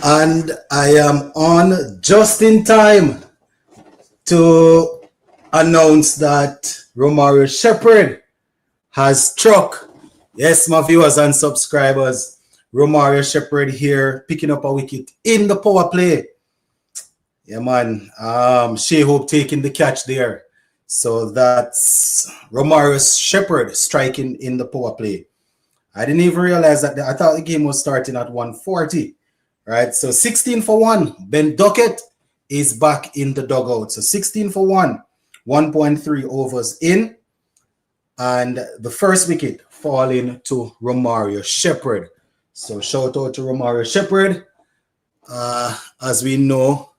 And I am on just in time to announce that Romario Shepherd has struck. Yes, my viewers and subscribers, Romario Shepherd here picking up a wicket in the power play. Yeah, man. Shea Hope taking the catch there. So that's Romario Shepherd striking in the power play. I didn't even realize that. I thought the game was starting at 140. Right, so 16 for 1. Ben Duckett is back in the dugout. So 16 for 1, 1.3 overs in. And the first wicket falling to Romario Shepherd. So shout out to Romario Shepherd. As we know,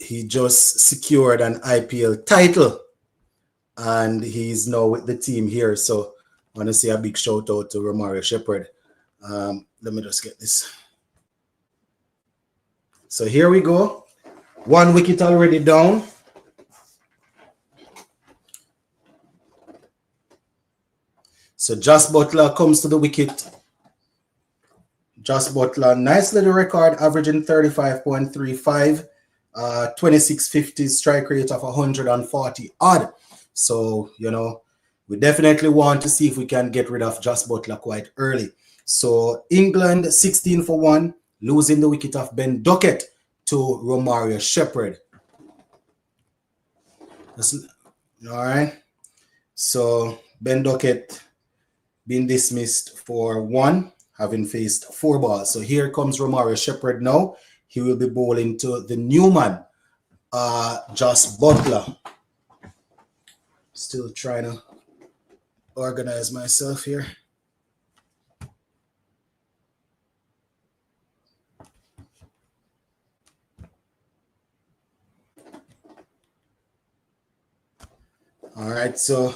he just secured an IPL title. And he's now with the team here. So I want to say a big shout out to Romario Shepherd. Let me just get this. So here we go. 1 wicket already down. So Josh Butler comes to the wicket. Josh Butler, nice little record, averaging 35.35, 2650 strike rate of 140 odd. So, you know, we definitely want to see if we can get rid of Josh Butler quite early. So England 16 for 1. Losing the wicket of Ben Duckett to Romario Shepherd. All right. So Ben Duckett been dismissed for 1, having faced 4 balls. So here comes Romario Shepherd now. He will be bowling to the new man, Josh Butler. Still trying to organize myself here. All right, so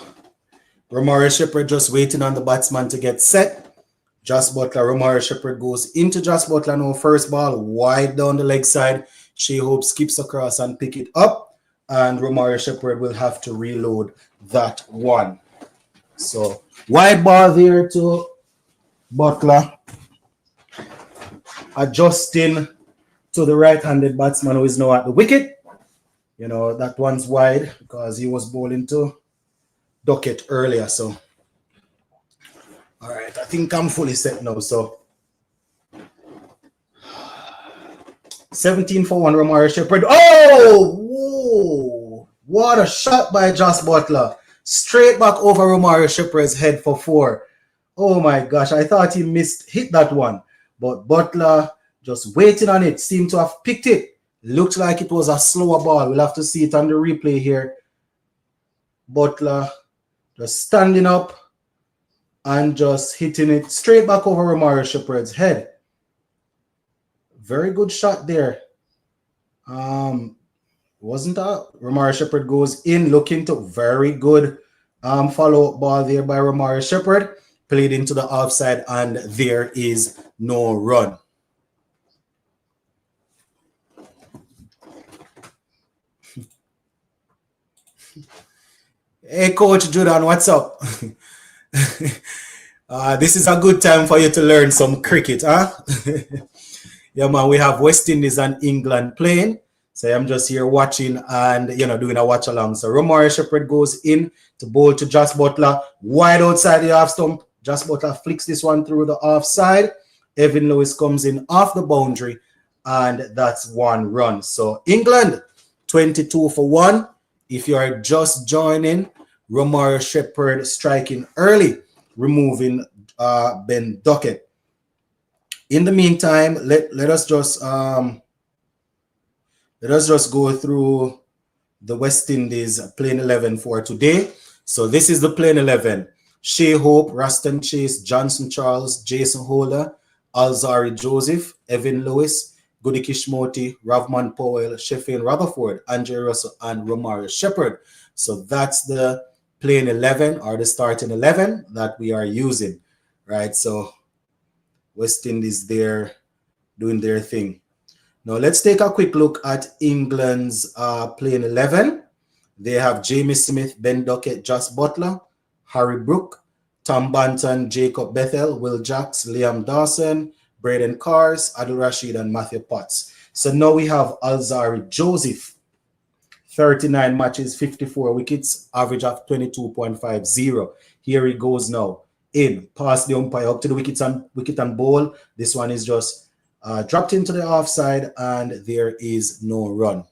Romario Shepherd just waiting on the batsman to get set. Josh Butler, Romario Shepherd goes into Josh Butler now. First ball wide down the leg side. Shea Hope skips across and pick it up. And Romario Shepherd will have to reload that one. So wide ball there to Butler. Adjusting to the right-handed batsman who is now at the wicket. You know, that one's wide because he was bowling to Duckett earlier. So, all right, I think I'm fully set now. So, 17 for 1, Romario Shepherd. Oh, whoa! What a shot by Josh Butler. Straight back over Romario Shepherd's head for 4. Oh my gosh, I thought he hit that one. But Butler just waiting on it, seemed to have picked it. Looked like it was a slower ball. We'll have to see it on the replay here. Butler just standing up and just hitting it straight back over Romario Shepherd's head. Very good shot there. Wasn't that? Romario Shepherd goes in, looking to very good follow-up ball there by Romario Shepherd. Played into the offside, and there is no run. Hey, Coach Jordan, what's up? This is a good time for you to learn some cricket, huh? Yeah, man, we have West Indies and England playing. So I'm just here watching and, you know, doing a watch along. So Romario Shepherd goes in to bowl to Josh Butler. Wide outside the half stump. Josh Butler flicks this one through the offside. Evan Lewis comes in off the boundary. And that's 1 run. So England, 22 for 1. If you are just joining, Romario Shepherd striking early, removing Ben Duckett. In the meantime, let us just go through the West Indies playing 11 for today. So this is the playing 11: Shea Hope, Raston Chase, Johnson Charles, Jason Holder, Alzari Joseph, Evan Lewis, Goody Kishmoti, Ravman Powell, Sheffield Rutherford, Andre Russell, and Romario Shepherd. So that's the playing 11 or the starting 11 that we are using, right? So West Indies there doing their thing. Now let's take a quick look at England's playing 11. They have Jamie Smith, Ben Duckett, Josh Butler, Harry Brook, Tom Banton, Jacob Bethel, Will Jacks, Liam Dawson, Braden Cars, Adil Rashid, and Matthew Potts. So now we have Alzari Joseph, 39 matches, 54 wickets, average of 22.50. Here he goes now. In, past the umpire, up to the wicket and ball. This one is just dropped into the offside, and there is no run.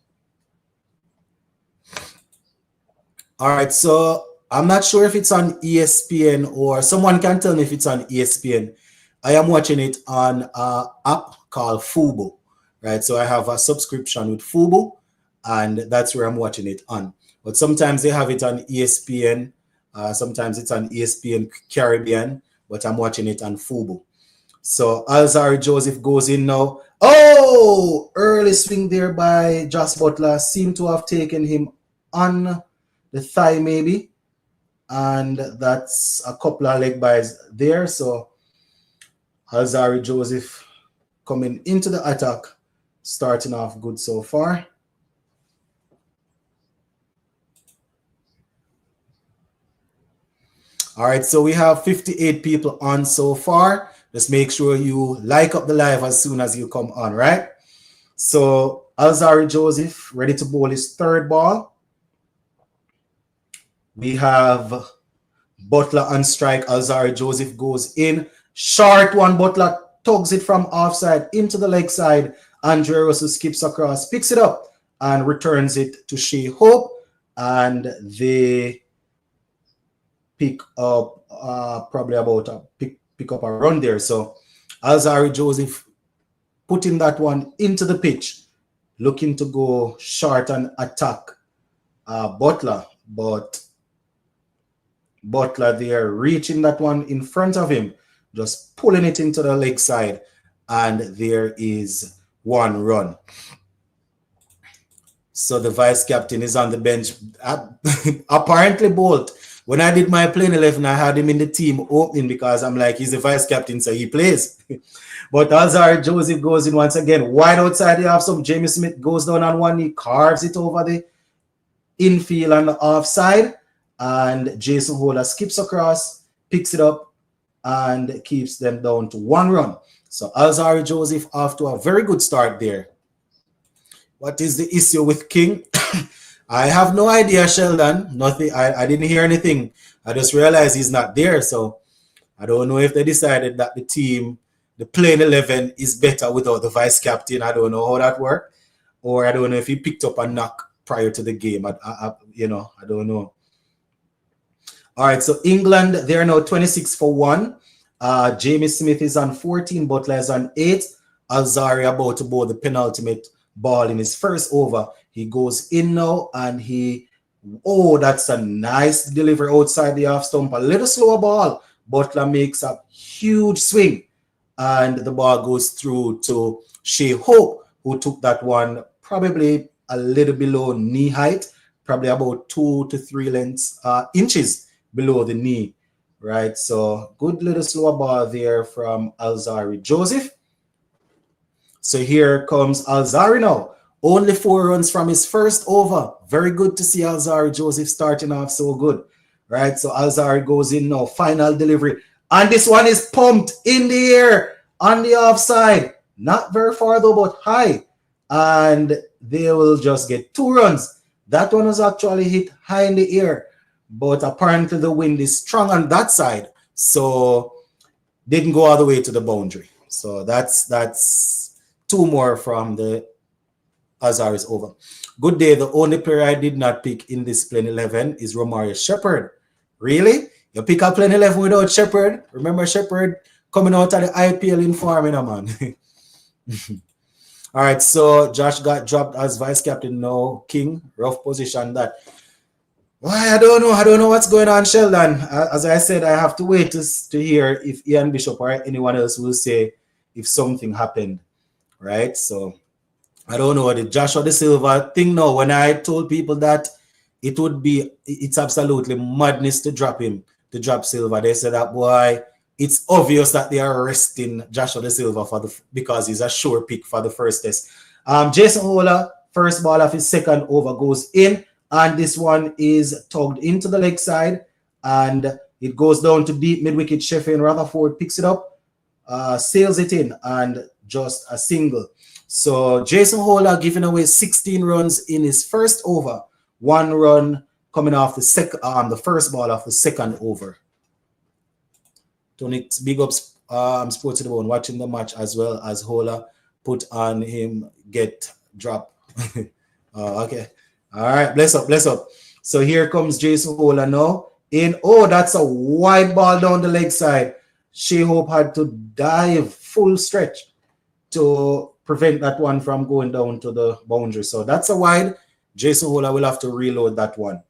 All right, so I'm not sure if it's on ESPN or someone can tell me if it's on ESPN. I am watching it on an app called Fubo, right? So I have a subscription with Fubo, and that's where I'm watching it on. But sometimes they have it on ESPN. Sometimes it's on ESPN Caribbean, but I'm watching it on Fubo. So Alzari Joseph goes in now. Oh, early swing there by Josh Butler. Seemed to have taken him on the thigh maybe. And that's a couple of leg byes there. So Alzari Joseph coming into the attack, starting off good so far. All right, so we have 58 people on so far. Just make sure you like up the live as soon as you come on, right? So Alzari Joseph ready to bowl his third ball. We have Butler on strike. Alzari Joseph goes in. Short one. Butler tugs it from offside into the leg side. Andre Russell skips across, picks it up, and returns it to Shea Hope. And they pick up probably about pick up a run there. So Alzari Joseph putting that one into the pitch, looking to go short and attack Butler, but Butler there reaching that one in front of him, just pulling it into the leg side, and there is one run. So the vice captain is on the bench, apparently Bolt. When I did my playing 11, I had him in the team opening because I'm like, he's the vice captain, so he plays. But Alzari Joseph goes in once again. Wide outside, you have some Jamie Smith goes down on one knee, carves it over the infield and the offside. And Jason Holder skips across, picks it up, and keeps them down to one run. So Alzari Joseph off to a very good start there. What is the issue with King? I have no idea, Sheldon. Nothing. I didn't hear anything. I just realized he's not there. So I don't know if they decided that the team, the playing 11, is better without the vice captain. I don't know how that worked. Or I don't know if he picked up a knock prior to the game. I don't know. All right, so England, they're now 26 for 1. Jamie Smith is on 14, Butler is on 8. Alzari about to bowl the penultimate ball in his first over. He goes in now, and that's a nice delivery outside the off stump. A little slower ball. Butler makes a huge swing, and the ball goes through to Shea Hope, who took that one probably a little below knee height, probably about 2 to 3 inches below the knee, right? So good little slower ball there from Alzari Joseph. So here comes Alzari now. Only 4 runs from his first over. Very good to see Alzari Joseph starting off so good, right? So Alzari goes in now, final delivery. And this one is pumped in the air on the offside. Not very far though, but high. And they will just get 2 runs. That one was actually hit high in the air, but apparently the wind is strong on that side, so didn't go all the way to the boundary. So that's 2 more from the Alzari's over. Good day. The only player I did not pick in this playing 11 is Romario Shepherd. Really? You pick up playing 11 without Shepherd? Remember Shepherd coming out of the IPL in farming, man. All right, so Josh got dropped as vice captain now. King, rough position that. Well, I don't know what's going on, Sheldon. As I said, I have to wait to hear if Ian Bishop or anyone else will say if something happened, right? So I don't know the Joshua De Silva thing now. When I told people that it's absolutely madness to drop him, to drop Silva, they said that, boy, it's obvious that they are resting Joshua De Silva because he's a sure pick for the first test. Jason Holder, first ball of his second over goes in, and this one is tugged into the leg side, and it goes down to deep mid-wicket. Sheffield Rutherford picks it up, sails it in and just a single. So Jason Holder giving away 16 runs in his first over, 1 run coming off the first ball of the second over. Tony, big ups, Sports to the Bone, watching the match as well as Holder put on him get drop. Okay. All right. Bless up. So here comes Jason Holder now. That's a wide ball down the leg side. Shea Hope had to dive full stretch to prevent that one from going down to the boundary. So that's a wide. Jason Holder will have to reload that one.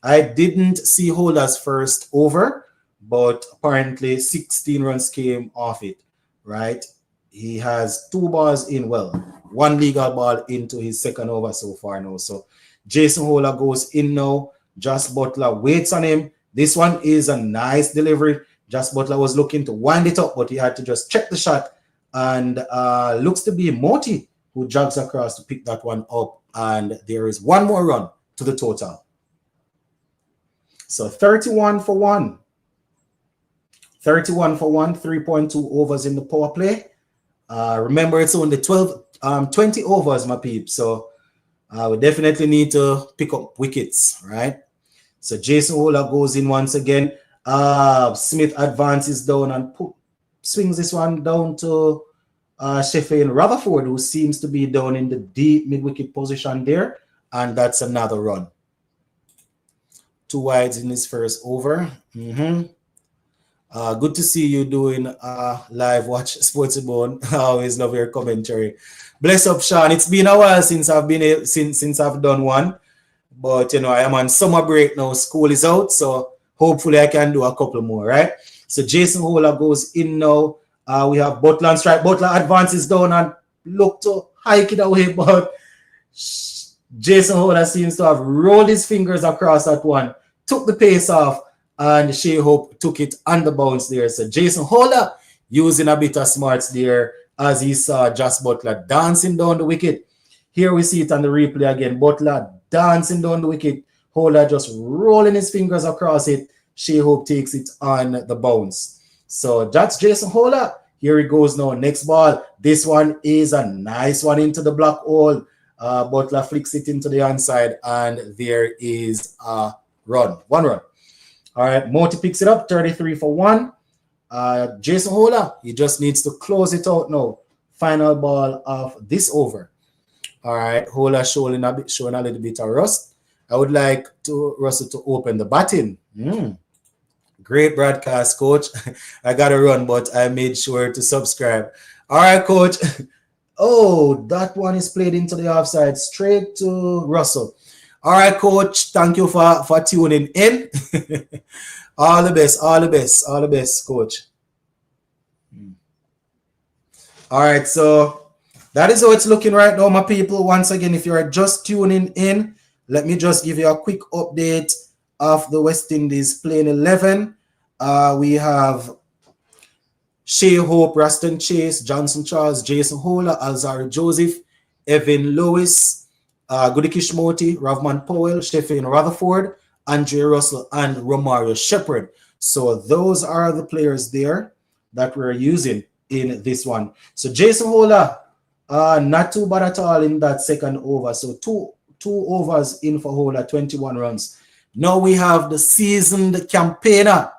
I didn't see Holder's first over, but apparently 16 runs came off it, right? He has 2 balls in, 1 legal ball into his second over so far now. So Jason Holder goes in now. Josh Butler waits on him. This one is a nice delivery. Josh Butler was looking to wind it up, but he had to just check the shot. And looks to be Moti who jogs across to pick that one up. And there is 1 more run to the total. So 31 for 1. 31 for 1, 3.2 overs in the power play. Remember, it's only 20 overs, my peeps. So we definitely need to pick up wickets, right? So Jason Holder goes in once again. Smith advances down and swings this one down to Sheffield Rutherford, who seems to be down in the deep mid-wicket position there. And that's another run. 2 wides in his first over. Good to see you doing live watch Sports Bone. I always love your commentary. Bless up, Sean. It's been a while since I've done one, but I am on summer break now. School is out, so hopefully I can do a couple more, right? So Jason Holder goes in now. We have Butler on strike. Butler advances down and look to hike it away, but Jason Holder seems to have rolled his fingers across that one, took the pace off, and Shea Hope took it on the bounce there. So Jason Holder using a bit of smarts there as he saw Josh Butler dancing down the wicket. Here we see it on the replay again. Butler dancing down the wicket. Holder just rolling his fingers across it. Shea Hope takes it on the bounce. So that's Jason Holder. Here he goes now. Next ball. This one is a nice one into the black hole. Butler flicks it into the onside, and there is a run. 1 run. All right, Moti picks it up, 33 for 1. Jason Holder, he just needs to close it out now. Final ball of this over. All right, Holder showing a little bit of rust. I would like Russell to open the batting. Great broadcast, coach. I got to run, but I made sure to subscribe. All right, coach. Oh, that one is played into the offside, straight to Russell. All right, coach. Thank you for tuning in. All the best, coach. All right, so that is how it's looking right now, my people. Once again, if you're just tuning in, let me just give you a quick update of the West Indies playing 11. We have Shea Hope, Raston Chase, Johnson Charles, Jason Holder, Alzari Joseph, Evan Lewis, Gudikish Moti, Ravman Powell, Sheffield Rutherford, Andre Russell, and Romario Shepherd. So those are the players there that we're using in this one. So Jason Holder, not too bad at all in that second over. So two overs in for Holder, 21 runs. Now we have the seasoned campaigner,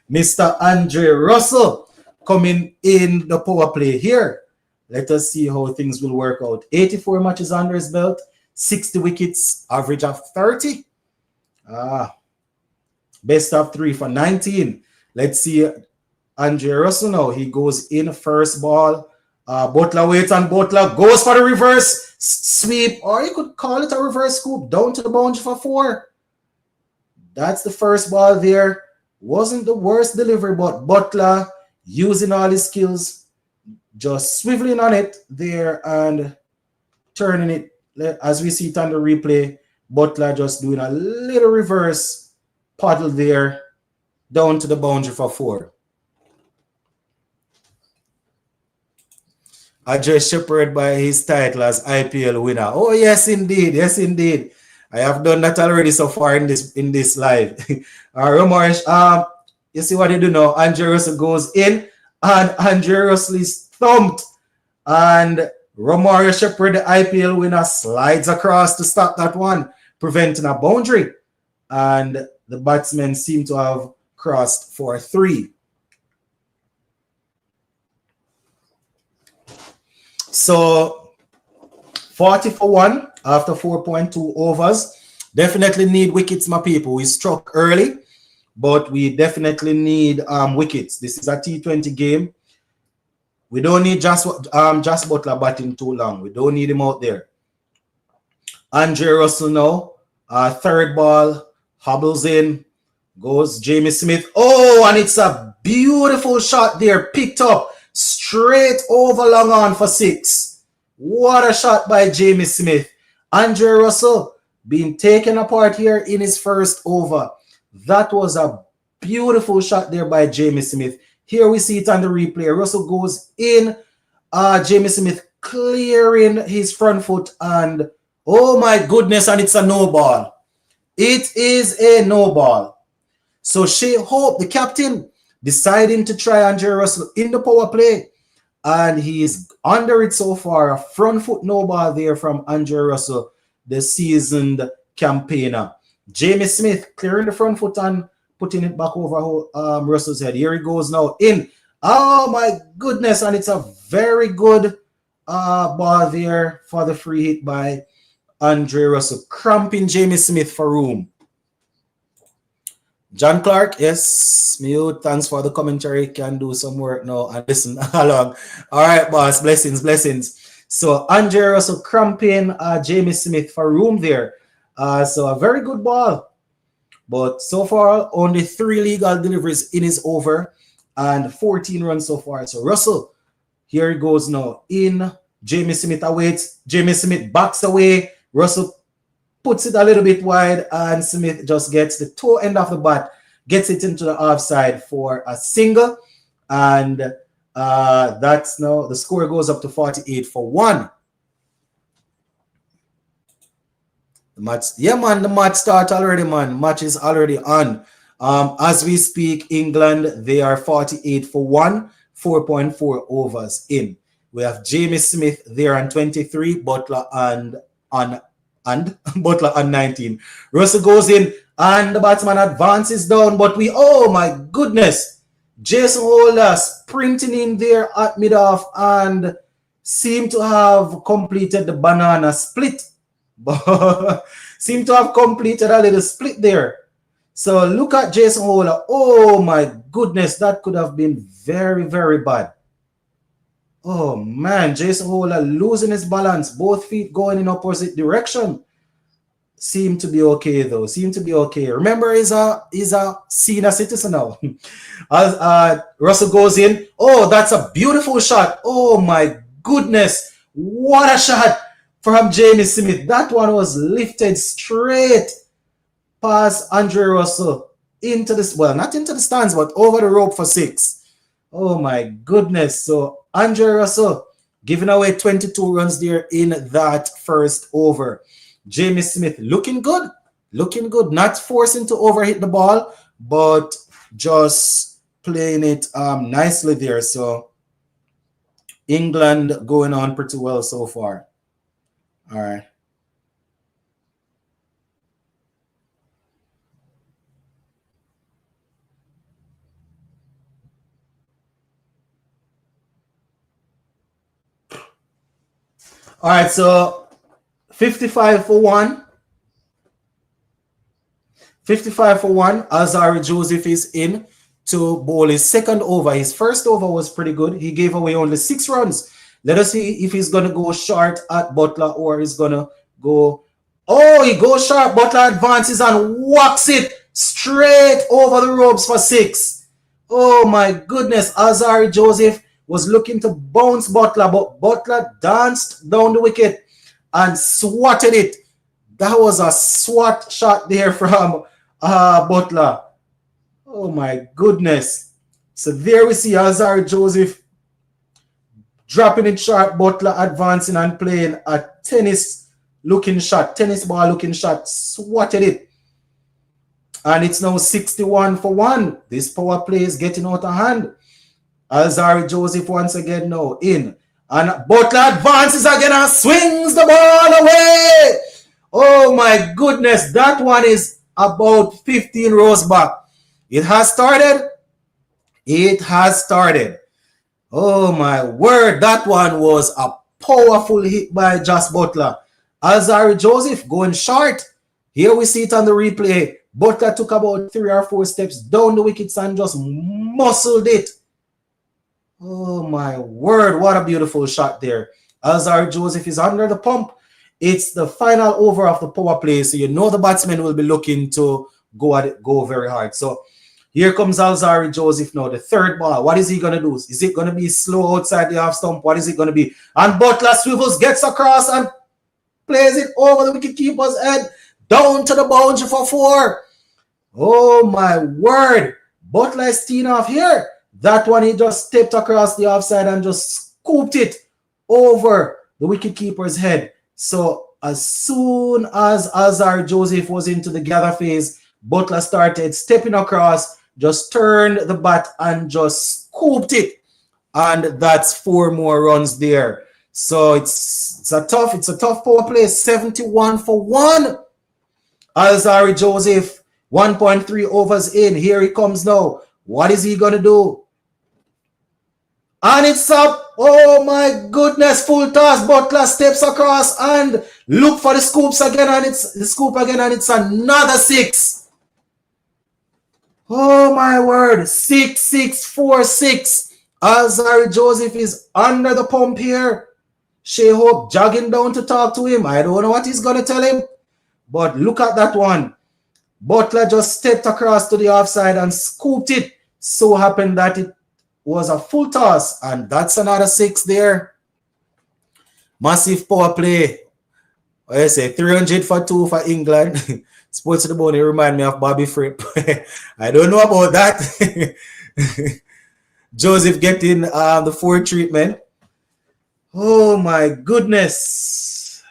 Mr. Andre Russell, coming in the power play here. Let us see how things will work out. 84 matches under his belt, 60 wickets, average of 30. Best of 3 for 19. Let's see Andre Russell now. He goes in first ball. Butler waits and Butler goes for the reverse sweep, or you could call it a reverse scoop, down to the boundary for 4. That's the first ball there. Wasn't the worst delivery, but Butler using all his skills, just swiveling on it there and turning it. As we see it on the replay, Butler just doing a little reverse paddle there down to the boundary for 4. Address Shepherd by his title as IPL winner. Oh, yes, indeed. Yes, indeed. I have done that already so far in this live. Romarish, you see what you do now? Andre Russell goes in, and Andre Russell is thumped. And Romario Shepherd, the IPL winner, slides across to stop that one, preventing a boundary. And the batsmen seem to have crossed for 3. So 40 for 1 after 4.2 overs. Definitely need wickets, my people. We struck early, but we definitely need wickets. This is a T20 game. We don't need just Butler batting too long. We don't need him out there. Andre Russell now. Third ball. Hobbles in. Goes Jamie Smith. Oh, and it's a beautiful shot there. Picked up. Straight over long on for 6. What a shot by Jamie Smith. Andre Russell being taken apart here in his first over. That was a beautiful shot there by Jamie Smith. Here we see it on the replay. Russell goes in. Jamie Smith clearing his front foot. And oh my goodness, and it's a no ball. It is a no ball. So Shea Hope, the captain, deciding to try Andre Russell in the power play. And he is under it so far. A front foot no ball there from Andre Russell, the seasoned campaigner. Jamie Smith clearing the front foot and putting it back over Russell's head. Here he goes now in. Oh my goodness. And it's a very good ball there for the free hit by Andre Russell. Cramping Jamie Smith for room. John Clark, yes, mute. Thanks for the commentary. Can do some work now and listen along. All right, boss. Blessings, blessings. So Andre Russell cramping Jamie Smith for room there. So a very good ball. But so far, only 3 legal deliveries in his over and 14 runs so far. So Russell, here he goes now in. Jamie Smith awaits. Jamie Smith backs away. Russell puts it a little bit wide, and Smith just gets the toe end of the bat, gets it into the offside for a single. And that's now the score goes up to 48 for 1. The match, yeah, man, the match starts already, man. Match is already on. As we speak, England, they are 48 for 1, 4.4 overs in. We have Jamie Smith there on 23, Butler and Butler on 19. Russell goes in, and the batsman advances down, but oh my goodness, Jason Holder sprinting in there at mid-off and seemed to have completed the banana split. Seem to have completed a little split there. So look at Jason Holder. Oh my goodness, that could have been very, very bad. Oh man, Jason Holder losing his balance, both feet going in opposite direction. Seem to be okay though. Seem to be okay. Remember, he's a senior citizen now. As Russell goes in. Oh, that's a beautiful shot. Oh my goodness, what a shot from Jamie Smith. That one was lifted straight past Andre Russell into this, well, not into the stands, but over the rope for 6. Oh my goodness. So Andre Russell giving away 22 runs there in that first over. Jamie Smith looking good, not forcing to overhit the ball, but just playing it nicely there. So England going on pretty well so far. All right. All right, so 55 for 1. 55 for 1. Azari Joseph is in to bowl his second over. His first over was pretty good. He gave away only 6 runs. Let us see if he's going to go short at Butler or he's going to go. Oh, he goes short. Butler advances and whacks it straight over the ropes for 6. Oh my goodness. Azari Joseph was looking to bounce Butler, but Butler danced down the wicket and swatted it. That was a swat shot there from Butler. Oh my goodness. So there we see Azari Joseph dropping it short, Butler advancing and playing a tennis ball looking shot, swatted it. And it's now 61 for 1. This power play is getting out of hand. Alzarri Joseph once again now in. And Butler advances again and swings the ball away. Oh my goodness, that one is about 15 rows back. It has started. It has started. Oh my word, that one was a powerful hit by Josh Butler. Alzarri Joseph going short. Here we see it on the replay. Butler took about 3 or 4 steps down the wickets and just muscled it. Oh my word, what a beautiful shot there. Alzarri Joseph is under the pump. It's the final over of the power play, so you know the batsman will be looking to go very hard. So here comes Alzarri Joseph now, the third ball. What is he going to do? Is it going to be slow outside the half stump? What is it going to be? And Butler swivels, gets across and plays it over the wicketkeeper's head, down to the boundary for 4. Oh my word. Butler is teeing off here. That one, he just stepped across the offside and just scooped it over the wicketkeeper's head. So as soon as Alzarri Joseph was into the gather phase, Butler started stepping across, just turned the bat and just scooped it. And that's 4 more runs there. So it's a tough power play. 71 for 1. Alzarri Joseph, 1.3 overs in. Here he comes now. What is he going to do? And it's up. Oh my goodness. Full toss. Butler steps across and look for the scoops again. And it's the scoop again. And it's another 6. Oh my word. 6, 6, 4, 6. Alzarri Joseph is under the pump here. Shea Hope jogging down to talk to him. I don't know what he's going to tell him. But look at that one. Butler just stepped across to the offside and scooped it. So happened that it was a full toss. And that's another 6 there. Massive power play. I say 300 for 2 for England. Sports to the bone, it remind me of Bobby Fripp. I don't know about that. Joseph getting the 4 treatment. Oh my goodness.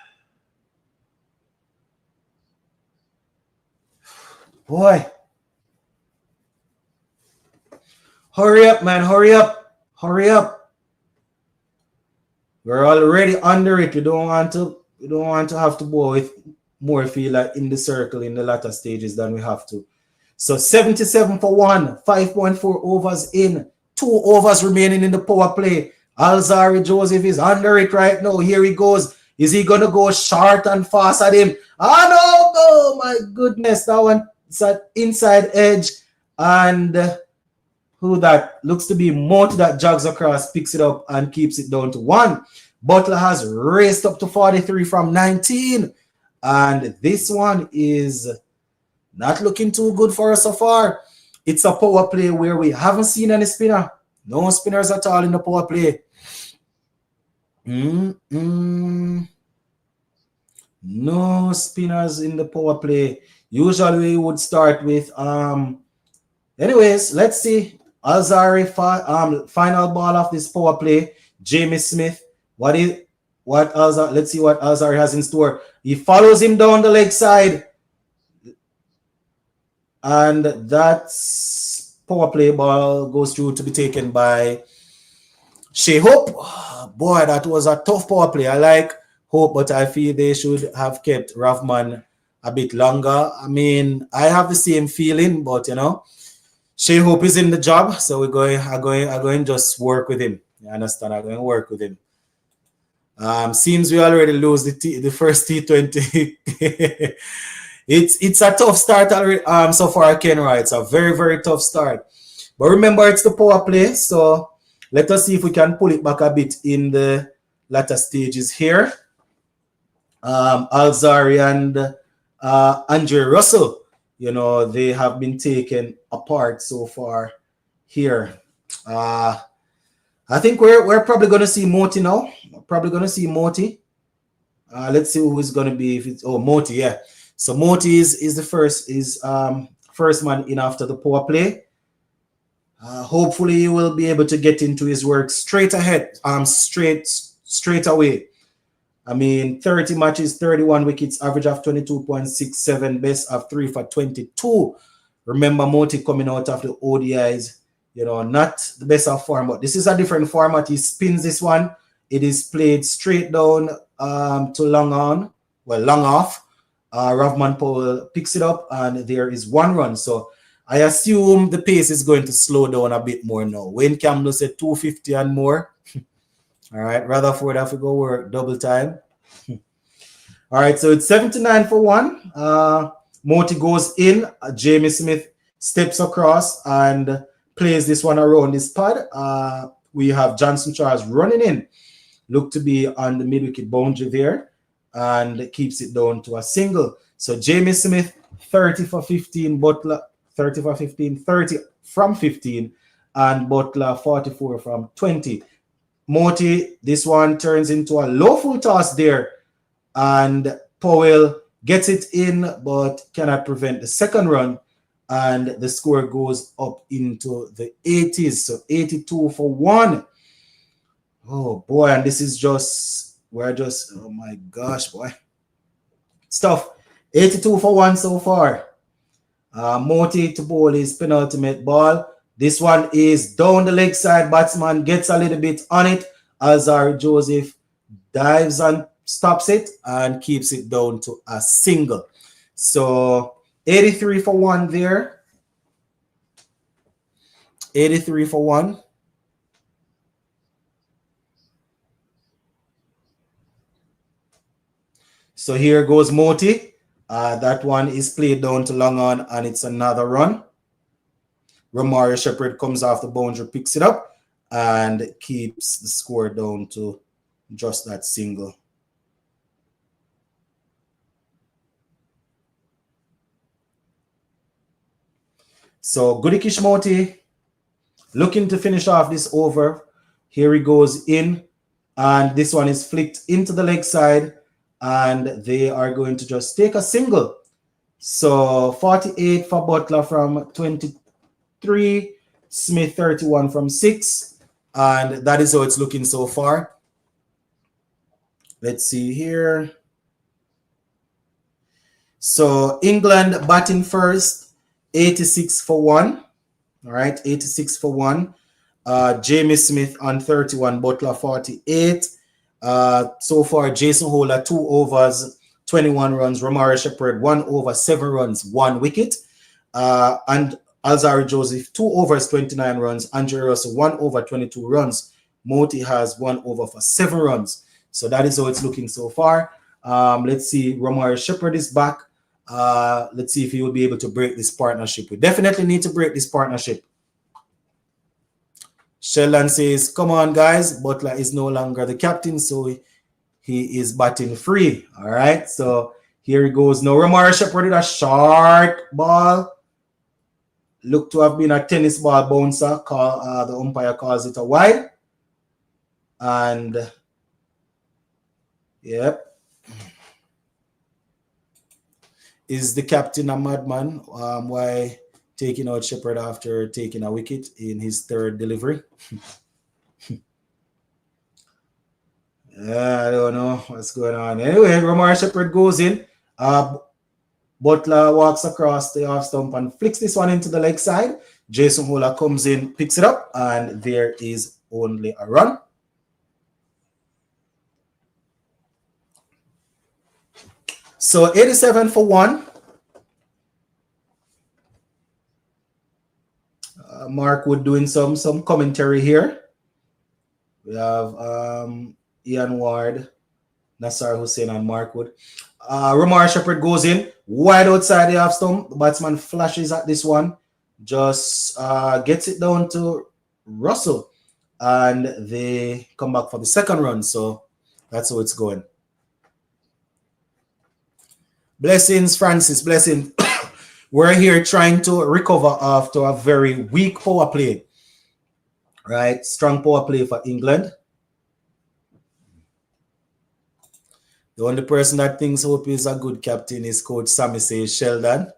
Boy. Hurry up, man. Hurry up. Hurry up. We're already under it. We don't want to have to go with more feel in the circle in the latter stages than we have to. So 77 for 1, 5.4 overs in, 2 overs remaining in the power play. Alzarri Joseph is under it right now. Here he goes. Is he going to go short and fast at him? Oh, no. Oh, my goodness. That one is an inside edge. And who that? Looks to be Moti that jogs across, picks it up, and keeps it down to 1. Butler has raced up to 43 from 19. And this one is not looking too good for us so far. It's a power play where we haven't seen any spinner. No spinners at all in the power play. No spinners in the power play. Usually we would start with anyways, let's see. Alzarri final ball of this power play. Jamie Smith. Let's see what Alzarri has in store. He follows him down the leg side. And that's power play ball goes through to be taken by Shea Hope. Oh, boy, that was a tough power play. I like Hope, but I feel they should have kept Ravman a bit longer. I mean, I have the same feeling, but you know, Shea Hope is in the job, so I'm going just work with him. You understand? I'm going to work with him. Seems we already lose the first T20. It's a tough start already, so far, Kenra. It's a very, very tough start. But remember, it's the power play, so let us see if we can pull it back a bit in the latter stages here. Alzarri and Andre Russell, you know, they have been taken apart so far here. I think we're probably going to see Moti now. We're probably going to see Moti. Let's see who is going to be. If it's Moti, yeah. So Moti is the first man in after the power play. Hopefully he will be able to get into his work straight ahead, straight away. I mean, 30 matches, 31 wickets, average of 22.67, best of 3 for 22. Remember Moti coming out of the ODIs you know, not the best of form, but this is a different format. He spins this one. It is played straight down to long on, well, long off. Rovman Powell picks it up, and there is 1 run. So I assume the pace is going to slow down a bit more now. Wayne Campbell said 250 and more. All right, Rutherford have to go work double time. All right, so it's 79 for 1. Moti goes in. Jamie Smith steps across and plays this one around this pad. We have Johnson Charles running in. Look to be on the mid-wicket boundary there and keeps it down to a single. So Jamie Smith, 30 for 15. Butler, 30 for 15. 30 from 15. And Butler, 44 from 20. Moti, this one turns into a low full toss there. And Powell gets it in, but cannot prevent the second run. And the score goes up into the 80s. So 82 for 1. Oh, boy. And this is just, oh, my gosh, boy. It's tough. 82 for 1 so far. Moti to bowl his penultimate ball. This one is down the leg side. Batsman gets a little bit on it. Alzarri Joseph dives and stops it and keeps it down to a single. So 83 for 1 there. 83 for 1. So here goes Moti. That one is played down to long on, and it's another run. Romario Shepherd comes off the boundary, picks it up, and keeps the score down to just that single. So Gudikish Moti looking to finish off this over. Here he goes in, and this one is flicked into the leg side, and they are going to just take a single. So 48 for Butler from 23, Smith 31 from 6, and that is how it's looking so far. Let's see here. So England batting first, 86 for 1. All right, 86 for 1. Jamie Smith on 31, Butler 48. So far, Jason Holder 2 overs, 21 runs. Romario Shepherd 1 over, 7 runs, 1 wicket. And Alzarri Joseph 2 overs, 29 runs. Andre Russell 1 over, 22 runs. Moti has 1 over for 7 runs. So that is how it's looking so far. Let's see, Romario Shepherd is back. Let's see if he will be able to break this partnership. We definitely need to break this partnership. Sheldon says, come on, guys. Butler is no longer the captain, so he is batting free. All right, so here he goes. Now, Romario Shepherd with a short ball. Looked to have been a tennis ball bouncer. The umpire calls it a wide. And, yep. Is the captain a madman? Why taking out Shepherd after taking a wicket in his 3rd delivery? I don't know what's going on. Anyway, Romario Shepherd goes in. Butler walks across the off stump and flicks this one into the leg side. Jason Holder comes in, picks it up, and there is only a run. So 87 for 1. Mark Wood doing some commentary here. We have Ian Ward, Nasar Hussain, and Mark Wood. Romario Shepherd goes in, wide outside the off stump. The batsman flashes at this one, just gets it down to Russell, and they come back for the second run. So that's how it's going. Blessings, Francis, blessing. We're here trying to recover after a very weak power play. Right? Strong power play for England. The only person that thinks Hope is a good captain is Coach Sammy says Sheldon.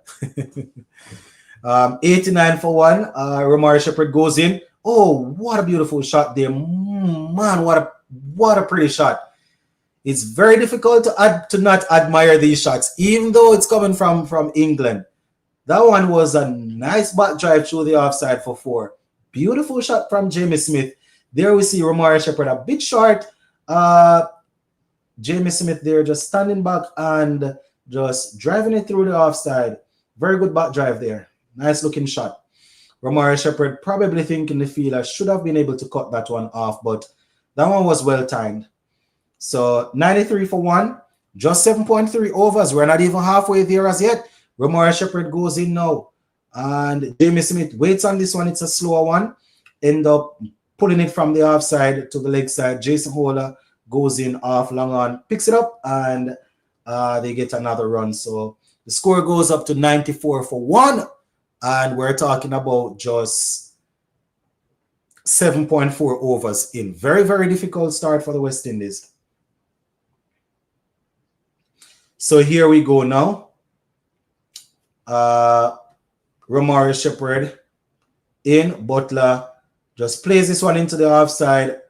89 for 1. Romario Shepherd goes in. Oh, what a beautiful shot there. Man, what a pretty shot. It's very difficult to not admire these shots, even though it's coming from England. That one was a nice back drive through the offside for 4. Beautiful shot from Jamie Smith. There we see Romario Shepherd a bit short. Jamie Smith there just standing back and just driving it through the offside. Very good back drive there. Nice looking shot. Romario Shepherd probably thinking the fielder should have been able to cut that one off, but that one was well timed. So 93 for 1, just 7.3 overs. We're not even halfway there as yet. Romario Shepherd goes in now. And Jamie Smith waits on this one. It's a slower one. End up pulling it from the offside to the leg side. Jason Holler goes in off long on, picks it up, and they get another run. So the score goes up to 94 for 1. And we're talking about just 7.4 overs in. Very, very difficult start for the West Indies. So here we go now. Romario Shepherd in. Butler just plays this one into the offside.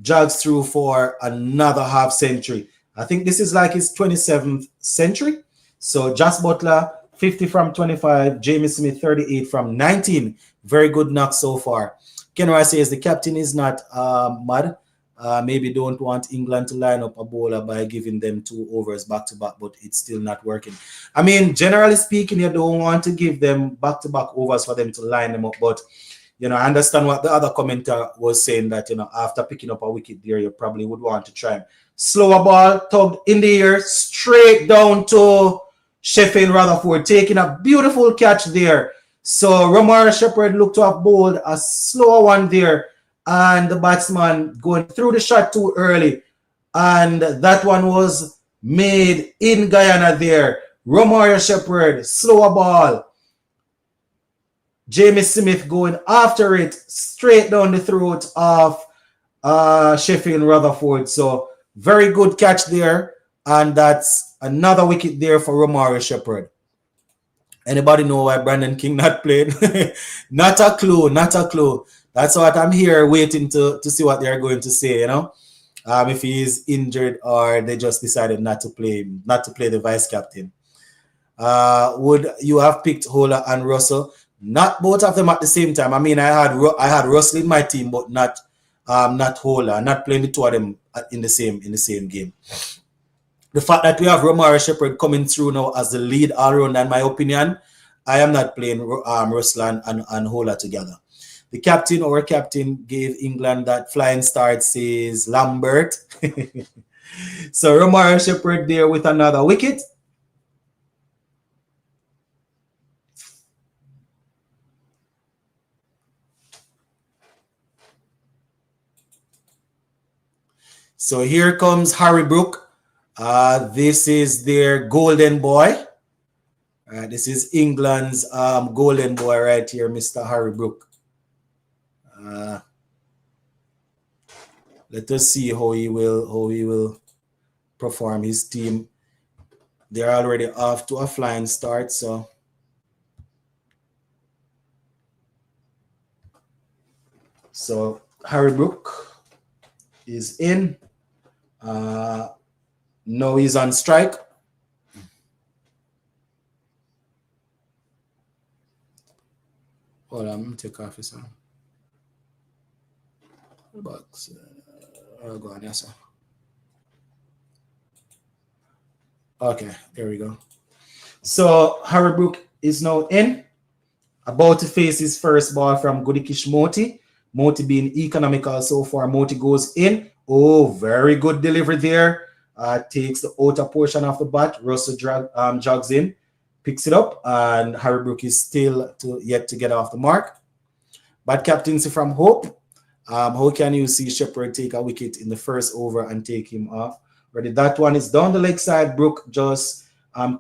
Jogs through for another half century. I think this is like his 27th century. So Josh Butler, 50 from 25. Jamie Smith, 38 from 19. Very good knock so far. Kenway says the captain is not mad. Maybe don't want England to line up a bowler by giving them 2 overs back-to-back, but it's still not working. I mean, generally speaking, you don't want to give them back-to-back overs for them to line them up, but you know, I understand what the other commentator was saying, that, you know, after picking up a wicket there, you probably would want to try. Slower ball, tugged in the air, straight down to Sheffield Rutherford, taking a beautiful catch there. So Romario Shepherd looked to have bowled a slower one there, and the batsman going through the shot too early. And that one was made in Guyana there. Romario Shepherd, slower ball. Jamie Smith going after it, straight down the throat of Sheffield Rutherford. So very good catch there. And that's another wicket there for Romario Shepherd. Anybody know why Brandon King not played? Not a clue, not a clue. That's what I'm here waiting to see what they're going to say, you know. If he is injured or they just decided not to play the vice captain. Would you have picked Holler and Russell? Not both of them at the same time. I mean, I had Russell in my team, but not Holler. Not playing the two of them in the same game. The fact that we have Romario Shepherd coming through now as the lead all-rounder, in my opinion, I am not playing Russell and Holler together. The captain, our captain, gave England that flying start, says Lambert. So Romario Shepherd there with another wicket. So here comes Harry Brook. This is their golden boy. This is England's golden boy right here, Mr. Harry Brook. Let us see how he will perform. His team, they're already off to a flying start. So Harry Brook is in. Now he's on strike. Hold on, I'm gonna take off his arm. Box. Go on, yes, sir. Okay, there we go. So Harry Brook is now in, about to face his first ball from Gudikish Moti. Moti being economical so far. Moti goes in. Oh, very good delivery there. Takes the outer portion of the bat. Russell jogs in, picks it up, and Harry Brook is still yet to get off the mark. Bad captaincy from Hope. How can you see Shepherd take a wicket in the first over and take him off? Ready? That one is down the leg side. Brook just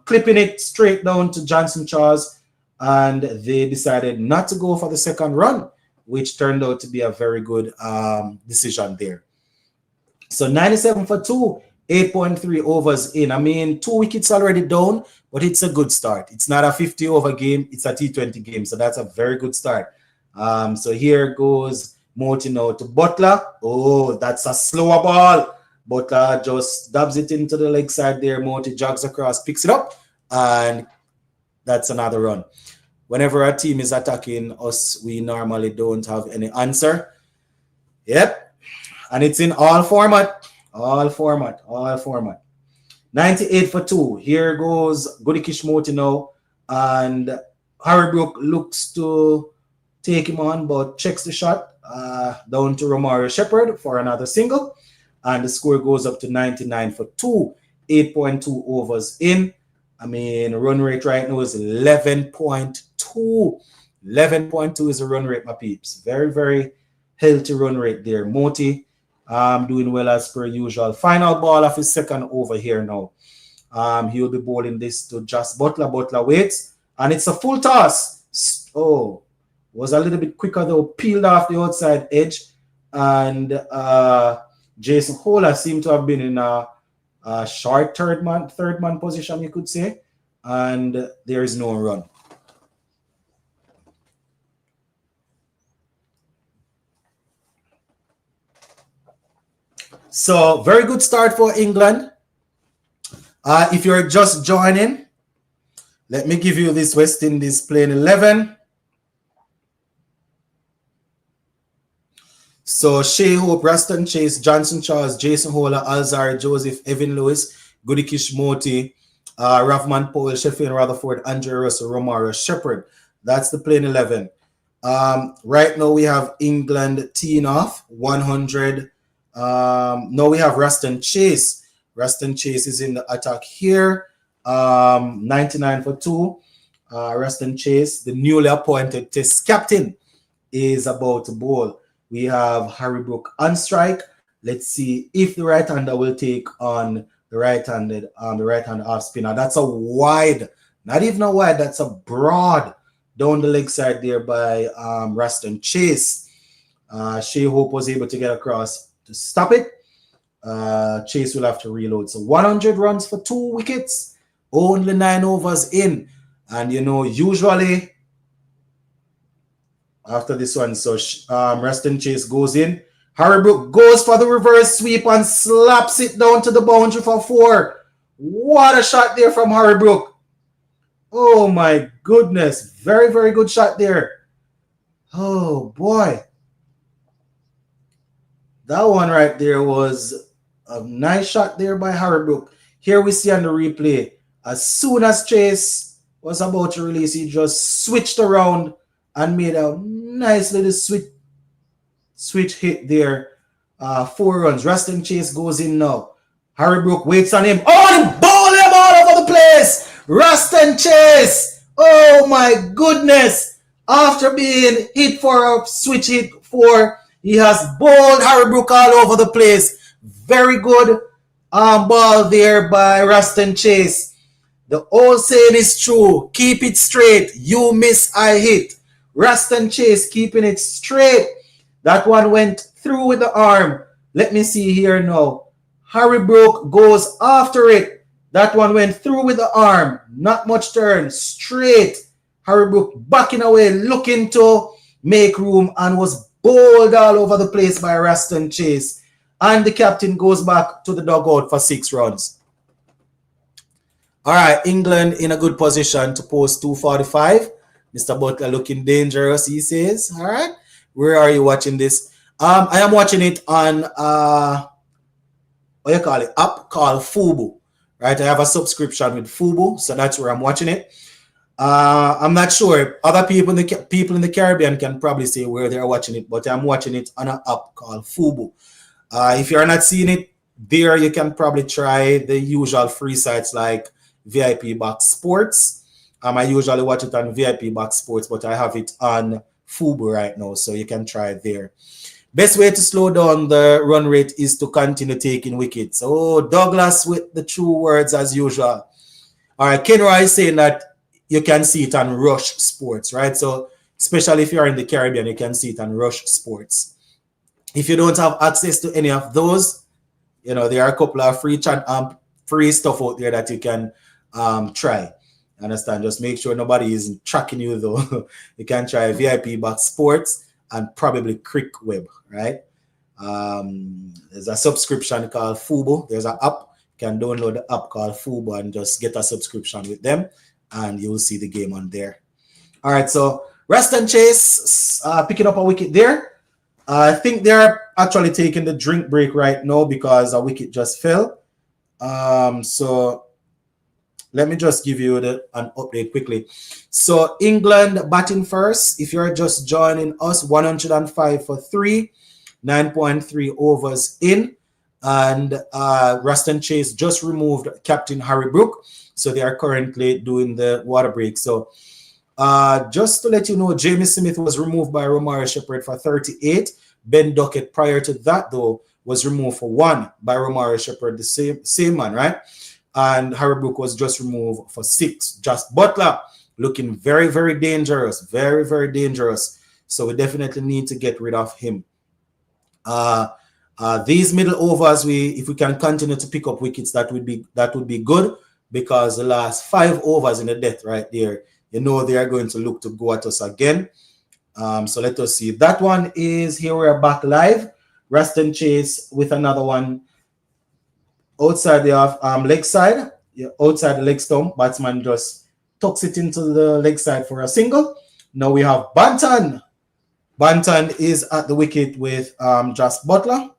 clipping it straight down to Johnson Charles, and they decided not to go for the second run, which turned out to be a very good decision there. So 97 for 2, 8.3 overs in. I mean, 2 wickets already down, but it's a good start. It's not a 50-over game. It's a T20 game, so that's a very good start. So here goes Moti now to Butler. Oh, that's a slower ball. Butler just dabs it into the leg side there. Moti jogs across, picks it up, and that's another run. Whenever a team is attacking us, we normally don't have any answer. Yep. And it's in all format. All format. 98 for 2. Here goes Goody Kishmoti now. And Harrybrook looks to take him on, but checks the shot down to Romario Shepherd for another single. And the score goes up to 99 for 2. 8.2 overs in. I mean, run rate right now is 11.2. 11.2 is the run rate, my peeps. Very, very healthy run rate there. Moti doing well as per usual. Final ball of his second over here now. He will be bowling this to just Butler. Butler waits. And it's a full toss. Oh, was a little bit quicker though. Peeled off the outside edge. And Jason Hola seemed to have been in a short third man position, you could say. And there is no run. So, very good start for England. If you're just joining, let me give you this West Indies playing 11. So, Shea Hope, Raston Chase, Johnson Charles, Jason Hola, Alzar, Joseph, Evan Lewis, Goody Kishmoti, Ravman Powell, Sheffield Rutherford, Andrew Russell, Romario Shepherd. That's the playing 11. Right now, we have England teeing off 100. Now we have Raston Chase. Raston Chase is in the attack here. 99 for 2. Raston Chase, the newly appointed test captain, is about to bowl. We have Harrybrook on strike. Let's see if the right-hander will take on the right-handed off spinner. That's a wide, not even a wide, that's a broad down the leg side there by Raston Chase. Shea Hope was able to get across to stop it. Chase will have to reload. So 100 runs for 2 wickets, only 9 overs in. And you know, usually after this one, so Raston Chase goes in. Harrybrook goes for the reverse sweep and slaps it down to the boundary for 4. What a shot there from Harrybrook. Oh my goodness. Very, very good shot there. Oh boy. That one right there was a nice shot there by Harrybrook. Here we see on the replay, as soon as Chase was about to release, he just switched around and made a nice little switch hit there. 4 runs. Raston Chase goes in now. Harrybrook waits on him. Oh, he bowled him all over the place. Raston Chase. Oh my goodness. After being hit for a switch hit 4, he has bowled Harrybrook all over the place. Very good ball there by Raston Chase. The old saying is true. Keep it straight. You miss, I hit. Raston Chase keeping it straight. That one went through with the arm. Let me see here now. Harrybrook goes after it. That one went through with the arm. Not much turn. Straight. Harrybrook backing away, looking to make room, and was bowled all over the place by Raston Chase. And the captain goes back to the dugout for 6 runs. All right, England in a good position to post 245. Mr. Butler looking dangerous, he says. All right. Where are you watching this? I am watching it on what you call it? App called Fubo. Right. I have a subscription with Fubo, so that's where I'm watching it. I'm not sure. Other people in the Caribbean can probably say where they're watching it, but I'm watching it on an app called Fubo. If you're not seeing it there, you can probably try the usual free sites like VIP Box Sports. I usually watch it on VIP Box Sports, but I have it on Fubo right now, so you can try it there. Best way to slow down the run rate is to continue taking wickets. Oh, Douglas with the true words as usual. All right, Kenroy is saying that you can see it on Rush Sports, right? So especially if you're in the Caribbean, you can see it on Rush Sports. If you don't have access to any of those, you know, there are a couple of free stuff out there that you can try. Understand? Just make sure nobody is tracking you though. You can try VIP Box Sports and probably Crick Web, right? There's a subscription called Fubo. There's an app. You can download the app called Fubo and just get a subscription with them, and you'll see the game on there. All right, so Reston Chase picking up a wicket there. I think they're actually taking the drink break right now because a wicket just fell. So let me just give you an update quickly. So England batting first. If you're just joining us, 105 for 3, 9.3 overs in. And Reston Chase just removed Captain Harry Brook. So they are currently doing the water break. So just to let you know, Jamie Smith was removed by Romario Shepherd for 38. Ben Duckett, prior to that, though, was removed for 1 by Romario Shepherd, the same man, right? And Harry Brook was just removed for 6. Just Butler looking very, very dangerous. Very, very dangerous. So we definitely need to get rid of him. These middle overs, if we can continue to pick up wickets, that would be good, because the last 5 overs in the death right there, you know they are going to look to go at us again. So let us see. That one is here. We are back live. Reston Chase with another one outside the leg side. Yeah, outside the leg stump. Batsman just tucks it into the leg side for a single. Now we have Banton. Banton is at the wicket with just Butler.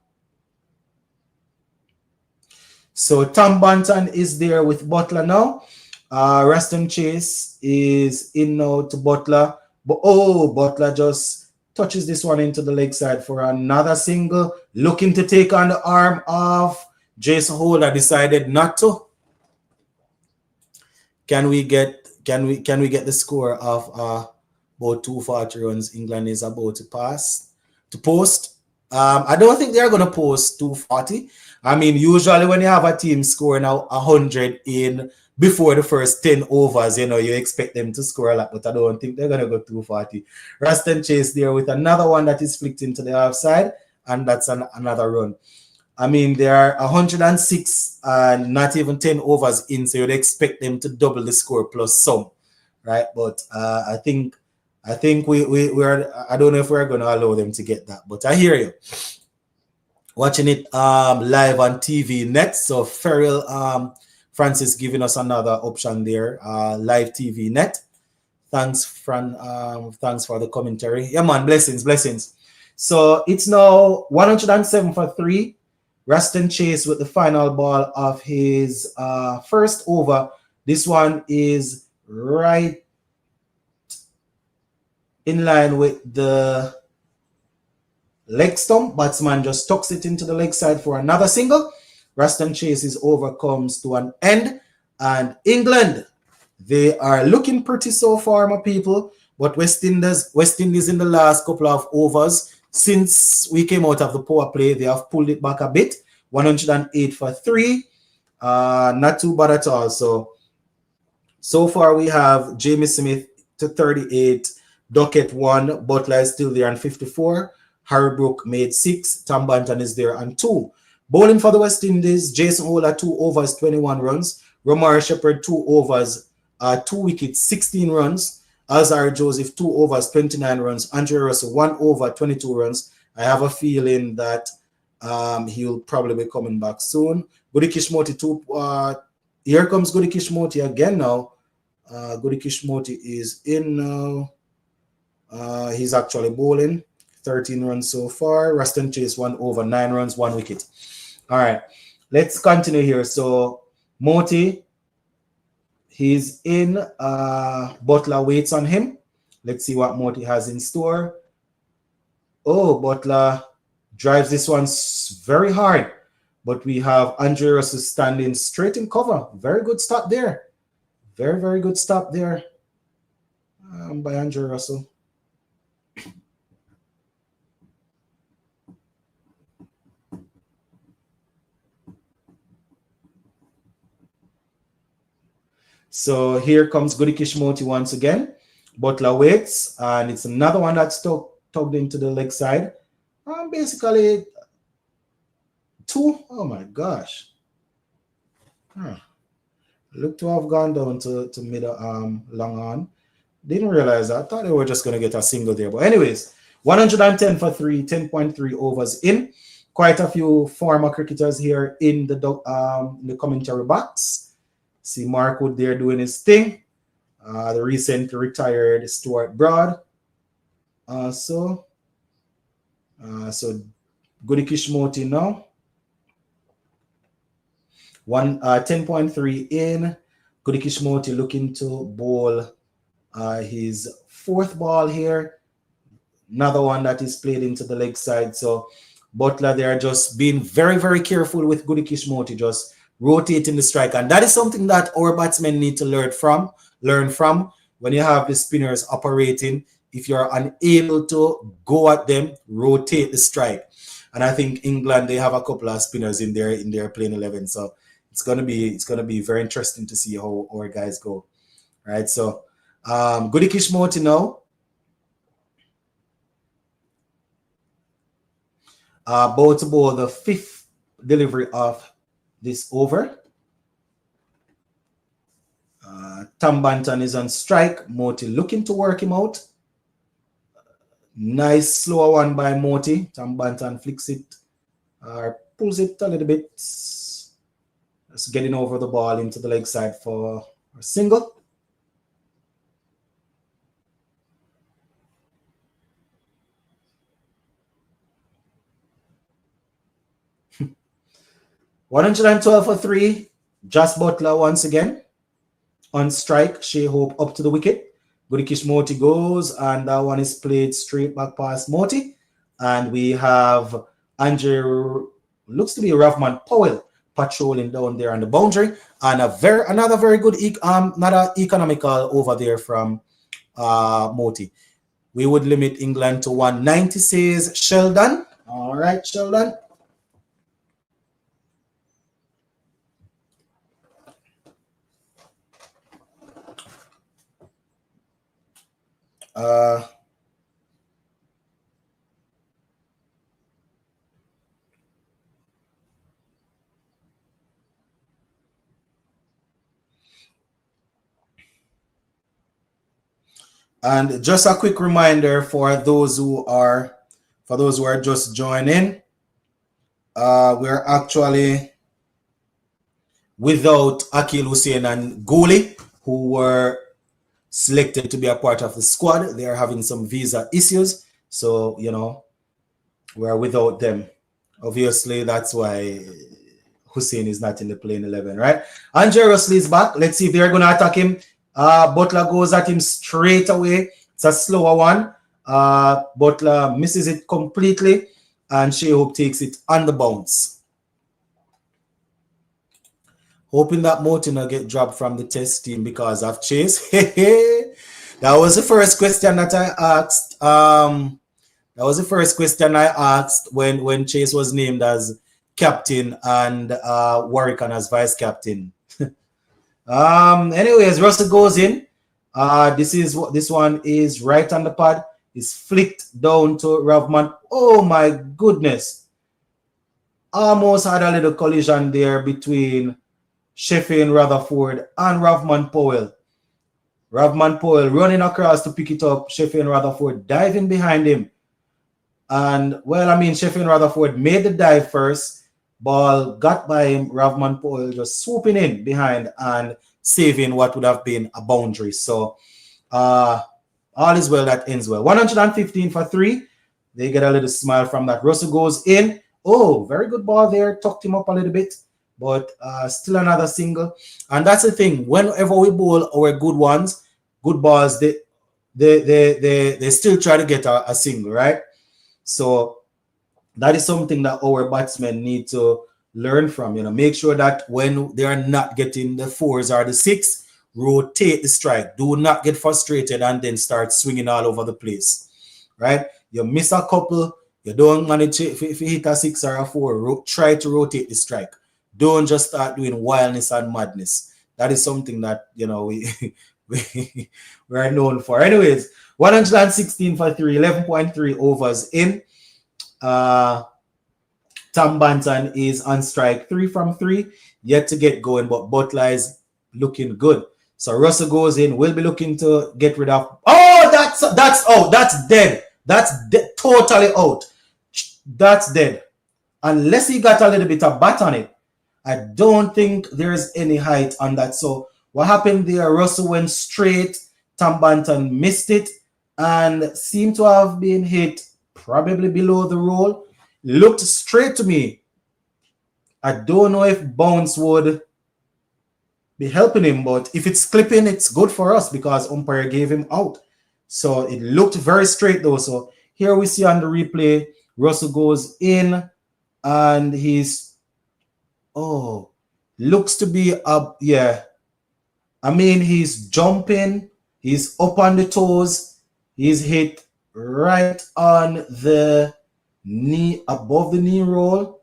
So Tom Banton is there with Butler now. Reston Chase is in now to Butler. But Butler just touches this one into the leg side for another single. Looking to take on the arm of Jason Holder, decided not to. Can we get the score of about 240 runs? England is about to post. I don't think they're going to post 240. I mean, usually when you have a team scoring now 100 in before the first 10 overs, you expect them to score a lot, but I don't think they're going to go 240. Reston Chase there with another one that is flicked into the offside, and that's another run. I mean, they are 106 and not even 10 overs in, so you'd expect them to double the score plus some, right? But I think we're I don't know if we're going to allow them to get that, but I hear you. Watching it live on TV net. So Ferrell Francis giving us another option there, live TV net. Thanks, Fran. Thanks for the commentary. Yeah, man, blessings. So it's now 107 for 3. Reston Chase with the final ball of his first over. This one is right in line with the leg stump. Batsman just tucks it into the leg side for another single. Reston Chase's over comes to an end. And England, they are looking pretty so far, my people. But West Indies in the last couple of overs, since we came out of the power play, they have pulled it back a bit. 108 for 3. Not too bad at all. So far we have Jamie Smith to 38, Duckett 1, Butler is still there on 54. Harry Brook made 6, Tom Banton is there on 2. Bowling for the West Indies, Jason Holder 2 overs, 21 runs. Romario Shepherd 2 overs, 2 wickets, 16 runs. Alzarri Joseph 2 overs, 29 runs. Andre Russell 1 over, 22 runs. I have a feeling that he'll probably be coming back soon. Goody Kishmoti 2. Here comes Goody Kishmoti again now. Goody Kishmoti is in now. He's actually bowling. 13 runs so far. Reston Chase 1 over, 9 runs, 1 wicket. All right, let's continue here. So Moti, he's in. Butler waits on him. Let's see what Moti has in store. Oh, Butler drives this one very hard. But we have Andre Russell standing straight in cover. Very good stop there. Very, very good stop there by Andre Russell. So here comes Goody Kishmoti once again. Butler waits, and it's another one that's tugged into the leg side. Basically, 2. Oh my gosh. Look to have gone down to mid long on. Didn't realize that. I thought they were just going to get a single there. But anyways, 110 for 3, 10.3 overs in. Quite a few former cricketers here in the commentary box. See Mark Wood there doing his thing. the recently retired Stuart Broad. So Goody Kishmoti now. 10.3 in. Goody Kishmoti looking to bowl his fourth ball here. Another one that is played into the leg side. So Butler, they are just being very, very careful with Goody Kishmoti, just rotating the strike. And that is something that our batsmen need to learn from. When you have the spinners operating, if you're unable to go at them, rotate the strike. And I think England, they have a couple of spinners in their playing 11. So it's gonna be very interesting to see how our guys go. All right. So Goody Kishmoti now. About to bowl the fifth delivery of this over. Tam Banton is on strike. Moti looking to work him out. Nice slower one by Moti. Tam Banton flicks it or pulls it a little bit. Just getting over the ball into the leg side for a single. $112 for 3. Just Butler once again. On strike, Shea Hope up to the wicket. Goody Kishmoti goes, and that one is played straight back past Moti. And we have Andrew, looks to be Ravman Powell, patrolling down there on the boundary. And another very good, another economical over there from Moti. We would limit England to 190, says Sheldon. All right, Sheldon. And just a quick reminder for those who are just joining, we're actually without Akil Hussein and Goli, who were selected to be a part of the squad. They are having some visa issues, so we're without them. Obviously, that's why Hussein is not in the playing 11, right? Andre Russell is back. Let's see if they're going to attack him. Butler goes at him straight away. It's a slower one. Butler misses it completely, and Shea Hope takes it on the bounce. Hoping that Moti will get dropped from the test team because of Chase. That was the first question that I asked. That was the first question I asked when Chase was named as captain and Warwick as vice captain. Anyways, Russell goes in. This one is right on the pad. It's flicked down to Ravman. Oh my goodness. Almost had a little collision there between Sheffield Rutherford and Ravman Powell. Ravman Powell running across to pick it up. Sheffield Rutherford diving behind him. And, well, I mean, Sheffield Rutherford made the dive first. Ball got by him. Ravman Powell just swooping in behind and saving what would have been a boundary. So, all is well that ends well. 115 for 3. They get a little smile from that. Russell goes in. Oh, very good ball there. Tucked him up a little bit. But still another single. And that's the thing. Whenever we bowl our good balls, they still try to get a single, right? So that is something that our batsmen need to learn from. Make sure that when they are not getting the 4s or the 6, rotate the strike. Do not get frustrated and then start swinging all over the place, right? You miss a couple, you don't manage if you hit a 6 or a 4, try to rotate the strike. Don't just start doing wildness and madness. That is something that, we are known for. Anyways, 116 for 3, 11.3 overs in. Tam Banton is on strike, 3 from 3, yet to get going, but Butler is looking good. So Russell goes in. We'll be looking to get rid of. Oh, that's out. That's dead. That's totally out. That's dead. Unless he got a little bit of bat on it. I don't think there's any height on that. So What happened there? Russell went straight. Tom Banton missed it and seemed to have been hit probably below the roll. Looked straight to me. I don't know if bounce would be helping him, but if it's clipping, it's good for us because umpire gave him out. So it looked very straight though. So here we see on the replay, Russell goes in and he's, looks to be up. Yeah. I mean, he's jumping. He's up on the toes. He's hit right on the knee, above the knee roll.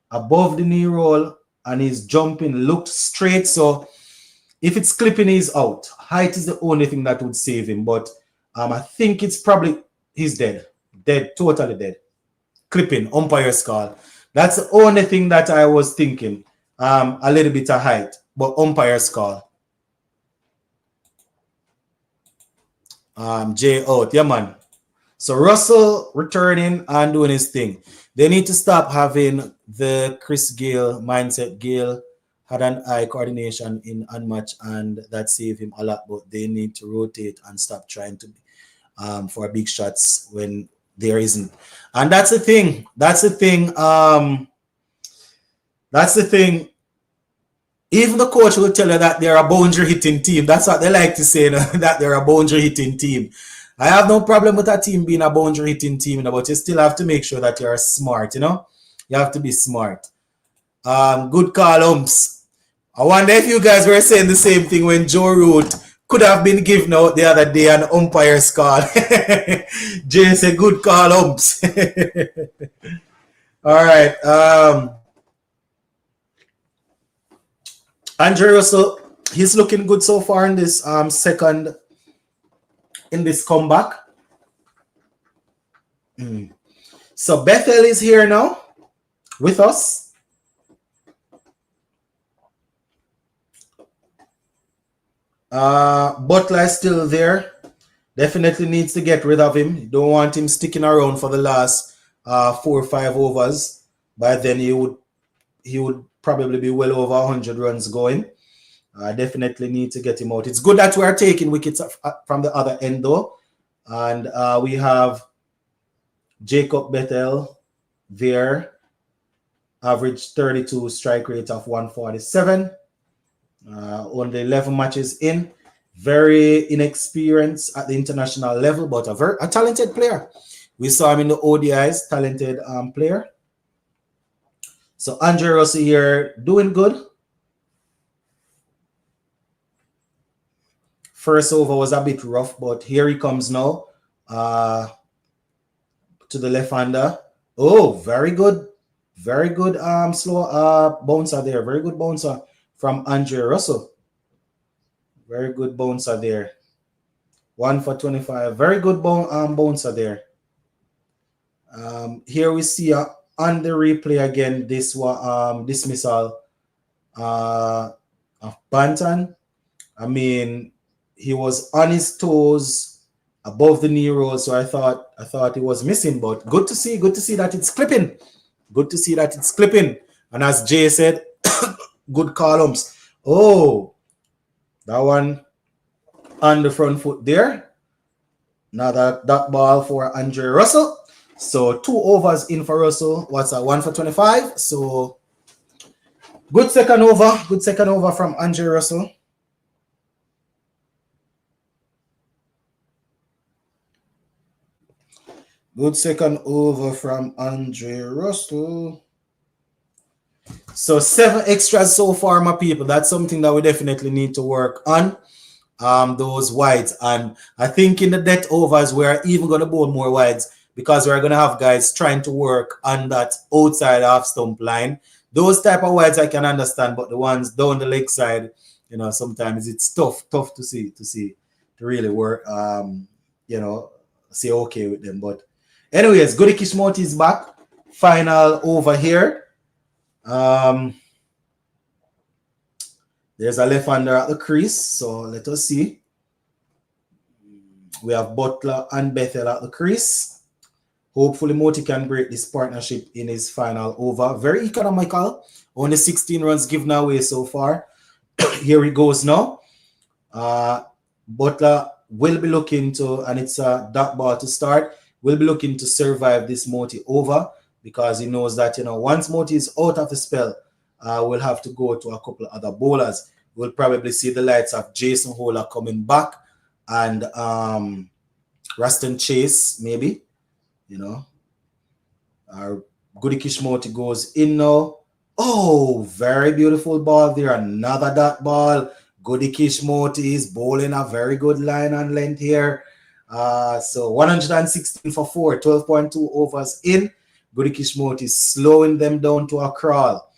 Above the knee roll. And he's jumping, looked straight. So if it's clipping, he's out. Height is the only thing that would save him. But I think it's probably, he's dead. Dead, totally dead. Clipping, umpire's call. That's the only thing that I was thinking. A little bit of height, but umpire's call. Jay out, yeah man. So Russell returning and doing his thing. They need to stop having the Chris Gale mindset. Gale had an eye coordination in unmatch and that saved him a lot, but they need to rotate and stop trying to for big shots when there isn't. And that's the thing. That's the thing. That's the thing. Even the coach will tell you that they're a boundary hitting team. That's what they like to say, that they're a boundary hitting team. I have no problem with a team being a boundary hitting team, but you still have to make sure that you're smart, You have to be smart. Good call, umps. I wonder if you guys were saying the same thing when Joe Root could have been given out the other day an umpire's call. Jay said, good call, umps. All right. Andre Russell, he's looking good so far in this second, in this comeback. So Bethel is here now with us. Butler is still there. Definitely needs to get rid of him. You don't want him sticking around for the last 4 or 5 overs. By then he would probably be well over 100 runs going. Definitely need to get him out. It's good that we are taking wickets from the other end though. And we have Jacob Bethel there. Average 32, strike rate of 147. Only 11 matches in. Very inexperienced at the international level, but a talented player. We saw him in the ODIs, talented player. So Andre Russell here doing good. First over was a bit rough, but here he comes now to the left-hander. Oh, very good. Very good slow bouncer there. Very good bouncer from Andre Russell. Very good bouncer there. 1 for 25. Very good bouncer there. Here we see on the replay again, this was dismissal of Banton. I mean, he was on his toes above the knee roll, so I thought he was missing, but good to see that it's clipping. Good to see that it's clipping. And as Jay said, good columns. Oh, that one on the front foot there. Now that ball for Andre Russell. So 2 overs in for Russell. What's that? 1 for 25. So good second over. Good second over from Andre Russell. Good second over from Andre Russell. So 7 extras so far, my people. That's something that we definitely need to work on. Those wides. And I think in the death overs, we're even going to bowl more wides, because we're going to have guys trying to work on that outside half stump line. Those type of wides I can understand, but the ones down the leg side, sometimes it's tough to see, to really work, say okay with them. But anyways, Goody Kishmoti is back. Final over here. There's a left-hander at the crease, so let us see. We have Butler and Bethel at the crease. Hopefully, Moti can break this partnership in his final over. Very economical. Only 16 runs given away so far. Here it goes now. Butler will be looking to, and it's a dot ball to start, will be looking to survive this Moti over because he knows that, once Moti is out of the spell, we'll have to go to a couple of other bowlers. We'll probably see the lights of Jason Holder coming back and Raston Chase, maybe, Our Goody Kishmoti goes in now. Oh, very beautiful ball there. Another dot ball. Goody Kishmoti is bowling a very good line and length here. So 116 for 4, 12.2 overs in. Goody Kishmoti is slowing them down to a crawl.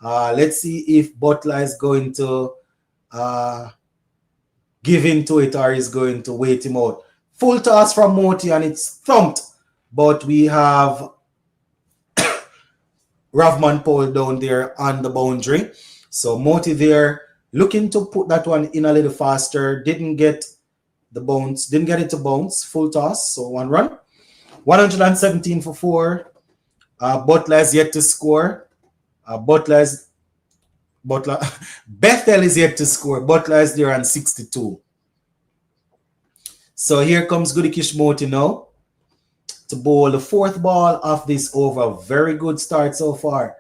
Let's see if Butler is going to give into it or is going to wait him out. Full toss from Moti and it's thumped. But we have Ravman Paul down there on the boundary. So Moti there looking to put that one in a little faster. Didn't get the bounce. Didn't get it to bounce. Full toss. So 1 run. 117 for 4. Butler is yet to score. Bethel is yet to score. Butler is there on 62. So here comes Goody Kishmoti now to bowl the 4th ball of this over. Very good start so far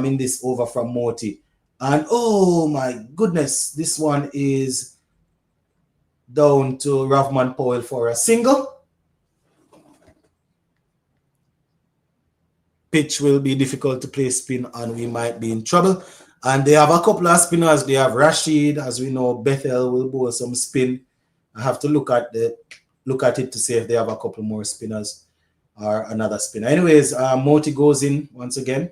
in this over from Moti. And oh my goodness, this one is down to Ravman Powell for a single. Pitch will be difficult to play spin and we might be in trouble. And they have a couple of spinners. They have Rashid, as we know. Bethel will bowl some spin. I have to look at it to see if they have a couple more spinners or another spinner. Anyways, Moti goes in once again.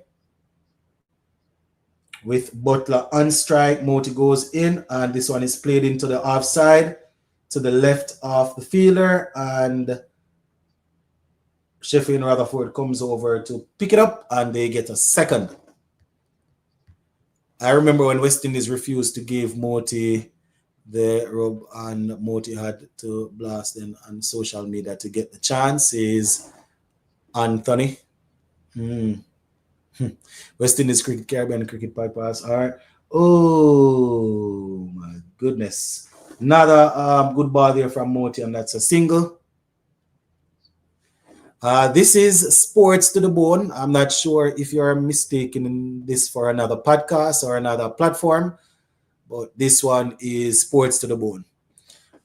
With Butler on strike, Moti goes in, and this one is played into the offside to the left of the fielder, and Sheffield Rutherford comes over to pick it up, and they get a second. I remember when West Indies refused to give Moti the rub, and Moti had to blast them on social media to get the chance. Is Anthony. West Indies Cricket, Caribbean Cricket Podcast. All right. Oh my goodness. Another good ball there from Moti, and that's a single. This is Sports to the Bone. I'm not sure if you're mistaking this for another podcast or another platform, but this one is Sports to the Bone.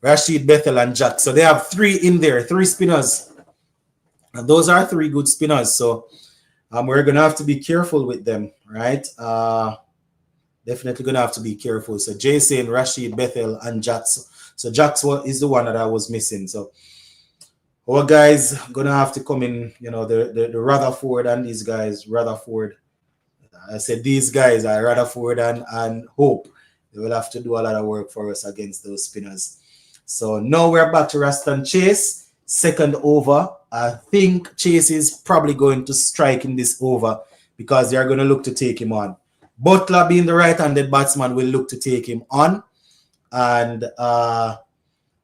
Rashid, Bethel, and Jack. So they have 3 in there, 3 spinners. And those are 3 good spinners. So we're going to have to be careful with them, right? Definitely going to have to be careful. So Jason, Rashid, Bethel, and Jax. So Jax is the one that I was missing. So our guys going to have to come in, the Rutherford and these guys, Rutherford. I said these guys are Rutherford and Hope. They will have to do a lot of work for us against those spinners. So now we're back to Raston Chase. Second over. I think Chase is probably going to strike in this over because they are going to look to take him on. Butler, being the right-handed batsman, will look to take him on. And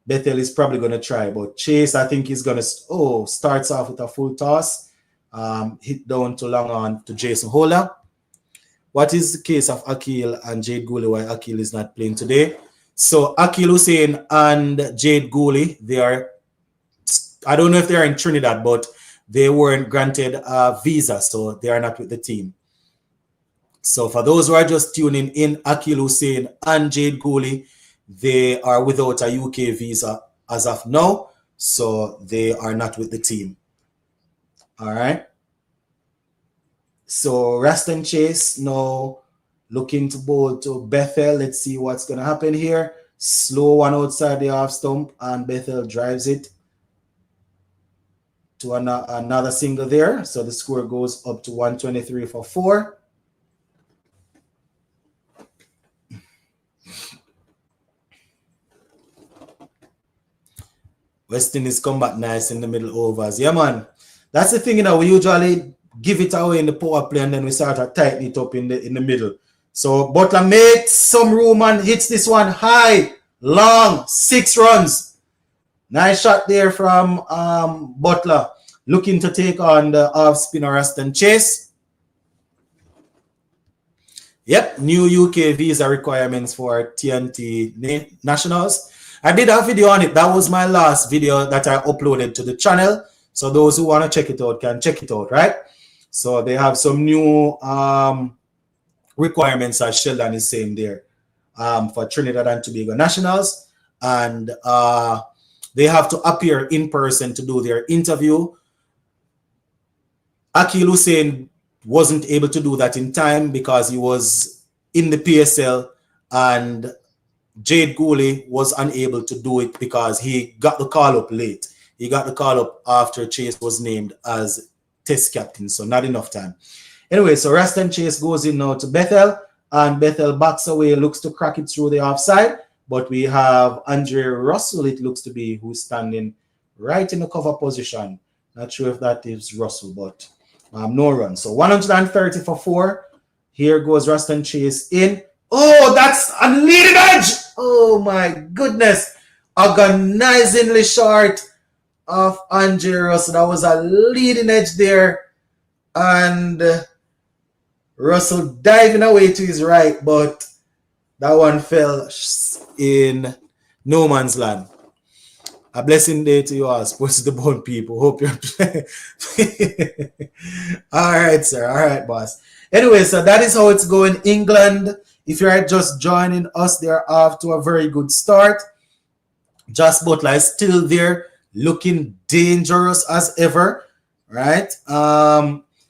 Bethel is probably going to try. But Chase, I think he's going to... starts off with a full toss. Hit down to long on to Jason Holder. What is the case of Akil and Jade Gooley? Why Akil is not playing today? So Akil Hussain and Jade Gooley, they are... I don't know if they are in Trinidad, but they weren't granted a visa, so they are not with the team. So for those who are just tuning in, Akil Hussain and Jade Gooley, they are without a UK visa as of now, so they are not with the team. All right. So Raston Chase now looking to bowl to Bethel. Let's see what's going to happen here. Slow one outside the off stump, and Bethel drives it to another single there. So the score goes up to 123 for 4. West Indies come back nice in the middle overs. Yeah, man. That's the thing, we usually give it away in the power play and then we start to tighten it up in the middle. So Butler makes some room and hits this one high, long, 6 runs. Nice shot there from Butler, looking to take on the off spinner Raston Chase. Yep, new UK visa requirements for T20 nationals. I did a video on it. That was my last video that I uploaded to the channel. So those who want to check it out can check it out, right? So they have some new requirements, as Sheldon is saying there, for Trinidad and Tobago nationals. And they have to appear in person to do their interview. Akil Hussein wasn't able to do that in time because he was in the PSL, and Jade Gooley was unable to do it because he got the call up late. He got the call up after Chase was named as test captain, so not enough time. Anyway, so Raston Chase goes in now to Bethel, and Bethel backs away, looks to crack it through the offside, but we have Andre Russell, it looks to be, who's standing right in the cover position. Not sure if that is Russell, but no run. So 130 for 4. Here goes Raston Chase in. Oh, that's a leading edge. Oh my goodness. Agonizingly short of Andre Russell. That was a leading edge there. And Russell diving away to his right, but that one fell in no man's land. A blessing day to you all, Sports the Bone people. Hope you're all right, sir. All right, boss. Anyway, so that is how it's going. England, if you're just joining us, they're off to a very good start. Josh Butler is still there, looking dangerous as ever, right?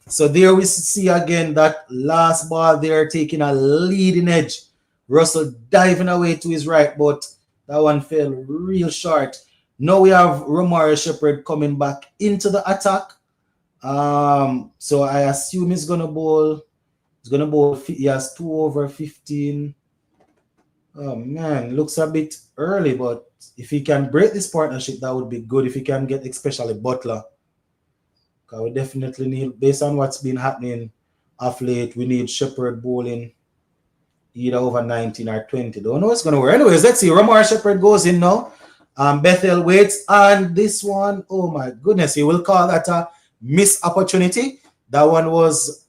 So there we see again that last ball there taking a leading edge. Russell diving away to his right, but that one fell real short. Now we have Romario Shepherd coming back into the attack. So I assume he's gonna bowl. He's gonna bowl. He has 2 over 15. Oh man, looks a bit early, but if he can break this partnership, that would be good. If he can get especially Butler, because we definitely need, based on what's been happening of late, we need Shepherd bowling either over 19 or 20. Don't know what's gonna work. Anyways, let's see. Romario Shepherd goes in now. Bethel waits, and this one, oh my goodness, he will call that a missed opportunity. That one was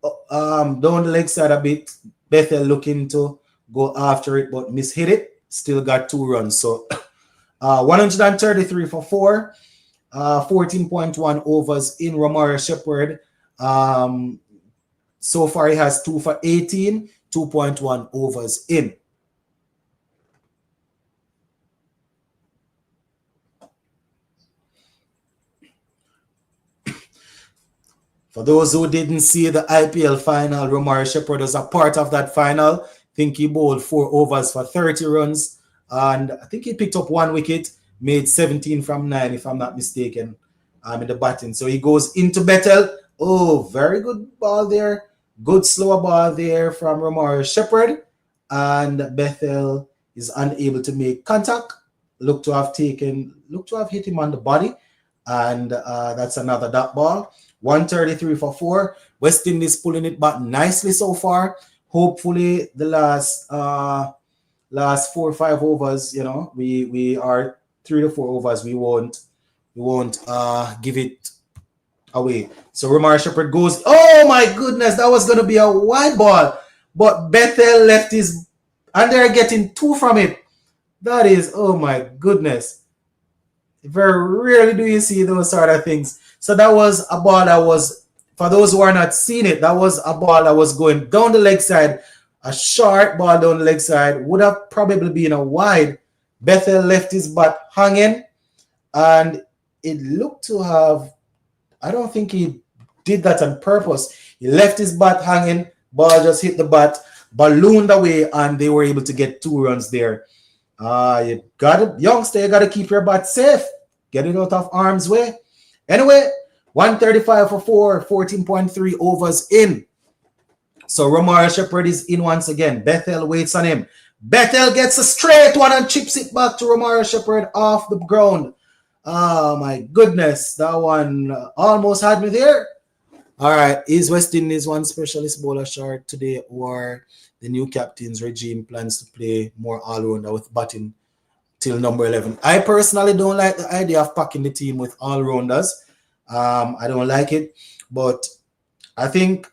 down the leg side a bit. Bethel looking to go after it, but mishit it. Still got 2 runs. So 133 for 4, 14.1 overs in Romario Shepherd. So far he has 2 for 18, 2.1 overs in. For those who didn't see the IPL final, Romario Shepherd was a part of that final. I think he bowled 4 overs for 30 runs. And I think he picked up 1 wicket, made 17 from 9, if I'm not mistaken, in the batting. So he goes into Bethel. Oh, very good ball there. Good slower ball there from Romario Shepherd. And Bethel is unable to make contact. Look to have hit him on the body. And that's another dot ball. 133 for 4. West Indies pulling it back nicely so far. Hopefully the last 4 or 5 overs, you know, we are 3 to 4 overs. We won't give it away. So Romario Shepherd goes. Oh my goodness, that was gonna be a wide ball, but Bethel left his, and they're getting 2 from it. That is, oh my goodness. Very rarely do you see those sort of things. So that was a ball that was, for those who are not seeing it, that was a ball that was going down the leg side. A short ball down the leg side would have probably been a wide. Bethel left his bat hanging, and it looked to have, I don't think he did that on purpose. He left his bat hanging, ball just hit the bat, ballooned away, and they were able to get 2 runs there. You got it, youngster, you got to keep your bat safe. Get it out of harm's way. Anyway, 135 for 4, 14.3 overs in. So Romario Shepherd is in once again. Bethel waits on him. Bethel gets a straight one and chips it back to Romario Shepherd off the ground. Oh my goodness, that one almost had me there. All right, is West Indies one specialist bowler short today, or the new captain's regime plans to play more all-rounder with batting till number 11? I personally don't like the idea of packing the team with all-rounders. I don't like it, but I think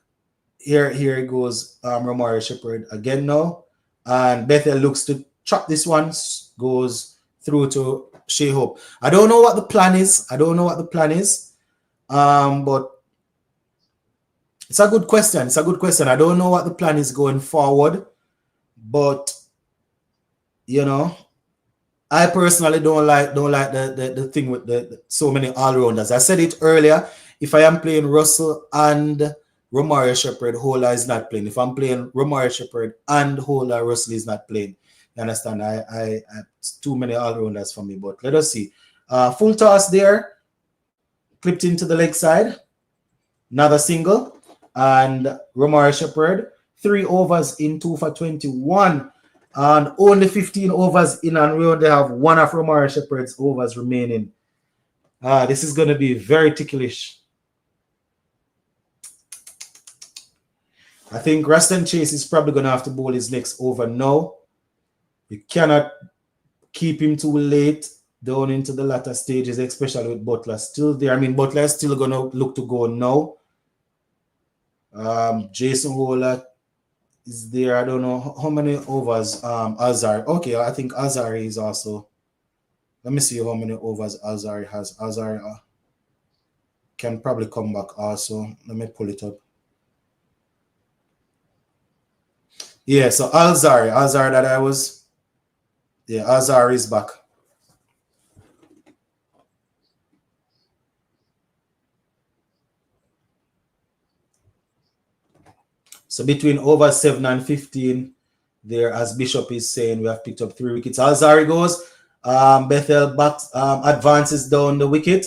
here it goes. Romario Shepherd again now, and Bethel looks to chop this one. Goes through to Shea Hope. I don't know what the plan is. But it's a good question. I don't know what the plan is going forward, but you know, I personally don't like the thing with the so many all-rounders. I said it earlier. If I am playing Russell and Romario Shepherd, Hola is not playing. If I'm playing Romario Shepherd and Hola, Russell is not playing. You understand? It's too many all-rounders for me. But let us see. Full toss there. Clipped into the leg side. Another single. And Romario Shepherd. 3 overs in 2 for 21. And only 15 overs in, and we only have one of Romario Shepherd's overs remaining. This is going to be very ticklish. I think Raston Chase is probably going to have to bowl his next over now. You cannot keep him too late down into the latter stages, especially with Butler still there. I mean, Butler is still going to look to go now. Jason Hola is there. I don't know how many overs Azar. Okay, I think Azari is also. Let me see how many overs Azari has. Azari can probably come back also. Let me pull it up. Yeah, so Azar that I was. Yeah, Azar is back. So between over 7 and 15, there, as Bishop is saying, we have picked up 3 wickets. Alzari goes. Bethel advances down the wicket,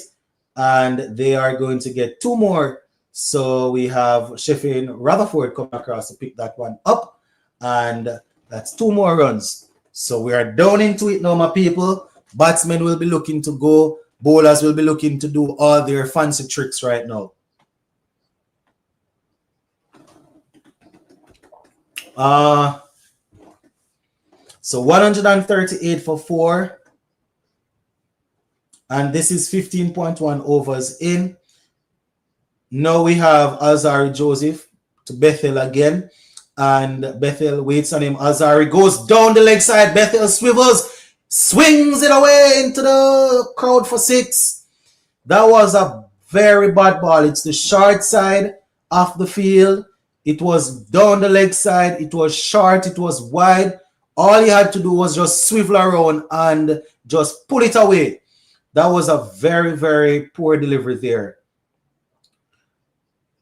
and they are going to get 2 more. So we have Sheffield Rutherford coming across to pick that one up, and that's 2 more runs. So we are down into it now, my people. Batsmen will be looking to go. Bowlers will be looking to do all their fancy tricks right now. So 138 for 4. And this is 15.1 overs in. Now we have Azari Joseph to Bethel again. And Bethel waits on him. Azari goes down the leg side. Bethel swivels, swings it away into the crowd for 6. That was a very bad ball. It's the short side of the field. It was down the leg side. It was short. It was wide. All he had to do was just swivel around and just pull it away. That was a very, very poor delivery there.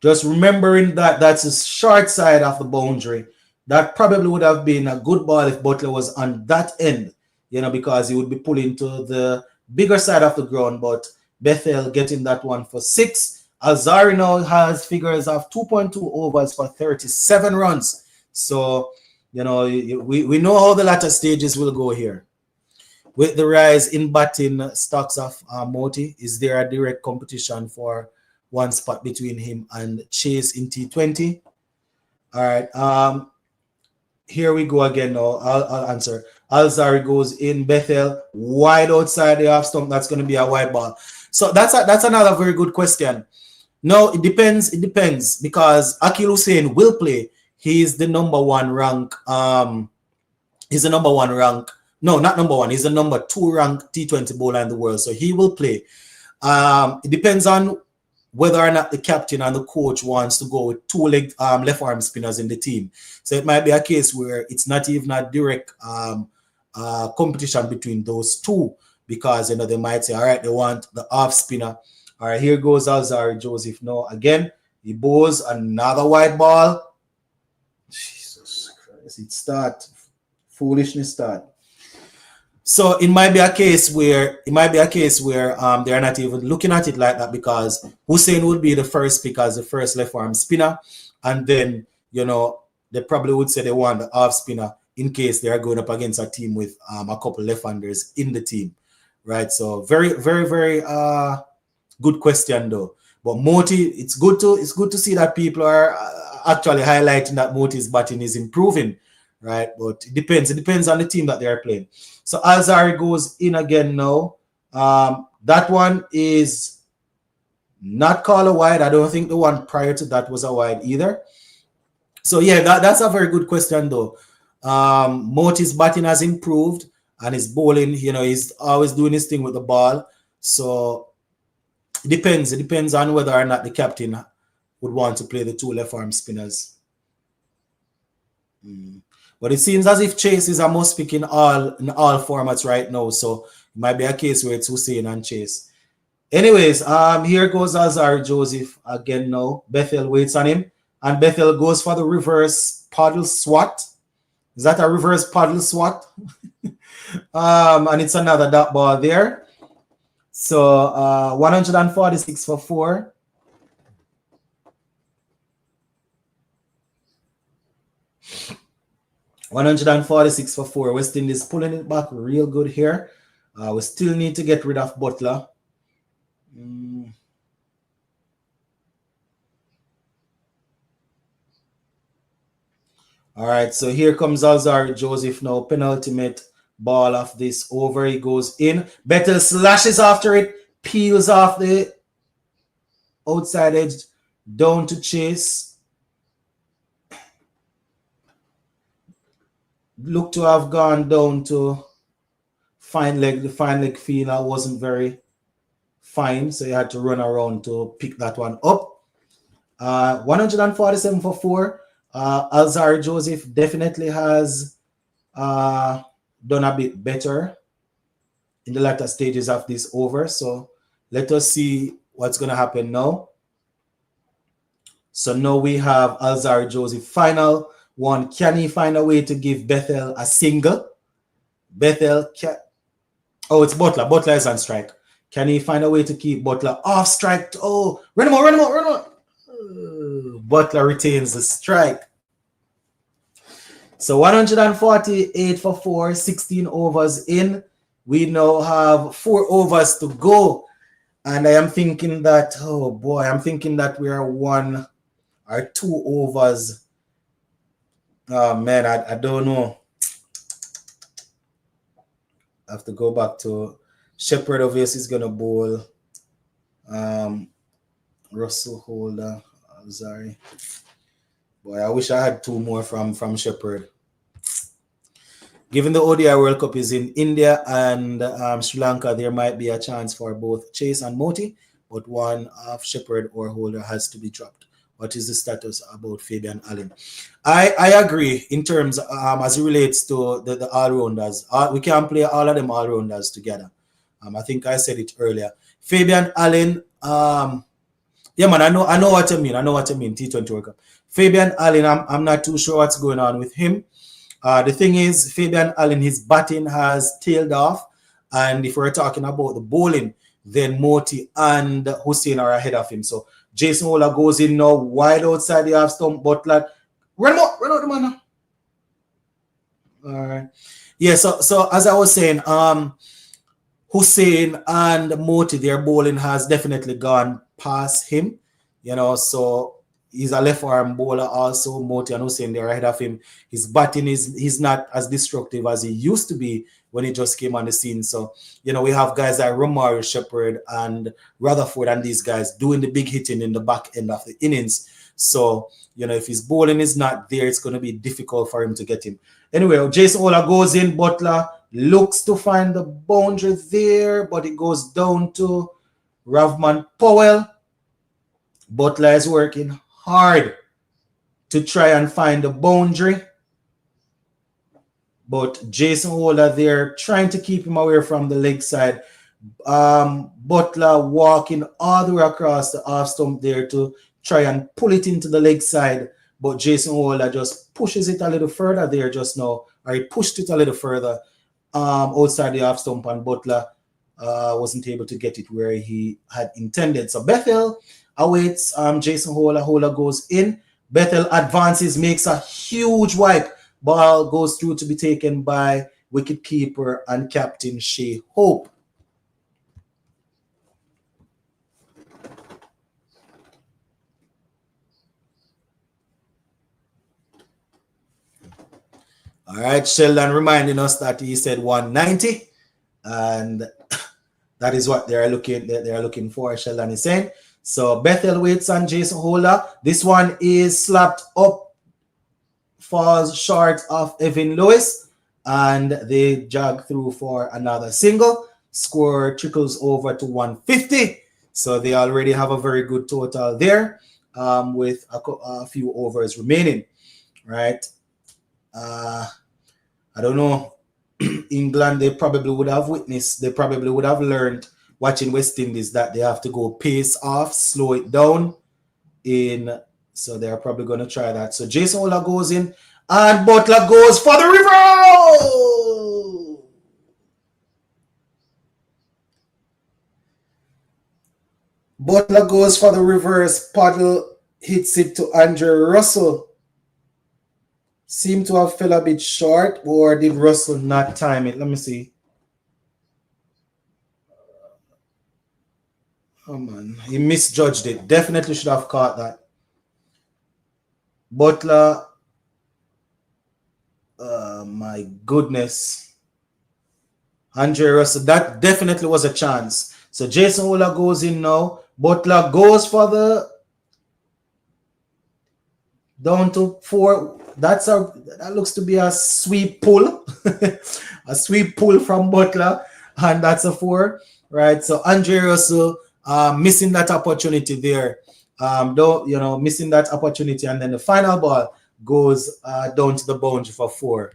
Just remembering that that's the short side of the boundary. That probably would have been a good ball if Butler was on that end, you know, because he would be pulling to the bigger side of the ground. But Bethel getting that one for 6. Azari now has figures of 2.2 overs for 37 runs. So, you know, we know how the latter stages will go here. With the rise in batting stocks of Moti, is there a direct competition for one spot between him and Chase in T20? All right. Here we go again now. I'll answer. Alzari goes in. Bethel wide outside the off stump. That's going to be a wide ball. So that's another very good question. No, it depends. It depends because Akil Hussain will play. He's the number 1 rank. He's the number 1 rank. No, not number 1. He's the number 2 rank T20 bowler in the world. So he will play. It depends on whether or not the captain and the coach wants to go with 2 left arm spinners in the team. So it might be a case where it's not even a direct competition between those 2 because, you know, they might say, all right, they want the off spinner. All right, here goes Alzari Joseph. No, again, he bowls another wide ball. Jesus Christ, it start. Foolishness start. So it might be a case where they're not even looking at it like that because Hussain would be the first pick as the first left arm spinner, and then, you know, they probably would say they want the off spinner in case they are going up against a team with a couple left-handers in the team, right? So very, very, very good question though. But Moti, it's good to see that people are actually highlighting that Moti's batting is improving, right? But it depends on the team that they are playing. So Alzari goes in again now. That one is not called a wide. I don't think the one prior to that was a wide either. So yeah, that's a very good question though. Moti's batting has improved and his bowling, he's always doing his thing with the ball. So it depends. It depends on whether or not the captain would want to play the two left arm spinners. But it seems as if Chase is a must pick in all formats right now. So it might be a case where it's Hussein and Chase. Anyways, here goes Azar Joseph again now. Bethel waits on him. And Bethel goes for the reverse paddle swat. Is that a reverse paddle swat? And it's another dot ball there. So 146 for 4. $146 for 4. West Indies pulling it back real good here. We still need to get rid of Butler. All right, so here comes Azar Joseph now. Penultimate ball of this over. He goes in. Bethel slashes after it. Peels off the outside edge down to Chase. Looked to have gone down to fine leg. The fine leg feeler wasn't very fine, so he had to run around to pick that one up. 147 for 4. Azar Joseph definitely has done a bit better in the latter stages of this over. So let us see what's going to happen now. So now we have Azar Joseph final one. Can he find a way to give Bethel a single? Bethel can. Oh, it's Butler. Butler is on strike. Can he find a way to keep Butler off strike? Oh, run him out. Butler retains the strike. So 148 for 4, 16 overs in. We now have 4 overs to go. And I am thinking that, oh boy, we are 1 or 2 overs. Oh man, I don't know. I have to go back to Shepherd. Obviously is going to bowl. Russell Holder. I'm sorry. Boy, I wish I had 2 more from Shepherd. Given the ODI World Cup is in India and Sri Lanka, there might be a chance for both Chase and Moti, but one of Shepherd or Holder has to be dropped. What is the status about Fabian Allen? I agree in terms as it relates to the all-rounders. We can play all of them all-rounders together. I think I said it earlier. Fabian Allen, yeah, man, I know what you mean. T20 World Cup. Fabian Allen, I'm not too sure what's going on with him. The thing is, Fabian Allen, his batting has tailed off. And if we're talking about the bowling, then Moti and Hussein are ahead of him. So Jason Ola goes in now, wide outside the half stump. Butler, run out the man. All right. Yeah, so as I was saying, Hussein and Moti, their bowling has definitely gone past him. So he's a left arm bowler also. Moti and Hussein, they're ahead of him. His batting he's not as destructive as he used to be when he just came on the scene. So, we have guys like Romario, Shepherd, and Rutherford and these guys doing the big hitting in the back end of the innings. So, if his bowling is not there, it's going to be difficult for him to get him. Anyway, Jason Ola goes in. Butler looks to find the boundary there, but it goes down to Ravman Powell. Butler is working hard to try and find the boundary. But Jason Holder there trying to keep him away from the leg side. Butler walking all the way across the off stump there to try and pull it into the leg side. But Jason Holder just pushes it a little further there just now. Or he pushed it a little further outside the off stump, and Butler wasn't able to get it where he had intended. So Bethel awaits Jason Holder. Holder goes in. Bethel advances, makes a huge wipe. Ball goes through to be taken by wicketkeeper and captain Shea Hope. All right, Sheldon reminding us that he said 190, and that is what they're looking for. Sheldon is saying. So Bethel waits on Jason Holder. This one is slapped up falls short of Evan Lewis, and they jog through for another single. Score trickles over to 150. So they already have a very good total there, with a few overs remaining, right? I don't know. England, they probably would have learned watching West Indies that they have to go pace off, slow it down so they're probably going to try that. So Jason Ola goes in, and Butler goes for the reverse. Butler goes for the reverse. Paddle hits it to Andre Russell. Seemed to have fell a bit short, or did Russell not time it? Let me see. Oh man, he misjudged it. Definitely should have caught that. Butler, my goodness. Andre Russell, that definitely was a chance. So Jason Ola goes in now. Butler goes for the down to 4. That looks to be a sweep pull. A sweep pull from Butler, and that's a 4. Right. So Andre Russell missing that opportunity there. Missing that opportunity, and then the final ball goes down to the boundary for 4.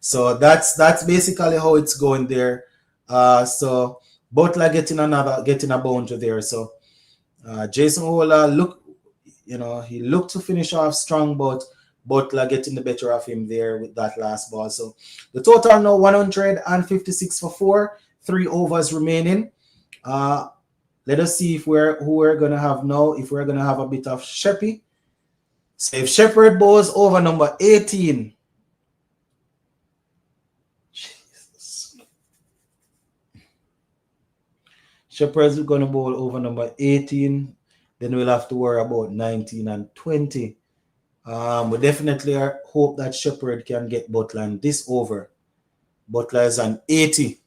So that's basically how it's going there. So Butler getting a boundary there. So Jason Ola he looked to finish off strong, but Butler getting the better of him there with that last ball. So the total now 156 for 4, 3 overs remaining. Let us see who we're gonna have now. If we're gonna have a bit of Sheppy. So if Shepherd bowls over number 18. Jesus. Shepherd's gonna bowl over number 18. Then we'll have to worry about 19 and 20. We definitely hope that Shepherd can get Butler in this over. Butler is an 80.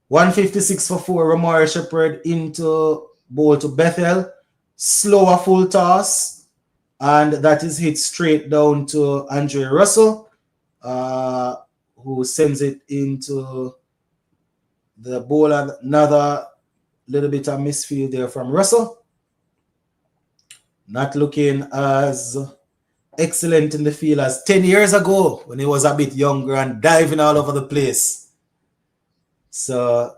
156 for 4. Romari Shepherd into bowl to Bethel. Slower full toss. And that is hit straight down to Andre Russell, who sends it into the bowl. Another little bit of misfield there from Russell. Not looking as excellent in the field as 10 years ago when he was a bit younger and diving all over the place. So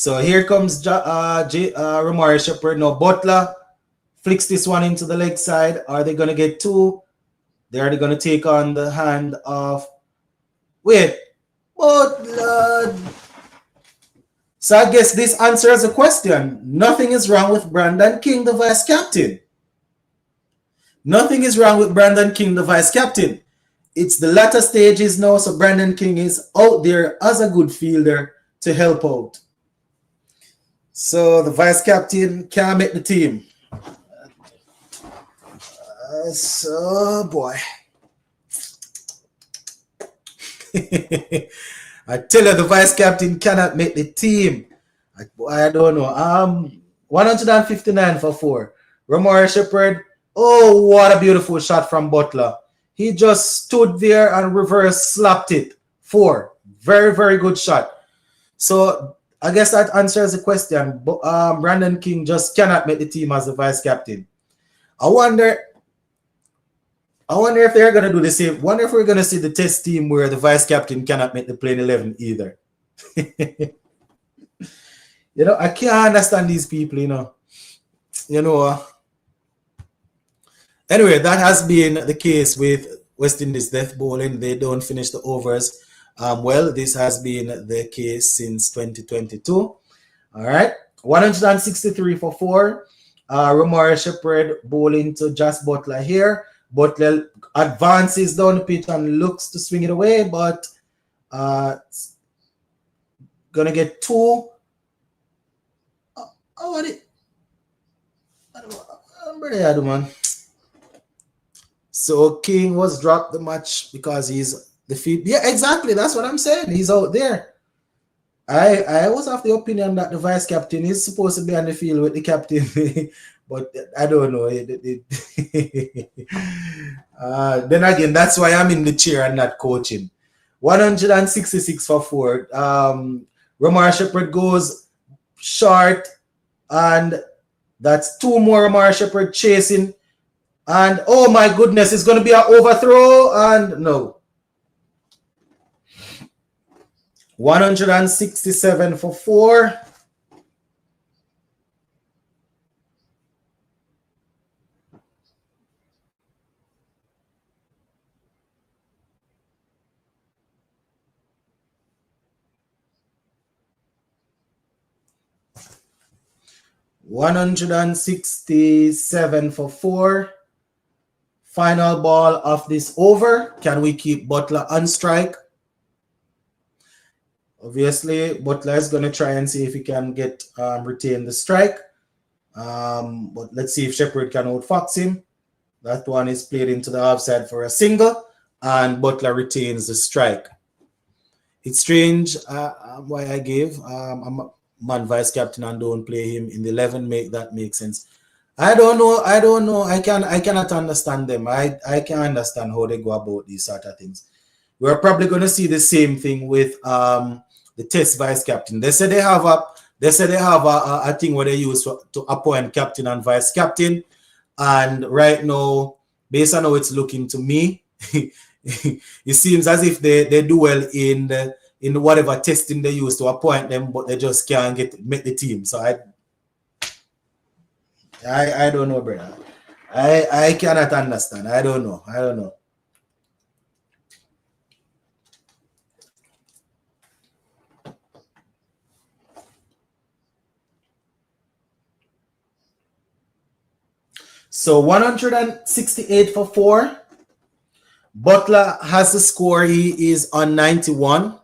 here comes Romari Shepherd. Now Butler flicks this one into the leg side. Are they going to get 2? They're going to take on the hand of Butler. So I guess this answers the question. Nothing is wrong with Brandon King, the vice captain. Nothing is wrong with Brandon King, the vice captain. It's the latter stages now, so Brandon King is out there as a good fielder to help out. So the vice captain can't make the team. So boy. I tell you, the vice captain cannot make the team. I don't know. 159 for 4. Romari Shepherd. Oh, what a beautiful shot from Butler. He just stood there and reverse slapped it. 4. Very, very good shot. So I guess that answers the question. Brandon King just cannot make the team as the vice captain. I wonder if they're going to do the same. Wonder if we're going to see the test team where the vice captain cannot make the playing 11 either. I can't understand these people, Anyway, that has been the case with West Indies death bowling. They don't finish the overs. Well, this has been the case since 2022. All right. 163 for 4. Romari Shepherd bowling to Jas Butler here. Butler advances down the pitch and looks to swing it away, but gonna get 2. Man. So King was dropped the match because he's The field, yeah, exactly. That's what I'm saying. He's out there. I was of the opinion that the vice captain is supposed to be on the field with the captain, but I don't know. Then again, that's why I'm in the chair and not coaching. 166 for 4. Romar Shepherd goes short, and that's 2 more Romar Shepherd chasing. And oh my goodness, it's going to be an overthrow, and no. 167 for 4. $167 for 4. Final ball of this over. Can we keep Butler on strike? Obviously, Butler is going to try and see if he can get retain the strike. But let's see if Shepherd can outfox him. That one is played into the offside for a single, and Butler retains the strike. It's strange why I gave I'm a man vice captain and don't play him in the 11. That makes sense. I don't know. I cannot understand them. I can't understand how they go about these sort of things. We're probably going to see the same thing with the test vice captain. They say they have a thing where they use to appoint captain and vice captain. And right now, based on how it's looking to me, it seems as if they do well in whatever testing they use to appoint them, but they just can't make the team. So I don't know, brother. I cannot understand. I don't know. So 168 for 4. Butler has the score. He is on 91.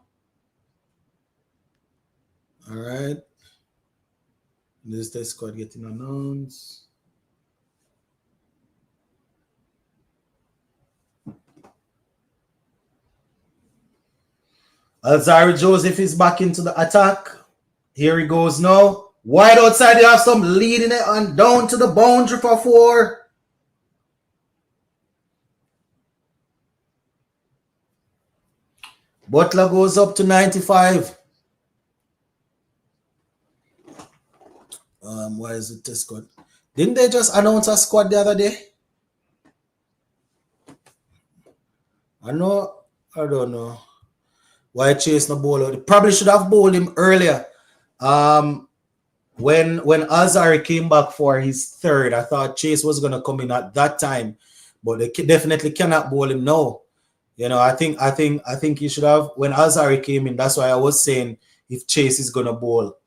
All right. This is the squad getting announced. Alzari Joseph is back into the attack. Here he goes now. Wide outside, you have some leading it on down to the boundary for 4. Butler goes up to 95. Why is it the squad? Didn't they just announce a squad the other day? I don't know. Why Chase no bowler? They probably should have bowled him earlier. When Alzari came back for his 3rd, I thought Chase was gonna come in at that time, but they definitely cannot bowl him now. You know, I think he should have when Alzari came in. That's why I was saying if Chase is gonna bowl,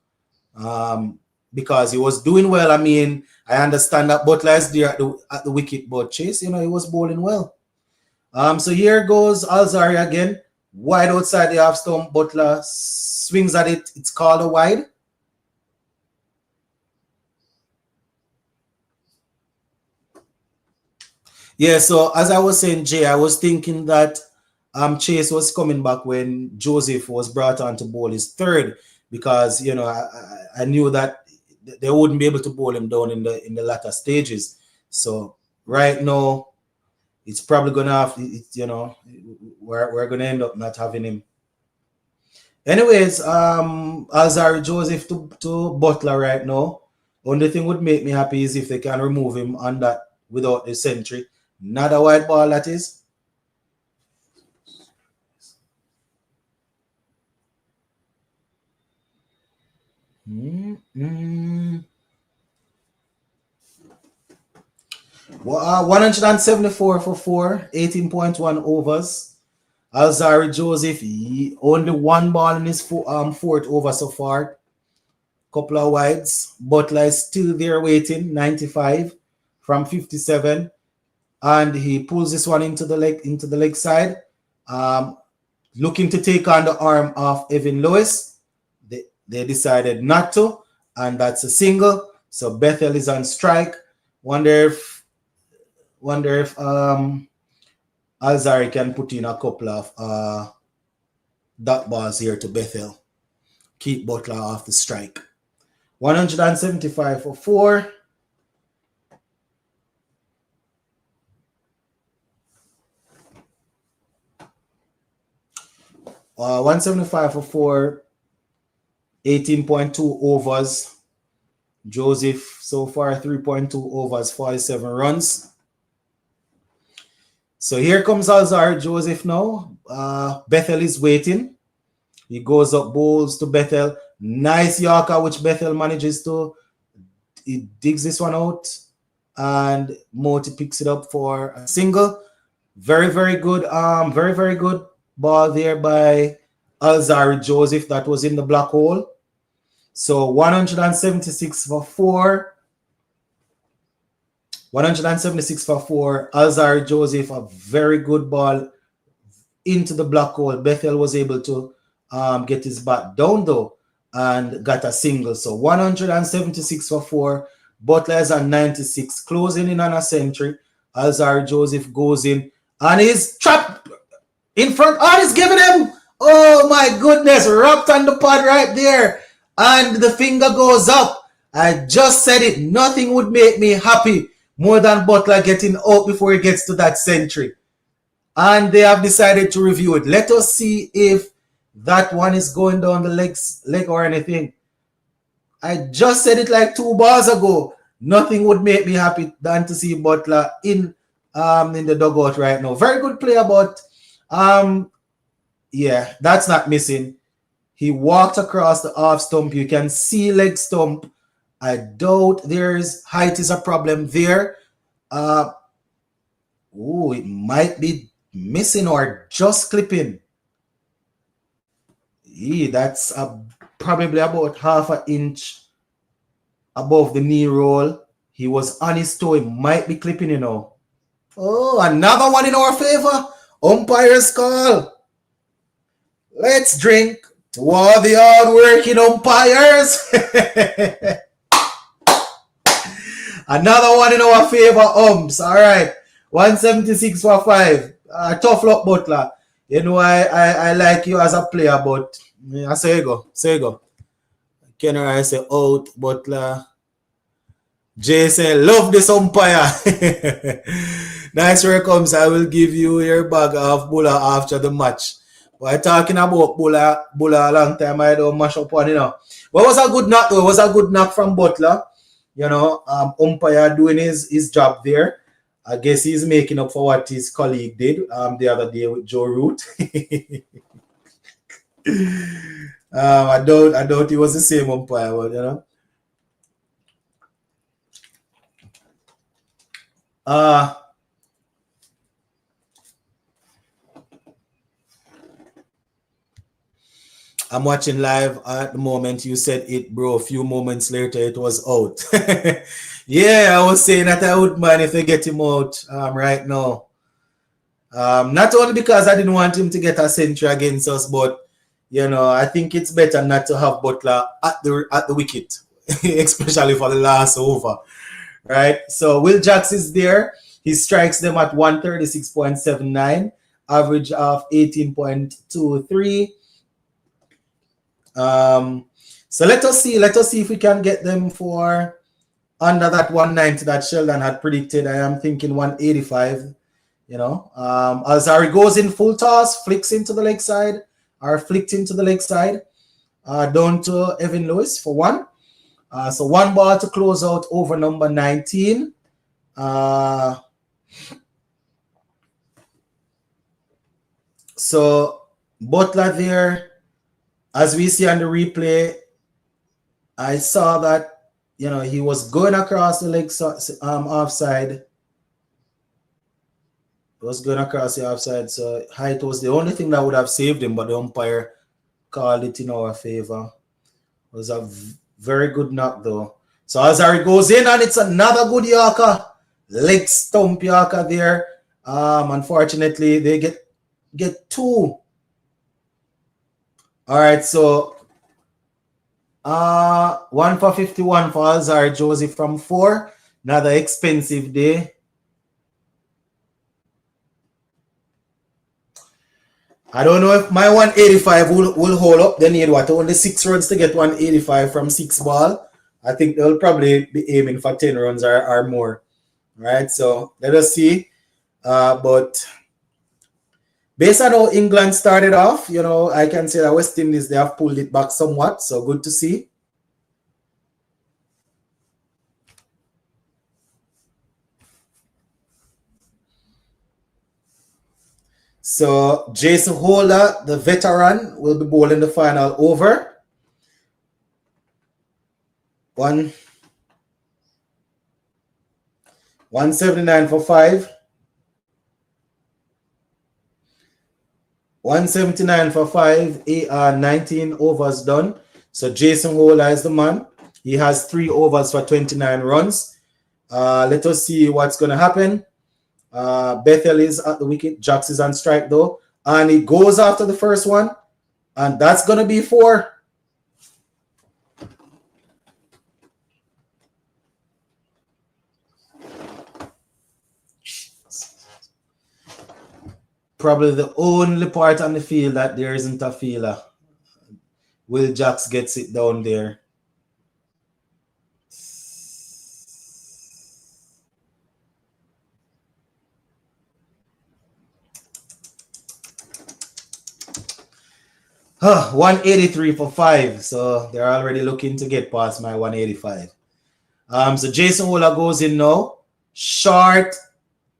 because he was doing well. I mean, I understand that Butler is there at the wicket, but Chase, he was bowling well. So here goes Alzari again, wide outside the half stump. Butler swings at it. It's called a wide. Yeah, so as I was saying, Jay, I was thinking that Chase was coming back when Joseph was brought on to bowl his 3rd, because I knew that they wouldn't be able to bowl him down in the latter stages. So right now, it's probably gonna have we're gonna end up not having him. Anyways, Alzari Joseph to Butler right now. Only thing would make me happy is if they can remove him on that without the century. Not a white ball, that is. Mm-hmm. 174 for 4, 18.1 overs. Alzari Joseph, only 1 ball in his 4th over so far. Couple of wides. Butler is still there waiting, 95 from 57. And he pulls this one into the leg side. Looking to take on the arm of Evan Lewis. They decided not to, and that's a single. So Bethel is on strike. Wonder if Alzari can put in a couple of dot balls here to Bethel. Keep Butler off the strike. 175 for 4. Uh, 175 for 4. 18.2 overs. Joseph so far 3.2 overs, 47 runs. So here comes Alzari Joseph now. Bethel is waiting. He goes up, bowls to Bethel. Nice Yorker, which Bethel manages to. He digs this one out. And Moti picks it up for a single. Very, very good. Very, very good ball there by Alzari Joseph. That was in the black hole. So 176 for 4. 176 for 4. Alzari Joseph, a very good ball into the black hole. Bethel was able to get his bat down though and got a single. So 176 for 4. Butler is on 96, closing in on a century. Alzari Joseph goes in and he's trapped in front. Oh, he's giving him. Oh my goodness, wrapped on the pad right there. And the finger goes up. I just said it. Nothing would make me happy more than Butler getting out before he gets to that century. And they have decided to review it. Let us see if that one is going down the leg or anything. I just said it like 2 balls ago. Nothing would make me happy than to see Butler in the dugout right now. Very good player, but yeah, that's not missing. He walked across the off stump. You can see leg stump. I doubt there's height is a problem there. Oh, it might be missing or just clipping. Yeah, that's probably about half an inch above the knee roll. He was on his toe. It might be clipping, you know. Oh, another one in our favor. Umpire's call. Let's drink to all the hard-working umpires. Another one in our favor, umps. All right. 176 for 5. Tough luck, Butler. You know, I like you as a player, but I say go. Say go. Kenner, I say out, Butler. Jay say, love this umpire. Nice where comes. I will give you your bag of Bula after the match. We're talking about Bula a long time. I don't mash up one, you know. But it was a good knock, though. It was a good knock from Butler. You know, umpire doing his job there. I guess he's making up for what his colleague did the other day with Joe Root. I doubt he was the same umpire, but you know. I'm watching live at the moment. You said it, bro. A few moments later, it was out. Yeah, I was saying that I would mind if they get him out right now. Not only because I didn't want him to get a century against us, but you know, I think it's better not to have Butler at the wicket, especially for the last over, right? So Will Jacks is there. He strikes them at 136.79, average of 18.23. So let us see if we can get them for under that 190 that Sheldon had predicted. I am thinking 185. You know, Alzari goes in full toss, flicks into the leg side, or flicked into the leg side, down to Evan Lewis for 1. So 1 ball to close out over number 19. So Butler there, as we see on the replay, I saw that, you know, he was going across the leg offside. Was going across the offside, so height was the only thing that would have saved him, but the umpire called it in our favor. It was a very good knock though. So Alzari goes in and it's another good Yorker. Leg stump Yorker there. Unfortunately, they get 2. All right, so 1 for 51 for Alzari Joseph from 4. Another expensive day. I don't know if my 185 will hold up. They need what? Only 6 runs to get 185 from 6 ball. I think they'll probably be aiming for 10 runs or more. Right? So let us see. But based on how England started off, you know, I can say that West Indies, they have pulled it back somewhat. So good to see. So Jason Holder, the veteran, will be bowling the final over. 179 for 5. 179 for 5. 19 overs done. So Jason Holder is the man. He has 3 overs for 29 runs. Let us see what's going to happen. Bethel is at the wicket. Jax is on strike though. And he goes after the first one. And that's going to be 4. Probably the only part on the field that there isn't a fielder. Will Jax gets it down there. Huh, 183 for 5. So they're already looking to get past my 185. So Jason Holder goes in now. Short.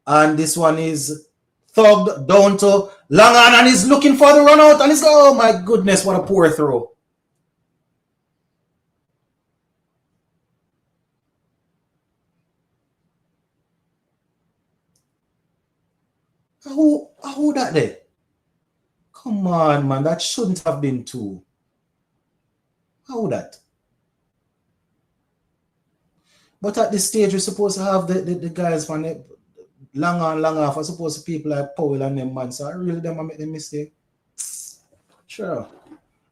And this one is thugged down to long on, and he's looking for the run out. And he's, oh my goodness, what a poor throw. How that there? Come on, man. That shouldn't have been 2. How that? But at this stage, we're supposed to have the guys from the long on, long off. I'm supposed to people like Powell and them, man. So I really don't make the mistake. Sure.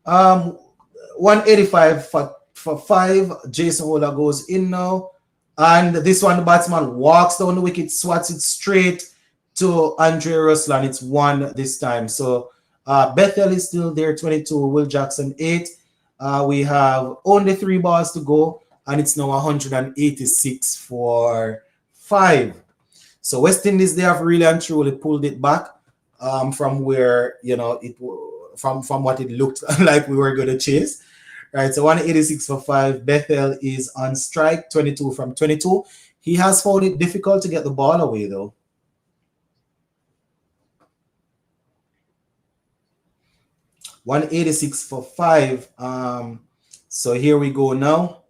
185 for 5. Jason Holder goes in now. And this one, the batsman walks down the wicket, swats it straight to Andre Russell, and it's 1 this time. So Bethel is still there, 22. Will Jackson, 8. We have only 3 balls to go, and it's now 186 for 5. So West Indies, they have really and truly pulled it back from where, you know, it from what it looked like we were going to chase. Right, so 186 for 5. Bethel is on strike, 22 from 22. He has found it difficult to get the ball away, though. $186 for 5. So here we go now.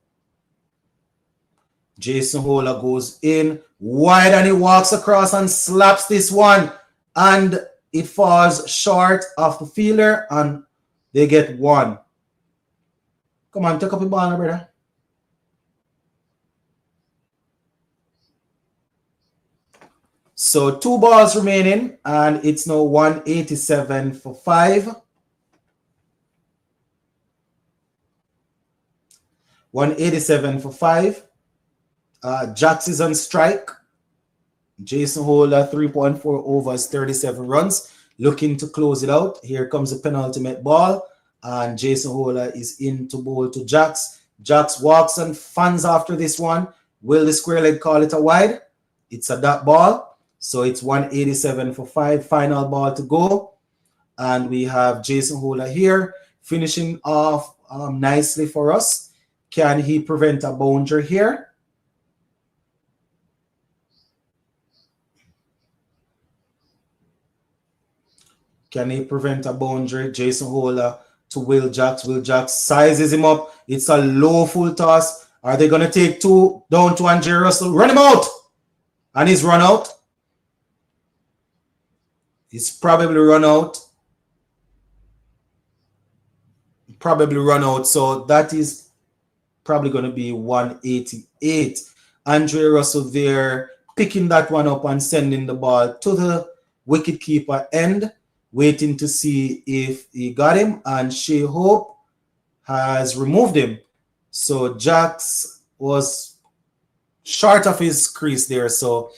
Jason Holder goes in wide, and he walks across and slaps this one, and it falls short of the fielder, and they get 1. Come on, take up the ball now, brother. So 2 balls remaining, and it's now 187 for 5. 187 for 5. Jax is on strike. Jason Holder, 3.4 overs, 37 runs. Looking to close it out. Here comes the penultimate ball. And Jason Holder is in to bowl to Jax. Jax walks and fans after this one. Will the square leg call it a wide? It's a dot ball. So it's 187 for 5. Final ball to go. And we have Jason Holder here finishing off nicely for us. Can he prevent a boundary here? Can he prevent a boundary? Jason Holder to Will Jax. Will Jax sizes him up. It's a low full toss. Are they going to take 2 down to Andre Russell? Run him out. And he's run out. He's probably run out. Probably run out. So that is probably going to be 188. Andre Russell there picking that one up and sending the ball to the wicketkeeper end, waiting to see if he got him, and Shea Hope has removed him. So Jax was short of his crease there. So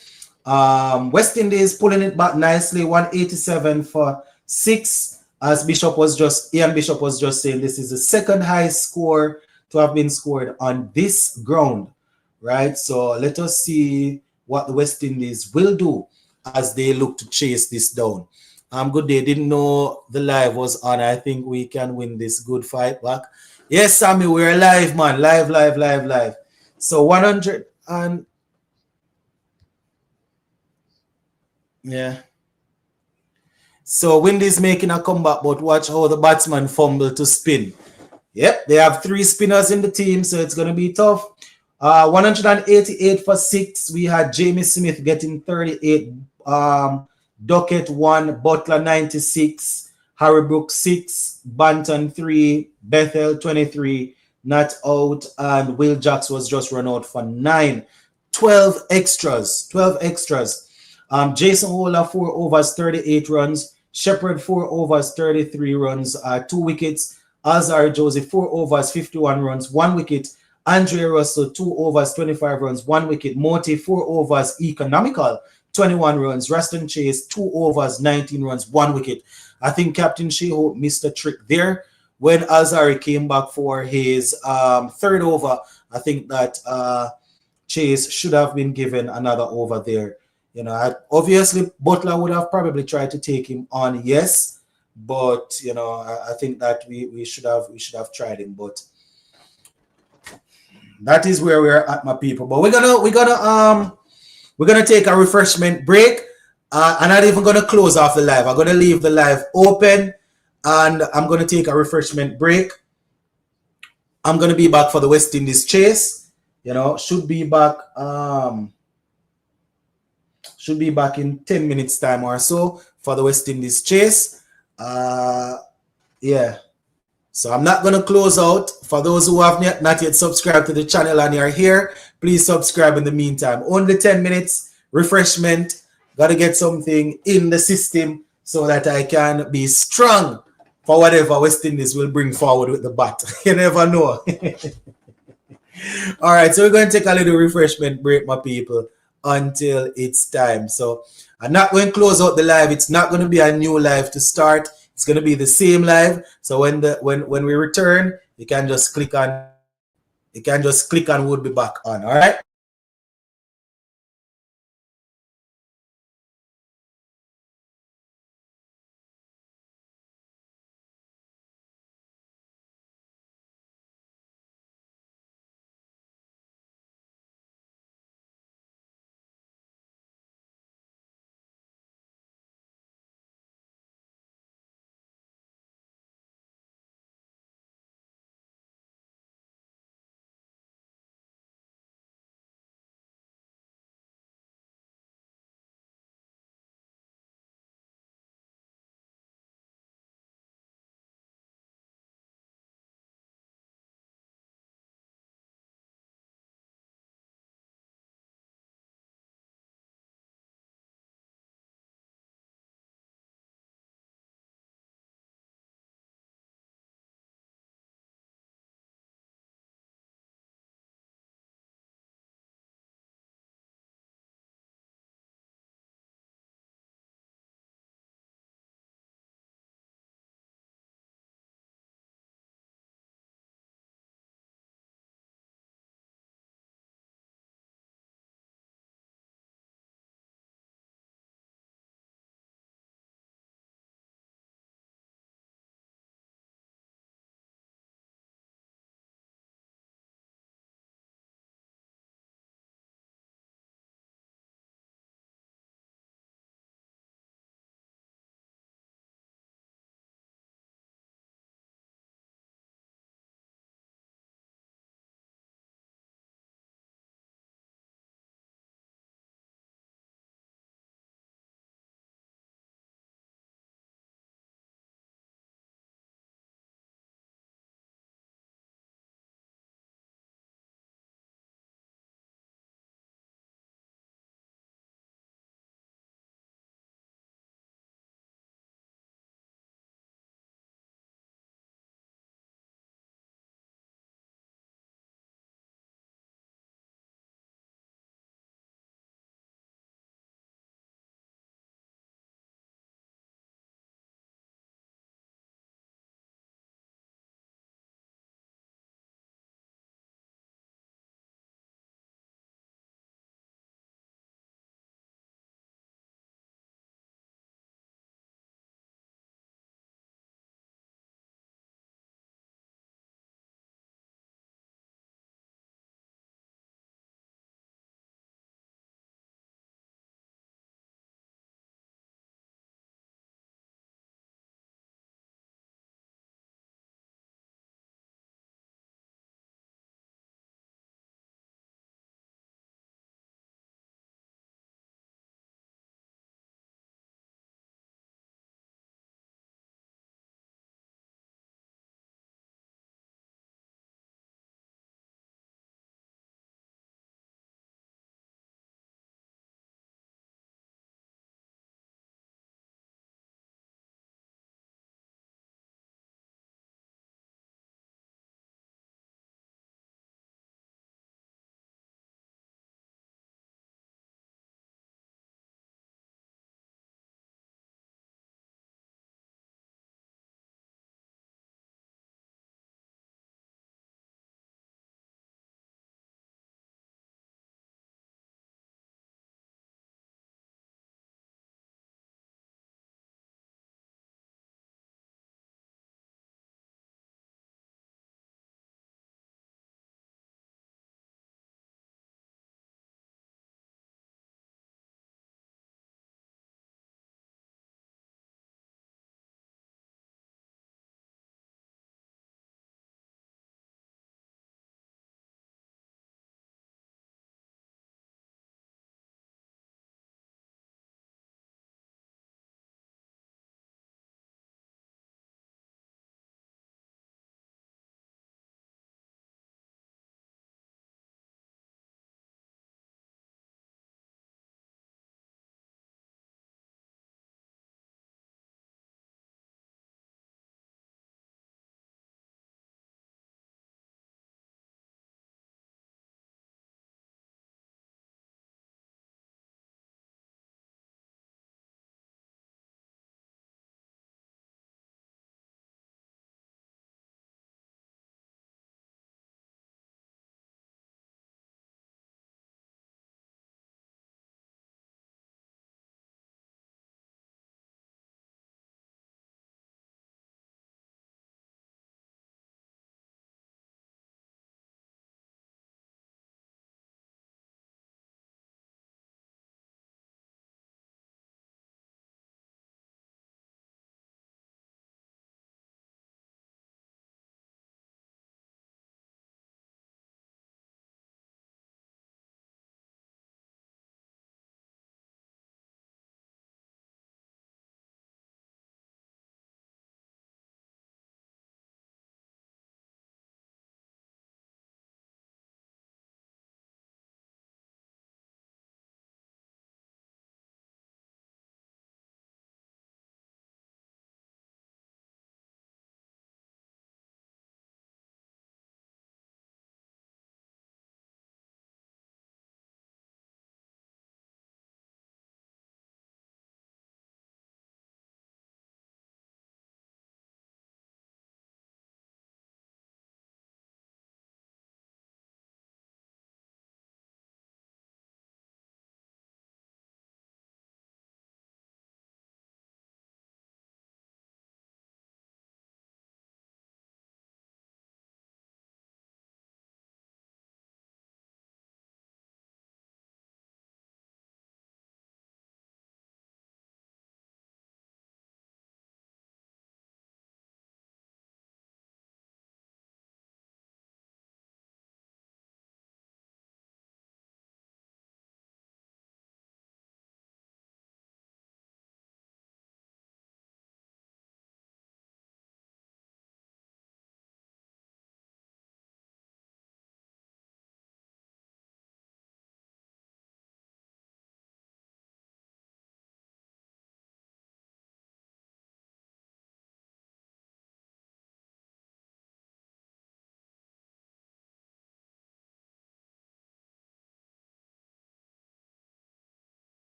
West Indies pulling it back nicely, 187 for 6. as Ian Bishop was just saying, this is the second highest score to have been scored on this ground, right? So let us see what the West Indies will do as they look to chase this down. Good day. Didn't know the live was on. I think we can win this good fight back. Yes, Sammy, we're live, man. Live. So 100 and yeah. So Windy's making a comeback, but watch how the batsman fumble to spin. Yep, they have 3 spinners in the team, so it's going to be tough. 188 for 6. We had Jamie Smith getting 38. Duckett 1, Butler 96, Harry Brooks 6, Banton 3, Bethel 23, not out, and Will Jacks was just run out for 9. 12 extras. Jason Hola 4 overs, 38 runs. Shepherd 4 overs, 33 runs, 2 wickets. Azar Josie 4 overs, 51 runs, 1 wicket. Andre Russell 2 overs, 25 runs, 1 wicket. Moti 4 overs, economical, 21 runs. Raston Chase 2 overs, 19 runs, 1 wicket. I think Captain Sheho missed a trick there when Azari came back for his third over. I think that Chase should have been given another over there. You know, obviously Butler would have probably tried to take him on, yes, but you know, I think that we should have tried him, but that is where we're at, my people. But we're gonna take a refreshment break. I'm not even gonna close off the live. I'm gonna leave the live open, and I'm gonna take a refreshment break. I'm gonna be back for the West Indies chase. You know, should be back in 10 minutes time or so for the West Indies chase. Yeah. So I'm not going to close out. For those who have not yet subscribed to the channel and you're here, please subscribe in the meantime. Only 10 minutes refreshment. Got to get something in the system so that I can be strong for whatever West Indies will bring forward with the bat. You never know. All right, so we're going to take a little refreshment break, my people, until it's time. So I'm not going to close out the live. It's not going to be a new live to start. It's going to be the same live. So when we return, you can just click on we'll be back on. All right.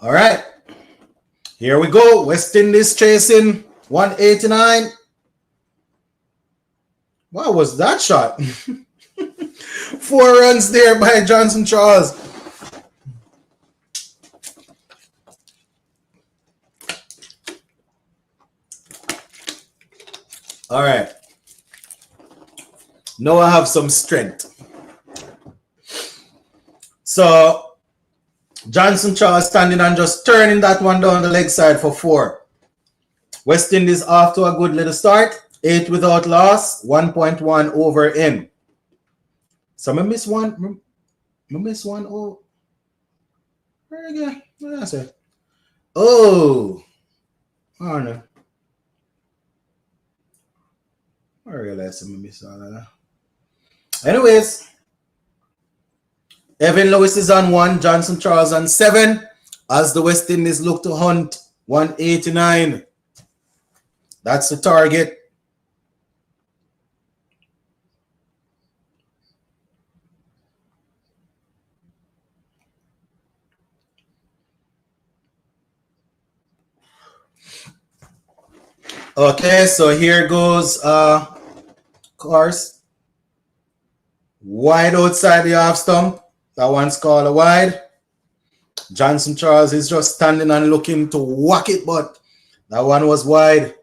All right. Here we go. West Indies chasing 189. What was that shot? 4 runs there by Johnson Charles. All right. Now I have some strength. So Johnson Charles standing and just turning that one down the leg side for 4. West Indies off to a good little start. 8 without loss. 1.1 over in. So I miss one. I miss one. Oh. Where again? What did I say? Oh. Oh no. I realized I missed all of that. Anyways. Evan Lewis is on 1, Johnson Charles on 7, as the West Indies look to hunt 189. That's the target. Okay, so here goes course. Wide outside the half stump. That one's called a wide. Johnson Charles is just standing and looking to whack it, but that one was wide.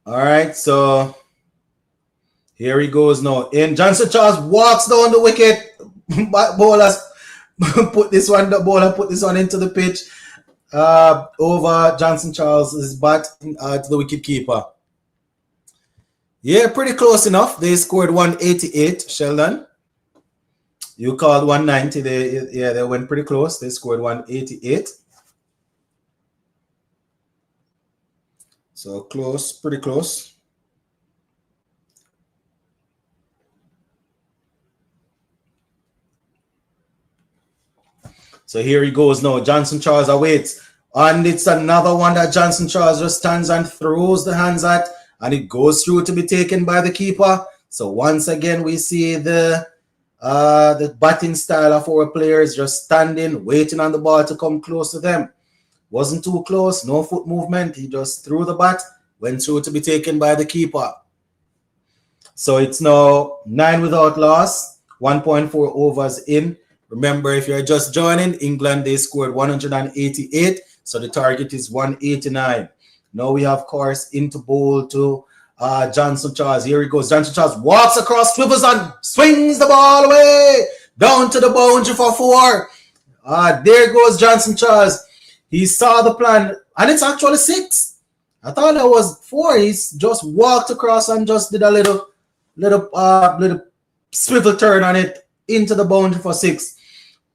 All right, so here he goes now. In Johnson Charles walks down the wicket. Bowlers put this one. The bowler put this one into the pitch over Johnson Charles' bat to the wicket keeper. Yeah, pretty close enough. They scored 188. Sheldon, you called 190. They went pretty close. They scored 188. So close, pretty close. So here he goes now. Johnson Charles awaits. And it's another one that Johnson Charles just stands and throws the hands at. And it goes through to be taken by the keeper. So once again, we see the batting style of our players just standing, waiting on the ball to come close to them. Wasn't too close, no foot movement. He just threw the bat, went through to be taken by the keeper. So it's now 9 without loss, 1.4 overs in. Remember, if you're just joining, England, they scored 188. So the target is 189. Now we have course into bowl to Johnson Charles. Here he goes. Johnson Charles walks across, swivels and swings the ball away down to the boundary for 4. There goes Johnson Charles. He saw the plan, and it's actually 6. I thought that was 4. He just walked across and just did a little swivel turn on it into the boundary for 6.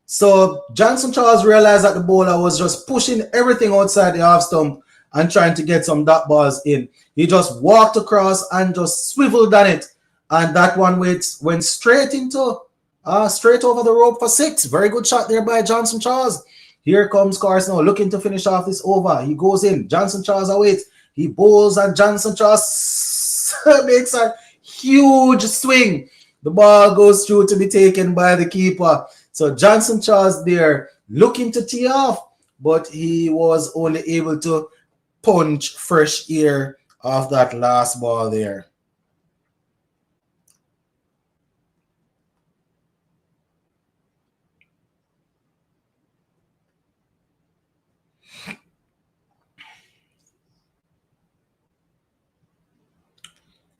So Johnson Charles realized that the bowler was just pushing everything outside the half stump and trying to get some dot balls in. He just walked across and just swiveled on it, and that one went straight over the rope for 6. Very good shot there by Johnson Charles. Here comes Carson now, looking to finish off this over. He goes in. Johnson Charles awaits. He bowls, and Johnson Charles makes a huge swing. The ball goes through to be taken by the keeper. So Johnson Charles there looking to tee off, but he was only able to punch fresh air off that last ball there.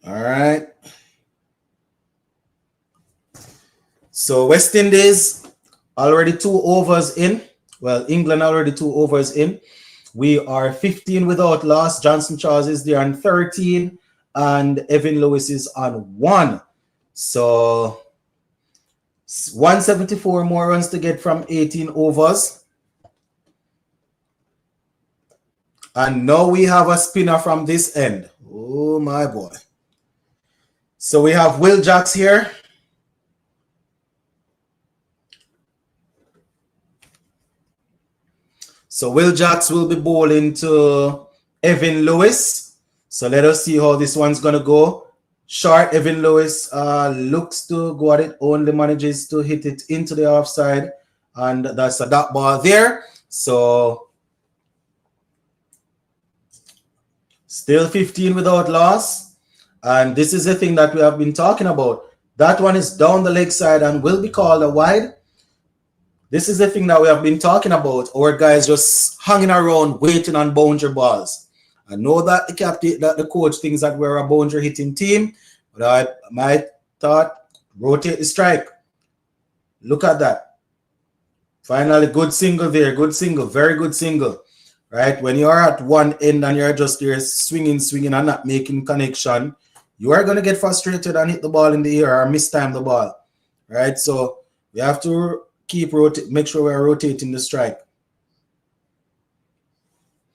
All right. So West Indies already 2 overs in. Well, England already 2 overs in. We are 15 without loss. Johnson Charles is there on 13, and Evan Lewis is on 1. So 174 more runs to get from 18 overs. And now we have a spinner from this end. Oh, my boy. So we have Will Jacks here. So Will Jacks will be bowling to Evan Lewis. So let us see how this one's going to go. Short, Evan Lewis looks to go at it, only manages to hit it into the offside. And that's a dot ball there. So still 15 without loss. And this is the thing that we have been talking about. That one is down the leg side and will be called a wide. This is the thing that we have been talking about. Our guys just hanging around waiting on boundary balls. I know that the captain, that the coach thinks that we're a boundary hitting team, but I might thought rotate the strike. Look at that. Finally, good single there. Good single. Very good single. Right? When you are at one end and you're just there swinging and not making connection, you are going to get frustrated and hit the ball in the air or mistime the ball. Right? So we have to make sure we're rotating the strike.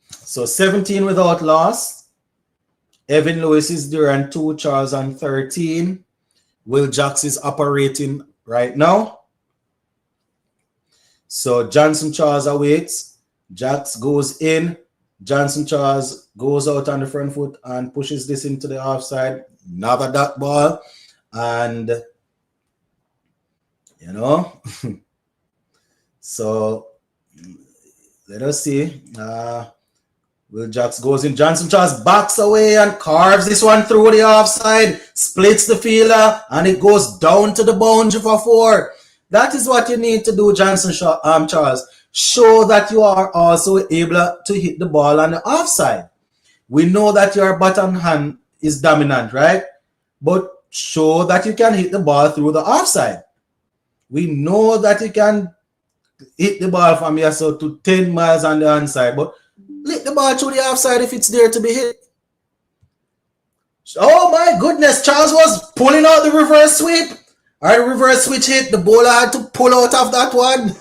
So 17 without loss. Evan Lewis is there on 2, Charles on 13. Will Jacks is operating right now. So Johnson Charles awaits. Jacks goes in. Johnson Charles goes out on the front foot and pushes this into the offside. Another dot ball. And, you know, so let us see. Will Jacks goes in. Johnson Charles backs away and carves this one through the offside, splits the fielder, and it goes down to the boundary for 4. That is what you need to do, Johnson Charles. Show that you are also able to hit the ball on the offside. We know that your bottom hand is dominant, right? But show that you can hit the ball through the offside. We know that you can hit the ball from here so to 10 miles on the onside, but hit the ball through the offside if it's there to be hit. Oh my goodness, Charles was pulling out the reverse sweep. Or the reverse switch hit. The bowler had to pull out of that one.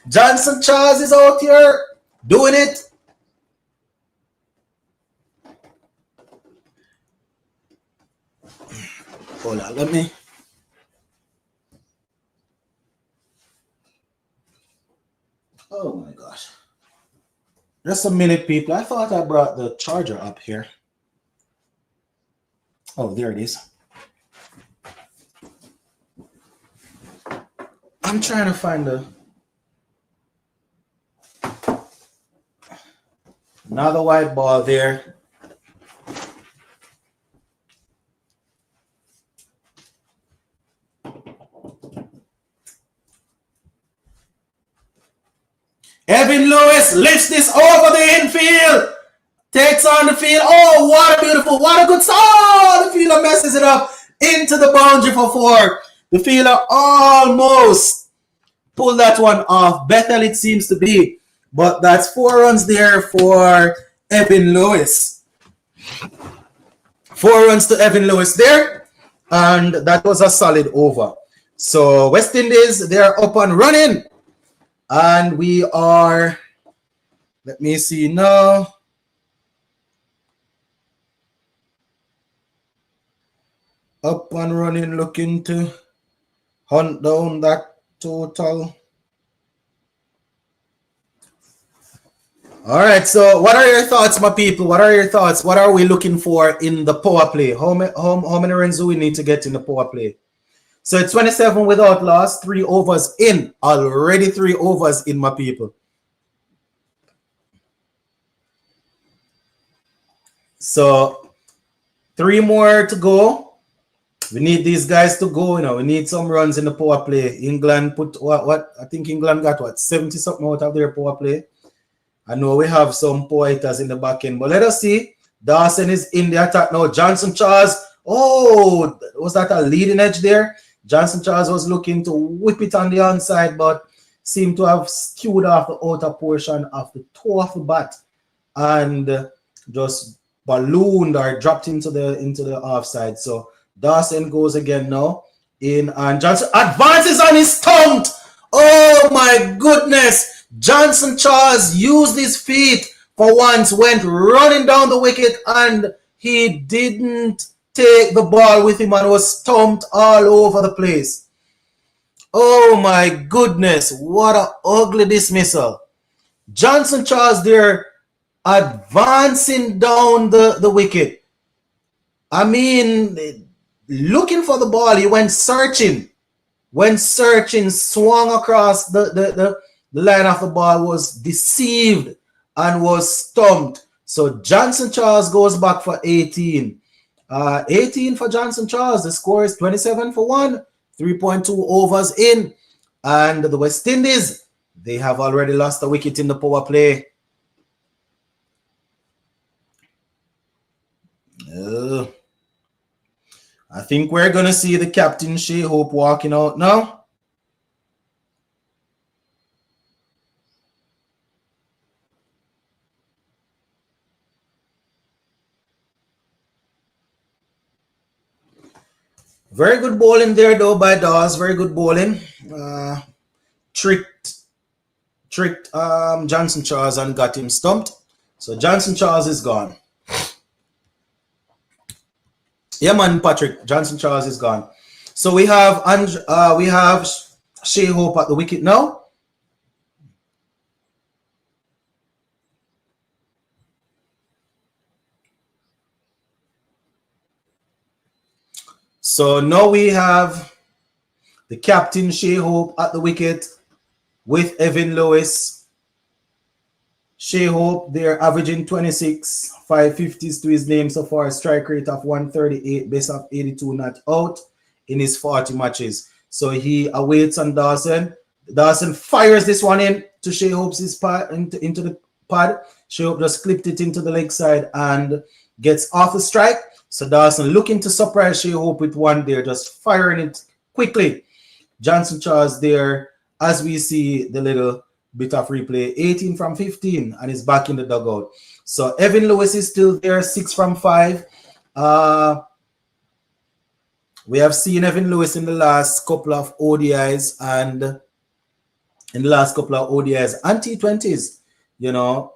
Johnson Charles is out here doing it. Hold on, let me. Oh my gosh. Just a minute, people. I thought I brought the charger up here. Oh, there it is. I'm trying to find another white ball there. Evan Lewis lifts this over the infield. Takes on the field. Oh, what a beautiful, what a good start. Oh, the fielder messes it up into the boundary for 4. The fielder almost pulled that one off. Bethel it seems to be. But that's 4 runs there for Evan Lewis. 4 runs to Evan Lewis there. And that was a solid over. So West Indies, they're up and running. And we are, let me see now. Up and running, looking to hunt down that total. All right, so what are your thoughts, my people? What are your thoughts? What are we looking for in the power play? How many runs do we need to get in the power play? So it's 27 without loss, 3 overs in. Already 3 overs in, my people. So 3 more to go. We need these guys to go, you know. We need some runs in the power play. England put what? I think England got what? 70 something out of their power play. I know we have some poor hitters in the back end, but let us see. Dawson is in the attack now. Johnson Charles. Oh, was that a leading edge there? Johnson Charles was looking to whip it on the onside, but seemed to have skewed off the outer portion of the toe of the bat and just ballooned or dropped into the offside. So Dawson goes again now in, and Johnson advances on his stunt. Oh my goodness. Johnson Charles used his feet for once, went running down the wicket, and he didn't take the ball with him and was stumped all over the place. Oh my goodness, what an ugly dismissal. Johnson Charles there advancing down the wicket. I mean, looking for the ball. He went searching. Swung across the line of the ball, was deceived and was stumped. So Johnson Charles goes back for 18. 18 for Johnson Charles. The score is 27 for 1. 3.2 overs in. And the West Indies, they have already lost a wicket in the power play. I think we're going to see the captain, Shea Hope, walking out now. Very good bowling there, though, by Dawes. Very good bowling. Tricked Johnson Charles and got him stumped. So Johnson Charles is gone. Yeah, man, Patrick. Johnson Charles is gone. So we have Shea Hope at the wicket now. So now we have the captain, Shea Hope, at the wicket with Evan Lewis. Shea Hope, they're averaging 26, 550s to his name so far, strike rate of 138, base of 82 not out in his 40 matches. So he awaits on Dawson. Dawson fires this one in to Shea Hope's pad, into the pad. Shea Hope just clipped it into the leg side and gets off the strike. So Dawson looking to surprise Shea Hope with one there, just firing it quickly. Johnson Charles there, as we see the little bit of replay, 18 from 15, and is back in the dugout. So Evan Lewis is still there, 6 from 5. We have seen Evan Lewis in the last couple of ODIs and T20s, you know,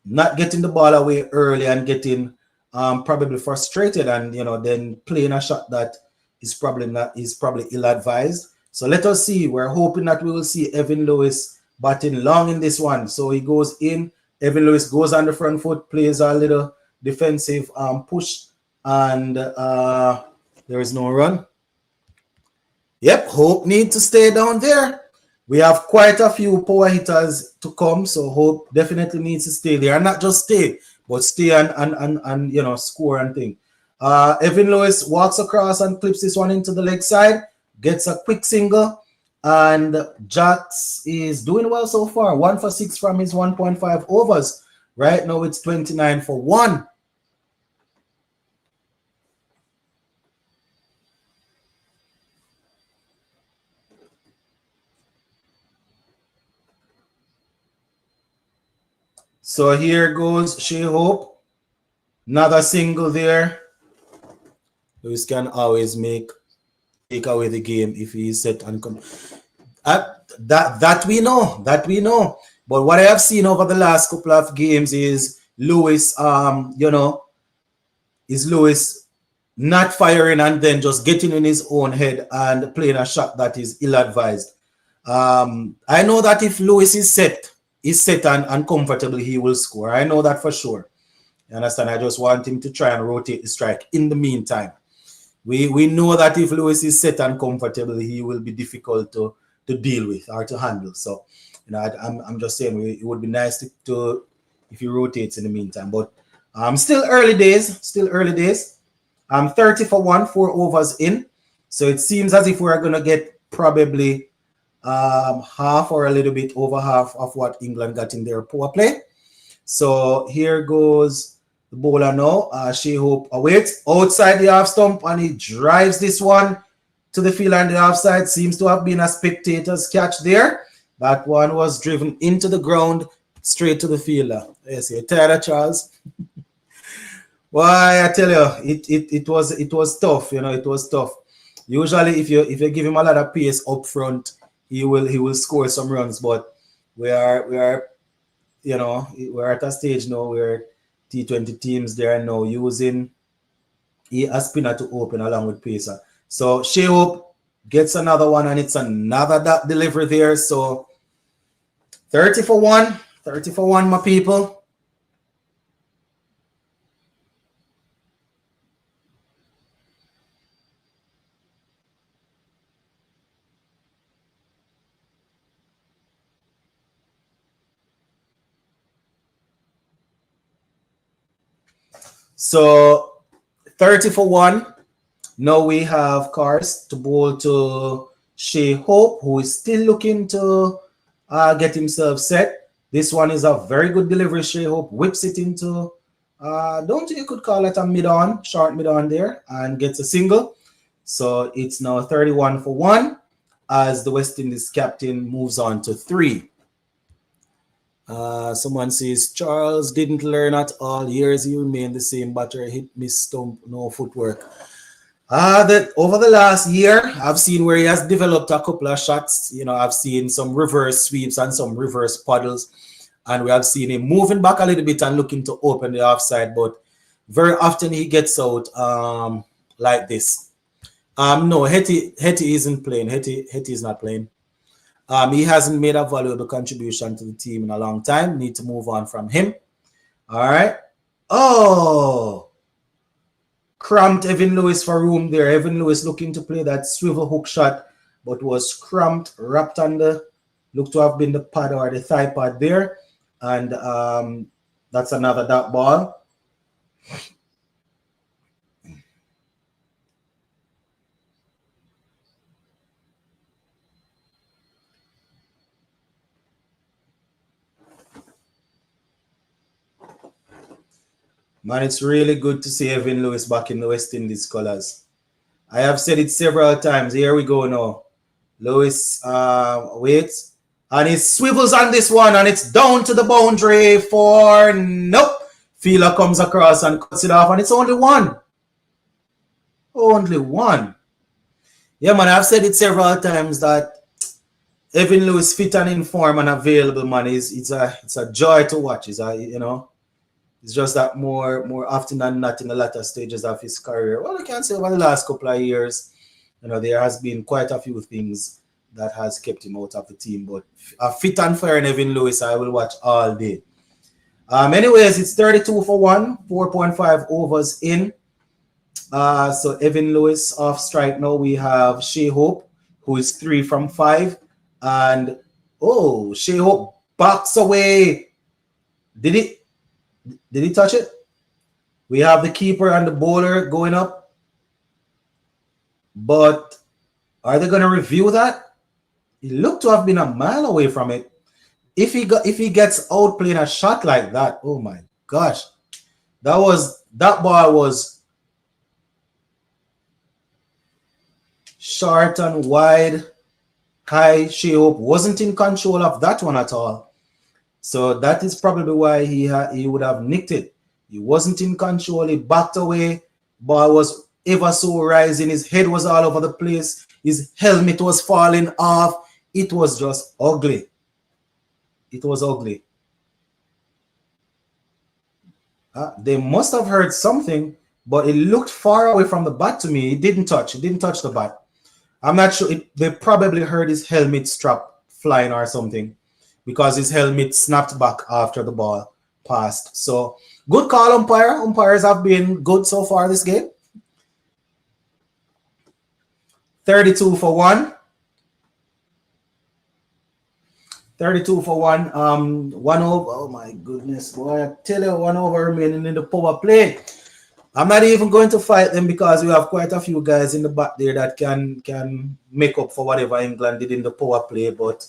not getting the ball away early and getting probably frustrated, and you know, then playing a shot that is probably ill-advised. So let us see. We're hoping that we will see Evan Lewis batting long in this one. So he goes in. Evan Lewis goes on the front foot, plays a little defensive push, and there is no run. Yep, Hope need to stay down there. We have quite a few power hitters to come, so Hope definitely needs to stay there, and not just stay, but stay and you know, score and thing. Evan Lewis walks across and clips this one into the leg side, gets a quick single, and Jax is doing well so far. 1 for 6 from his 1.5 overs. Right now it's 29 for 1. So here goes Shea Hope. Another single there. Lewis can always take away the game if he is set and come. That we know. But what I have seen over the last couple of games is Lewis, you know, is Lewis not firing and then just getting in his own head and playing a shot that is ill-advised. I know that if Lewis is set and comfortable, he will score. I know that for sure. You understand? I just want him to try and rotate the strike. In the meantime, we know that if Lewis is set and comfortable, he will be difficult to deal with or to handle. So, you know, I'm just saying it would be nice to if he rotates in the meantime. But still early days. 30 for 1, 4 overs in. So it seems as if we're gonna get probably half or a little bit over half of what England got in their power play. So here goes the bowler now. Shea Hope awaits outside the half stump, and he drives this one to the field and the offside. Seems to have been a spectator's catch there. That one was driven into the ground, straight to the fielder. Yes, you're tired, Charles. Why, I tell you, it was tough. You know, it was tough. Usually, if you give him a lot of pace up front, he will score some runs. But we are you know, we're at a stage now where T20 teams, they are now using a spinner to open along with pacer. So Shea Hope gets another one, and it's another delivery there. So 30 for 1, 30 for 1, my people. So 30 for 1. Now we have Cars to bowl to Shea Hope, who is still looking to get himself set. This one is a very good delivery. Shea Hope whips it into, don't think you could call it a mid-on, short mid-on there, and gets a single. So it's now 31 for 1 as the West Indies captain moves on to 3. Someone says, Charles didn't learn at all. Years he remained the same batter, hit, miss, stump, no footwork. That over the last year, I've seen where he has developed a couple of shots. You know, I've seen some reverse sweeps and some reverse paddles, and we have seen him moving back a little bit and looking to open the offside. But very often he gets out like this. No, Hetty isn't playing. Hetty is not playing. He hasn't made a valuable contribution to the team in a long time. Need to move on from him. All right. Oh. Cramped Evan Lewis for room there. Evan Lewis looking to play that swivel hook shot, but was cramped, wrapped under, looked to have been the pad or the thigh pad there. And that's another dot ball. Man, it's really good to see Evan Lewis back in the West Indies colours. I have said it several times. Here we go now. Lewis waits. And he swivels on this one. And it's down to the boundary for nope. Fielder comes across and cuts it off. And it's only 1. Only 1. Yeah, man, I've said it several times that Evan Lewis fit and in form and available, man. It's a joy to watch. It's just that more often than not in the latter stages of his career. Well, I can't say over the last couple of years, there has been quite a few things that has kept him out of the team. But a fit and fair in Evan Lewis, I will watch all day. Anyways, it's 32 for 1, 4.5 overs in. So Evan Lewis off strike now. We have Shea Hope, who is 3 from 5. And, Shea Hope backs away. Did he touch it? We have the keeper and the bowler going up. But are they going to review that? He looked to have been a mile away from it. If he gets out playing a shot like that, oh my gosh. That ball was short and wide. High. Shea Hope wasn't in control of that one at all. So that is probably why he would have nicked it. He wasn't in control. He backed away. Ball was ever so rising. His head was all over the place. His helmet was falling off. It was just ugly. It was ugly. They must have heard something, but it looked far away from the bat to me. It didn't touch. It didn't touch the bat. I'm not sure. They probably heard his helmet strap flying or something, because his helmet snapped back after the ball passed. So, good call, umpire. Umpires have been good so far this game. 32 for 1. 32 for 1. 1 over. Oh, my goodness, boy. I tell you, 1 over remaining in the power play. I'm not even going to fight them because we have quite a few guys in the back there that can make up for whatever England did in the power play. But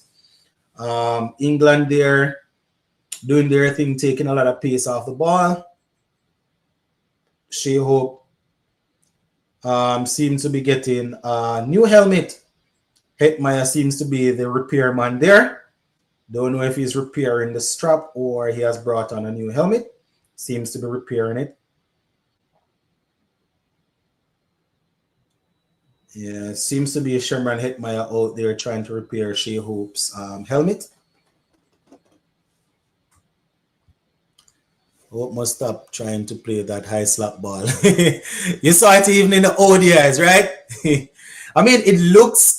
England there doing their thing, taking a lot of pace off the ball. Shea Hope seems to be getting a new helmet. Hetmeyer seems to be the repairman there. Don't know if he's repairing the strap or he has brought on a new helmet. Seems to be repairing it. Yeah, seems to be Sherman Hetmeyer out there trying to repair Shea Hope's helmet. Hope must stop trying to play that high slap ball. You saw it even in the ODIs, right? I mean, it looks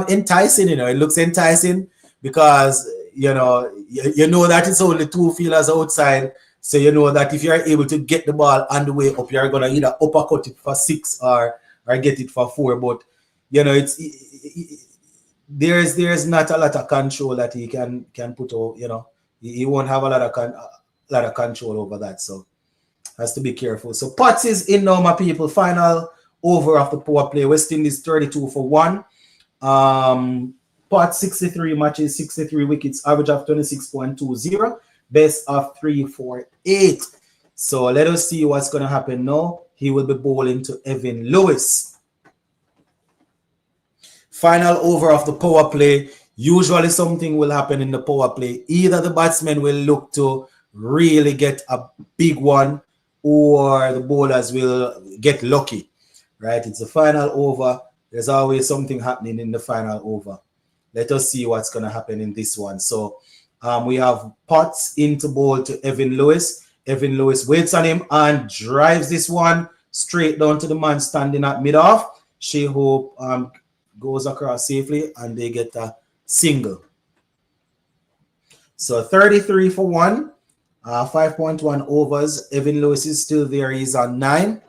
enticing, It looks enticing because you know that it's only 2 fielders outside. So you know that if you're able to get the ball on the way up, you're gonna either uppercut it for 6 or get it for 4. But you know, there's not a lot of control that he can put out. You know, he won't have a lot of control over that. So has to be careful. So Potts is in now, my people. Final over of the power play. West Indies 32 for 1. Potts 63 matches, 63 wickets, average of 26.20, best of 348. So let us see what's going to happen now. He will be bowling to Evan Lewis. Final over of the power play. Usually something will happen in the power play. Either the batsman will look to really get a big one, or the bowlers will get lucky, right? It's the final over. There's always something happening in the final over. Let us see what's going to happen in this one. So we have Potts into bowl to Evan Lewis. Evan Lewis waits on him and drives this one straight down to the man standing at mid-off. Shea Hope goes across safely and they get a single. So 33 for 1. 5.1 overs. Evan Lewis is still there. He's on 9.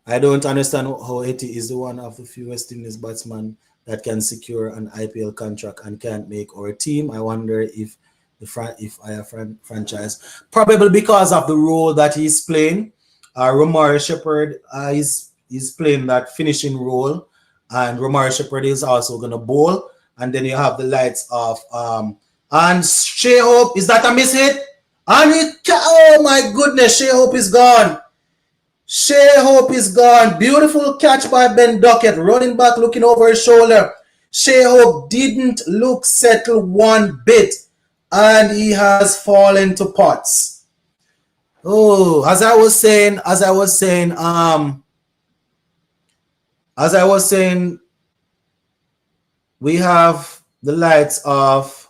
I don't understand how Hetty is the one of the few West Indies batsmen that can secure an IPL contract and can't make our team. I wonder if franchise, probably because of the role that he's playing. Romari Shepherd is playing that finishing role, and Romari Shepherd is also going to bowl. And then you have the lights of and Shea Hope. Is that a miss hit? And oh my goodness, Shea Hope is gone. Shea Hope is gone. Beautiful catch by Ben Duckett, running back, looking over his shoulder. Shea Hope didn't look settled one bit, and he has fallen to Potts. Oh, as I was saying, we have the lights of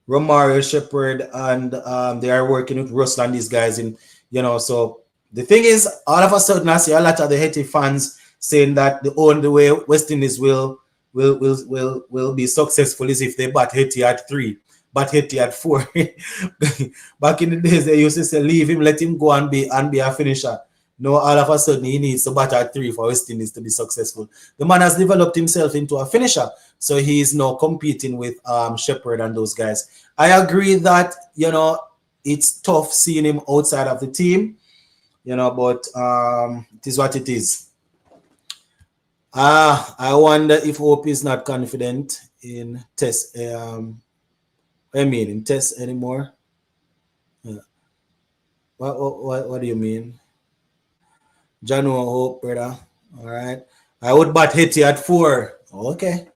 Romario Shepherd, and they are working with Russell and these guys in, so the thing is, all of a sudden I see a lot of the Haiti fans saying that the only way West Indies will be successful is if they bat Haiti at 3, bat Haiti at 4. Back in the days they used to say leave him, let him go and be a finisher. No, all of a sudden he needs to bat at 3 for West Indies to be successful. The man has developed himself into a finisher, so he is now competing with Shepherd and those guys. I agree that it's tough seeing him outside of the team, but it is what it is. I wonder if Hope is not confident in Test. In Test anymore. Yeah. What do you mean? Janu Hope, brother. All right. I would bat Haiti at 4. Okay.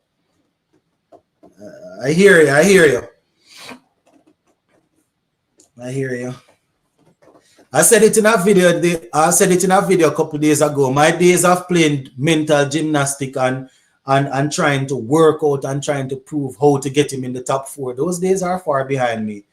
I hear you. I said it in a video. A couple of days ago. My days of playing mental gymnastics and trying to work out and trying to prove how to get him in the top 4. Those days are far behind me.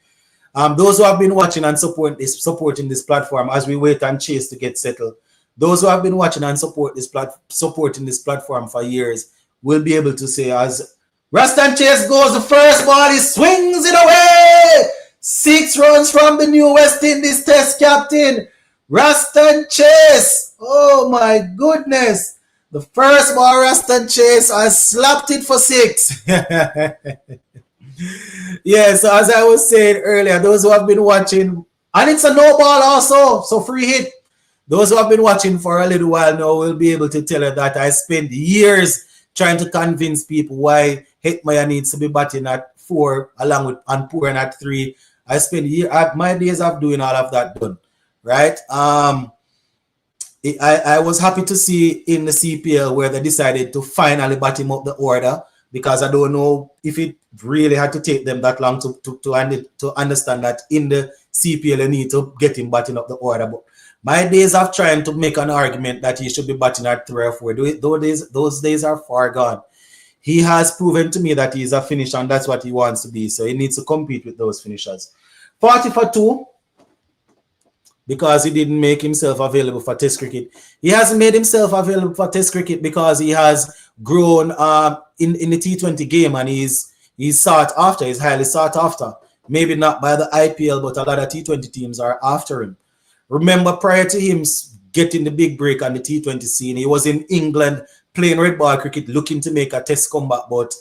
Those who have been watching and supporting this platform as we wait and chase to get settled. Those who have been watching and supporting this platform for years will be able to say, as Rastan Chase goes, the first ball, he swings it away. 6 runs from the new West Indies Test captain, Rastan Chase. Oh my goodness. The first ball, Rastan Chase has slapped it for 6. Yeah, so as I was saying earlier, those who have been watching, and it's a no ball also, so free hit. Those who have been watching for a little while now will be able to tell you that I spent years trying to convince people why Hetmaya needs to be batting at 4 along with Anpuran at 3. I spent my days of doing all of that done, right? I was happy to see in the CPL where they decided to finally bat him up the order, because I don't know if it really had to take them that long to understand that in the CPL you need to get him batting up the order. But my days of trying to make an argument that he should be batting at 3 or 4, those days are far gone. He has proven to me that he's a finisher, and that's what he wants to be. So he needs to compete with those finishers. 40 for 2, because he didn't make himself available for Test cricket. He hasn't made himself available for Test cricket because he has grown in the T20 game, and he's sought after. He's highly sought after. Maybe not by the IPL, but a lot of T20 teams are after him. Remember, prior to him getting the big break on the T20 scene, he was in England playing red ball cricket, looking to make a test comeback, but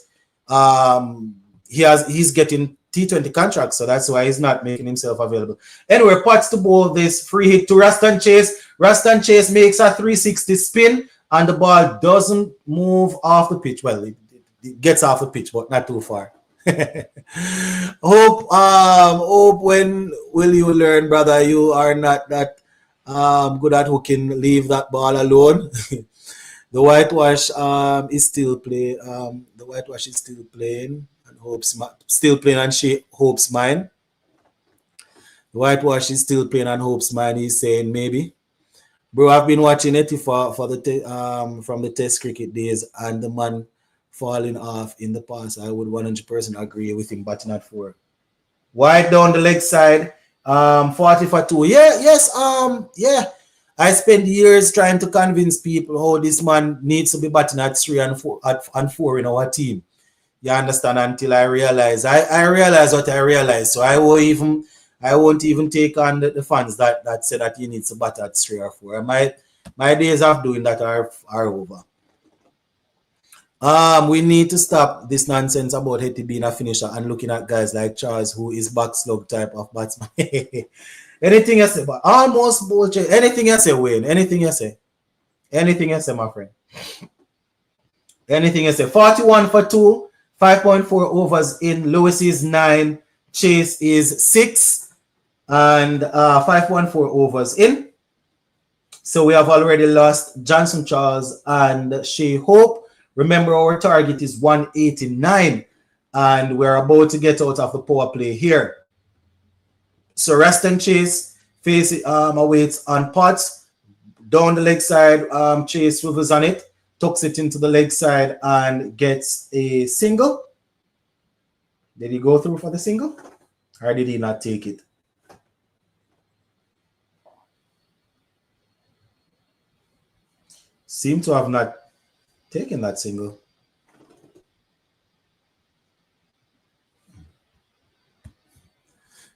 he's getting T20 contracts, so that's why he's not making himself available. Anyway, Potts to bowl this free hit to Raston Chase. Raston Chase makes a 360 spin, and the ball doesn't move off the pitch. Well, it gets off the pitch, but not too far. Hope when will you learn, brother? You are not that good at hooking. Leave that ball alone. The whitewash is still playing. The whitewash is still playing, and still playing on Hope's mind. The whitewash is still playing on Hope's mind. He's saying maybe. Bro, I've been watching it for the from the Test cricket days, and the man falling off in the past. I would 100% agree with him batting at 4. Wide down the leg side, 40 for 2. Yeah, yes, yeah. I spent years trying to convince people how this man needs to be batting at 3 and 4 in our team. You understand? Until I realize, I realize what I realized. So I won't even take on the fans that say that he needs to bat at 3 or 4. My days of doing that are over. We need to stop this nonsense about Hetty being a finisher and looking at guys like Charles, who is back slug type of batsman. Anything you say, but almost bullshit. Anything you say, Wayne. Anything you say. Anything you say, my friend. Anything you say. 41 for 2. 5.4 overs in. Lewis is 9. Chase is 6. And 5.4 overs in. So we have already lost Johnson Charles and Shea Hope. Remember, our target is 189. And we're about to get out of the power play here. So Raston Chase awaits on Potts. Down the leg side, Chase swivels on it, tucks it into the leg side, and gets a single. Did he go through for the single? Or did he not take it? Seem to have not taken that single.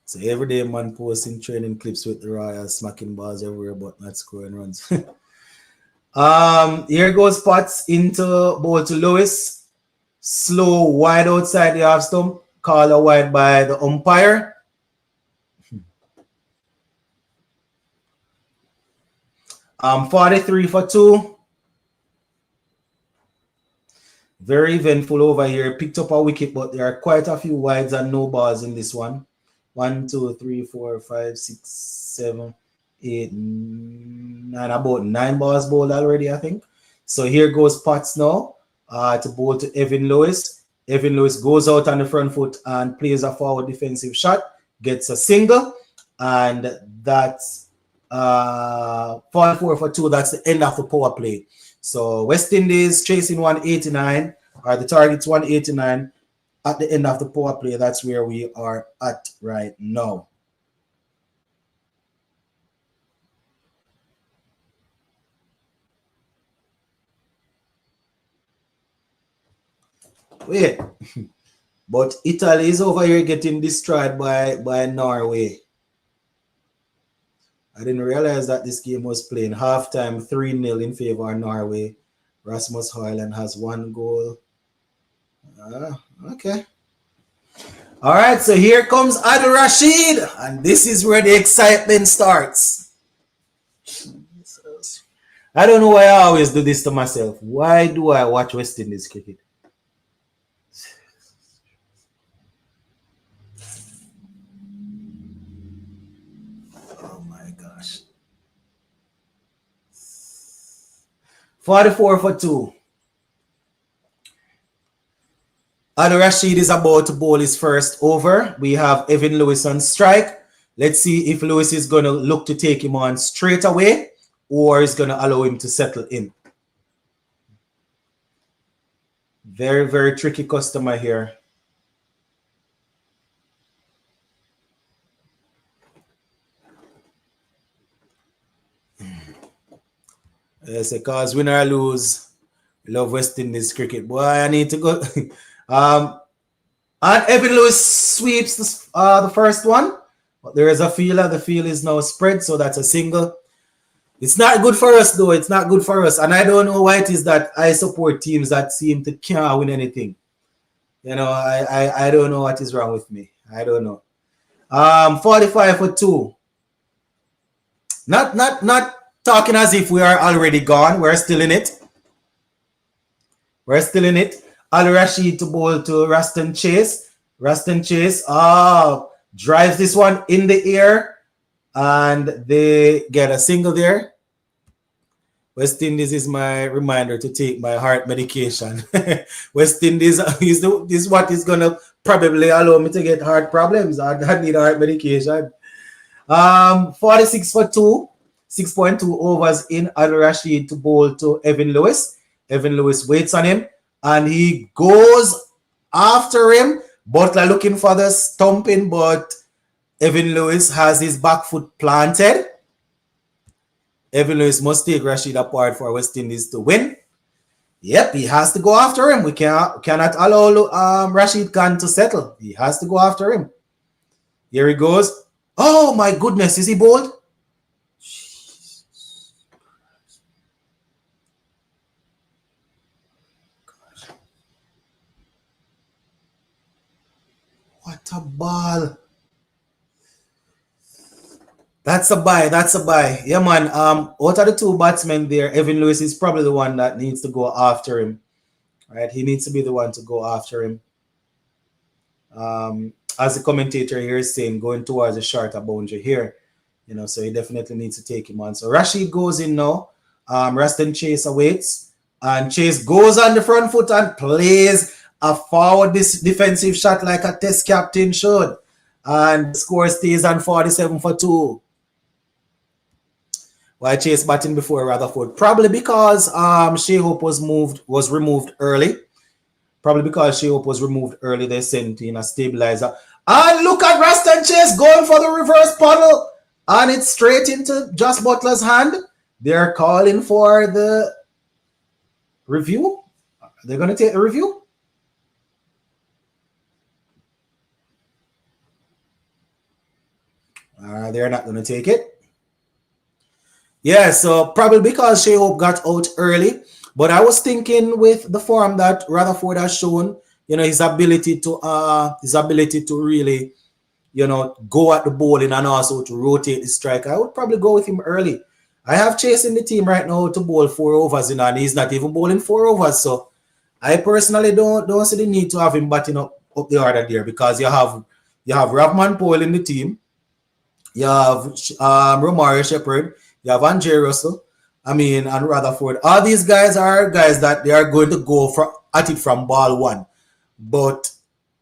So every day man posting training clips with the Royals, smacking balls everywhere but not scoring runs. Here goes Potts into ball to Lewis. Slow wide outside the half stump. Call a wide by the umpire. 43 for 2. Very eventful over here. Picked up a wicket, but there are quite a few wides and no balls in this one. 1, 2, 3, 4, 5, 6, 7, 8, 9. About 9 balls bowled already, I think. So here goes Potts now to bowl to Evan Lewis. Evan Lewis goes out on the front foot and plays a forward defensive shot. Gets a single. And that's 44 for 2. That's the end of the power play. So West Indies chasing 189. Or the target's 189. At the end of the power play, that's where we are at right now. Wait, but Italy is over here getting destroyed by Norway. I didn't realize that this game was playing halftime 3-0 in favor of Norway. Rasmus Højlund has 1 goal. Okay. All right, so here comes Adil Rashid, and this is where the excitement starts. Jesus. I don't know why I always do this to myself. Why do I watch West Indies cricket? Oh my gosh. 44 for 2. Adil Rashid is about to bowl his first over. We have Evan Lewis on strike. Let's see if Lewis is going to look to take him on straight away or is going to allow him to settle in. Very, very tricky customer here. Yes, because win or lose, Love West Indies cricket. Boy, I need to go. And Evan Lewis sweeps the first one. But there is a fielder. The field is now spread, so that's a single. It's not good for us, though. It's not good for us. And I don't know why it is that I support teams that seem to can't win anything. You know, I don't know what is wrong with me. I don't know. 45 for 2. Not talking as if we are already gone. We're still in it. We're still in it. Al Rashid to bowl to Raston Chase. Raston Chase drives this one in the air, and they get a single there. West Indies is my reminder to take my heart medication. West Indies is what is going to probably allow me to get heart problems. I need heart medication. 46 for 2. 6.2 overs in. Al Rashid to bowl to Evan Lewis. Evan Lewis waits on him, and he goes after him. Butler looking for the stumping, but Evan Lewis has his back foot planted. Evan Lewis must take Rashid apart for West Indies to win. Yep, he has to go after him. We cannot allow Rashid Khan to settle. He has to go after him. Here he goes. Oh my goodness, is he bowled? What a ball. That's a buy. That's a buy. Yeah, man. Out of the two batsmen there, Evan Lewis is probably the one that needs to go after him. Right? He needs to be the one to go after him. As the commentator here is saying, going towards a shorter boundary here. You know, so he definitely needs to take him on. So Rashid goes in now. Raston Chase awaits. And Chase goes on the front foot and plays a forward defensive shot like a test captain should. And the score stays on 47 for 2. Why Chase batting before Rutherford? Probably because Shea Hope was removed early. Probably because Shea Hope was removed early, they sent in a stabilizer. And look at Raston Chase going for the reverse paddle. And it's straight into Josh Butler's hand. They're calling for the review. They're going to take the review. They're not going to take it. Yeah, so probably because Shea Hope got out early. But I was thinking with the form that Rutherford has shown, you know, his ability to really, you know, go at the bowling and also to rotate the strike. I would probably go with him early. I have Chase in the team right now to bowl 4 overs, you know, and he's not even bowling 4 overs. So I personally don't see the need to have him batting up the order there, because you have Ravman Paul in the team. You have Romario Shepherd. You have Andre Russell. And Rutherford. All these guys are guys that they are going to go at it from ball 1. But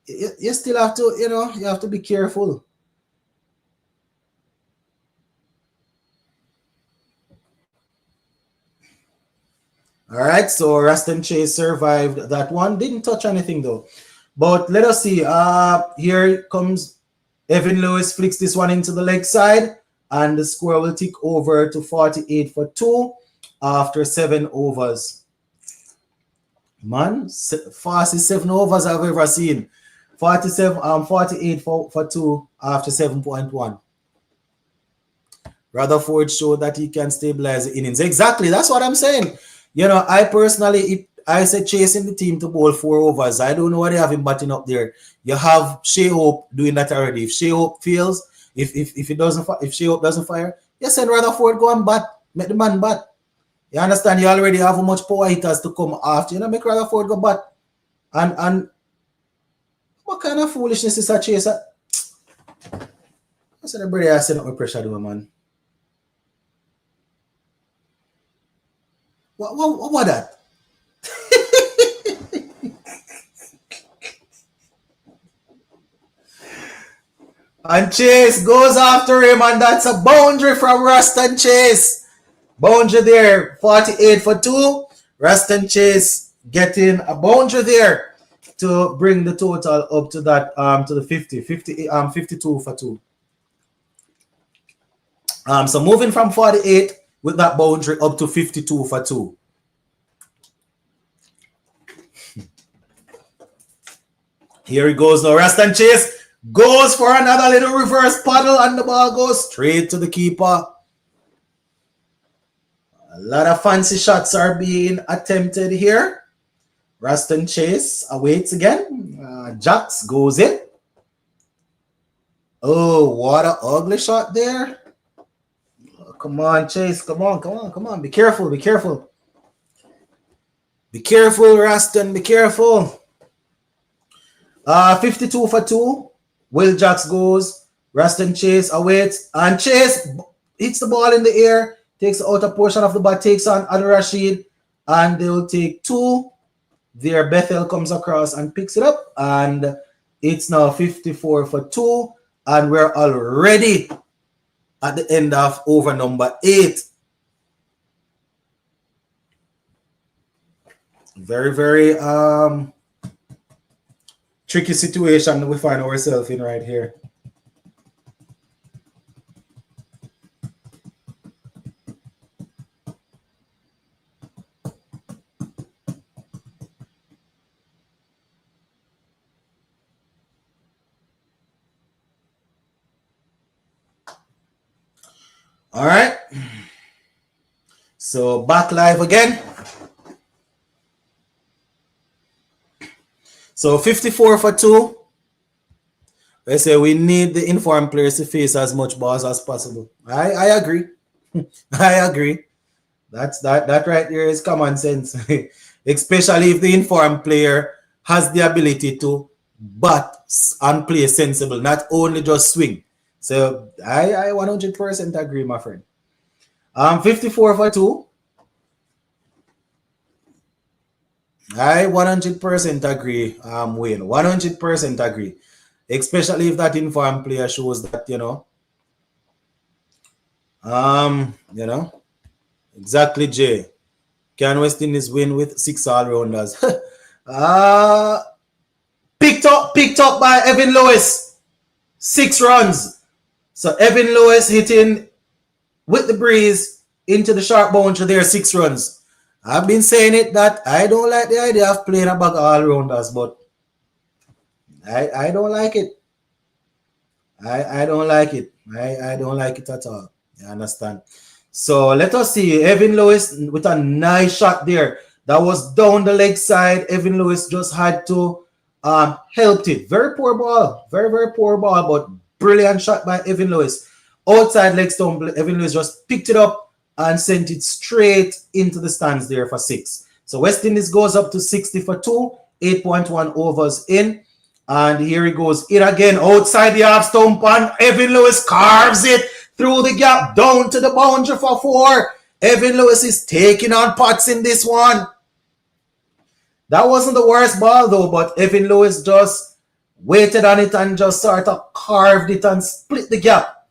you still have to, you know, you have to be careful. All right, so Raston Chase survived that one. Didn't touch anything though. But let us see. Here comes Evan Lewis, flicks this one into the leg side, and the score will tick over to 48 for 2 after 7 overs. Man, fastest 7 overs I've ever seen. 48 for 2 after 7.1. Rutherford showed that he can stabilize the innings. Exactly, that's what I'm saying. You know, I personally, I said chasing the team to bowl 4 overs. I don't know what they have him batting up there. You have Shea Hope doing that already. If Shea Hope fails, if Shea Hope doesn't fire, you send Rutherford go and bat, make the man bat. You understand? You already have how much power it has to come after. You know, make Rutherford go bat. And what kind of foolishness is that chaser? I said, everybody has sent up my pressure to him, man. What that? And Chase goes after him, and that's a boundary from Raston Chase. Boundary there, 48 for 2. Raston Chase getting a boundary there to bring the total up to that to the 52 for 2. So moving from 48 with that boundary up to 52 for 2. Here he goes now. Raston Chase goes for another little reverse paddle and the ball goes straight to the keeper. A lot of fancy shots are being attempted here. Raston Chase awaits again. Jacks goes in. Oh, what an ugly shot there. Oh, come on, Chase. Come on. Be careful. Be careful, Raston. Be careful. 52 for 2. Will Jacks goes. Raston Chase awaits. And Chase hits the ball in the air. Takes the outer portion of the bat. Takes on Al Rashid. And they will take 2. There, Bethel comes across and picks it up. And it's now 54 for 2. And we're already at the end of over number 8. Very, very tricky situation we find ourselves in right here. All right. So back live again. So 54 for 2. They say we need the informed players to face as much balls as possible. I agree. I agree. That right there is common sense. Especially if the informed player has the ability to bat and play sensible, not only just swing. So I 100% agree, my friend. 54 for 2. I 100% agree, Wayne. 100% agree. Especially if that informed player shows that, exactly, Jay. Can West Indies win with 6 all-rounders? Picked up by Evan Lewis. 6 runs. So Evan Lewis hitting with the breeze into the sharp boundary there, 6 runs. I've been saying it that I don't like the idea of playing a bag of all-rounders, but I don't like it. I don't like it. I don't like it at all. You understand? So let us see. Evan Lewis with a nice shot there. That was down the leg side. Evan Lewis just had to help it. Very poor ball. Very, very poor ball, but brilliant shot by Evan Lewis. Outside leg stump, Evan Lewis just picked it up and sent it straight into the stands there for 6. So West Indies goes up to 60 for 2, 8.1 overs in. And here he goes in again, outside the half stump, and Evan Lewis carves it through the gap, down to the boundary for 4. Evan Lewis is taking on Potts in this one. That wasn't the worst ball though, but Evan Lewis just waited on it and just sort of carved it and split the gap.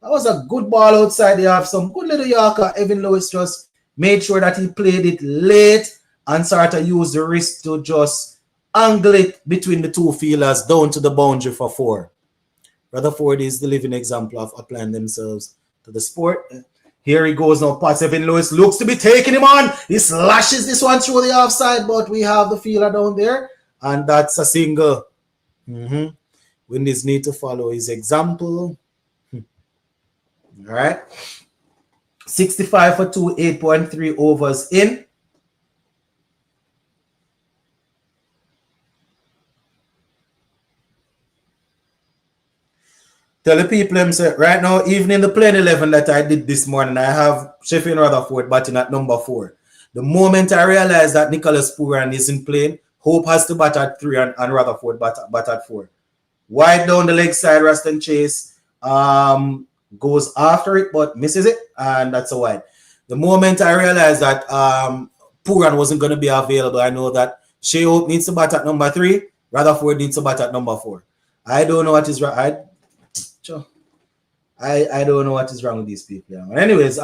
That was a good ball outside the half. Some good little Yorker. Evan Lewis just made sure that he played it late and sort of used the wrist to just angle it between the 2 fielders down to the boundary for 4. Rutherford is the living example of applying themselves to the sport. Here he goes now. Potts. Evan Lewis looks to be taking him on. He slashes this one through the offside, but we have the fielder down there, and that's a single. Windies need to follow his example. All right. 65 for 2, 8.3 overs in. Tell the people them say right now, even in the playing 11 that I did this morning, I have Sheffield Rutherford batting at number 4. The moment I realized that Nicholas Pooran isn't playing, Hope has to bat at 3 and Rutherford bat at 4. Wide down the leg side, Raston Chase goes after it but misses it, and that's a wide. The moment I realized that Pooran wasn't going to be available, I know that Shea Hope needs to bat at number 3, Rutherford needs to bat at number 4. I don't know what is wrong. I don't know what is wrong with these people. Anyways,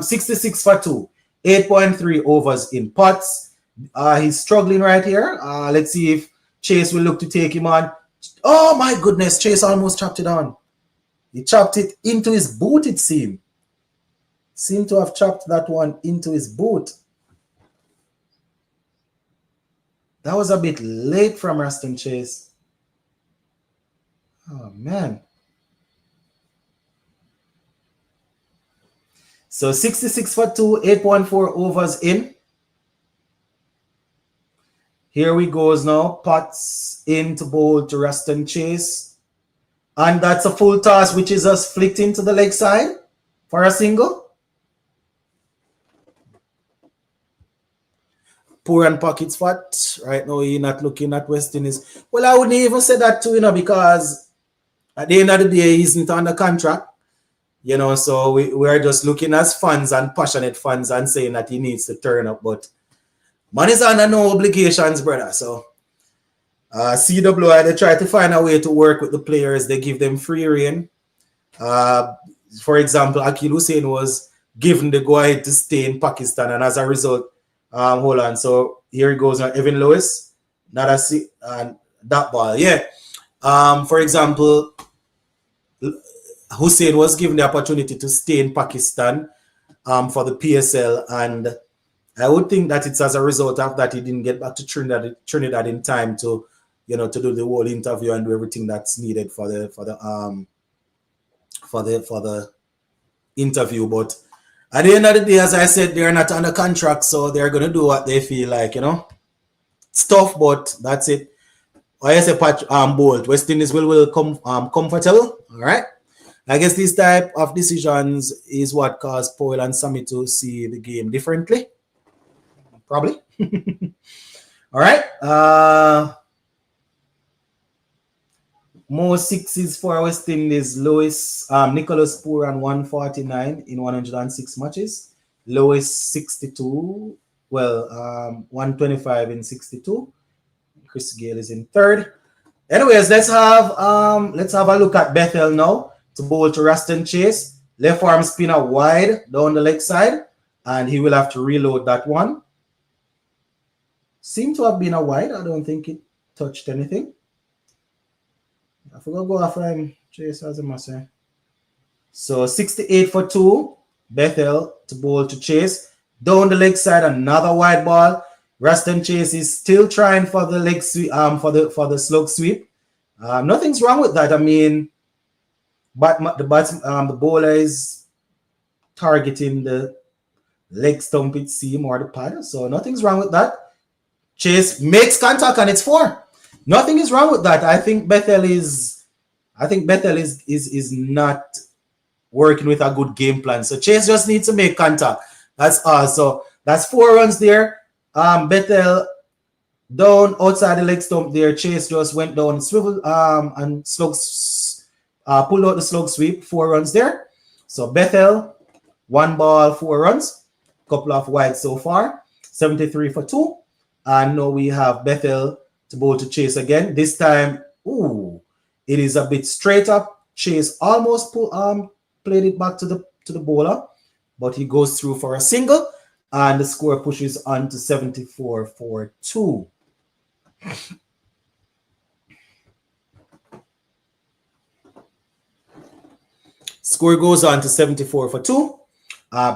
66 for 2, 8.3 overs in. Potts. He's struggling right here. Let's see if Chase will look to take him on. Oh my goodness, Chase almost chopped it on. He chopped it into his boot, it seemed. Seemed to have chopped that one into his boot. That was a bit late from Raston Chase. Oh, man. So 66 for 2, 8.4 overs in. Here we goes now. Potts in to bowl to Ruston Chase. And that's a full toss, which is us flicked into the leg side for a single. Poor and pocket spot. Right now, you're not looking at West Indies. Well, I wouldn't even say that too, because at the end of the day, he isn't under contract. So we are just looking as fans and passionate fans and saying that he needs to turn up. But man is under no obligations, brother. So CWI, they try to find a way to work with the players. They give them free rein. For example, Akil Hussain was given the go-ahead to stay in Pakistan, and as a result, hold on. So here it goes now. Evan Lewis, not a that ball. Yeah. For example, Hussain was given the opportunity to stay in Pakistan for the PSL, and I would think that it's as a result of that he didn't get back to Trinidad in time to to do the whole interview and do everything that's needed for the interview. But at the end of the day, as I said, they're not under contract, so they're gonna do what they feel like. It's tough, but that's it. I say Bolt. West Indies will come comfortable. All right. I guess this type of decisions is what caused Powell and Sammy to see the game differently. Probably. All right. More sixes for West Indies. Nicholas Pooran 149 in 106 matches. Lewis 62. Well, 125 in 62. Chris Gale is in third. Anyways, let's have a look at Bethel now to bowl to Ruston Chase. Left arm spinner wide down the leg side, and he will have to reload that one. Seemed to have been a wide. I don't think it touched anything. I forgot to go after him. Chase, as I must say. So 68 for 2. Bethel to bowl to Chase. Down the leg side, another wide ball. Ruston Chase is still trying for the leg sweep, for the slug sweep. Nothing's wrong with that. I mean, but the bowler is targeting the leg stump, it seam, or the pad. So nothing's wrong with that. Chase makes contact and it's 4. Nothing is wrong with that. I think Bethel is not working with a good game plan. So Chase just needs to make contact. That's all. So that's 4 runs there. Bethel down outside the leg stump there. Chase just went down, swivel and pulled out the slug sweep. 4 runs there. So Bethel, 1 ball, 4 runs. Couple of wides so far. 73 for 2. And now we have Bethel to bowl to Chase again. This time, it is a bit straight up. Chase almost played it back to the bowler, but he goes through for a single, and the score pushes on to 74 for 2. Score goes on to 74 for 2.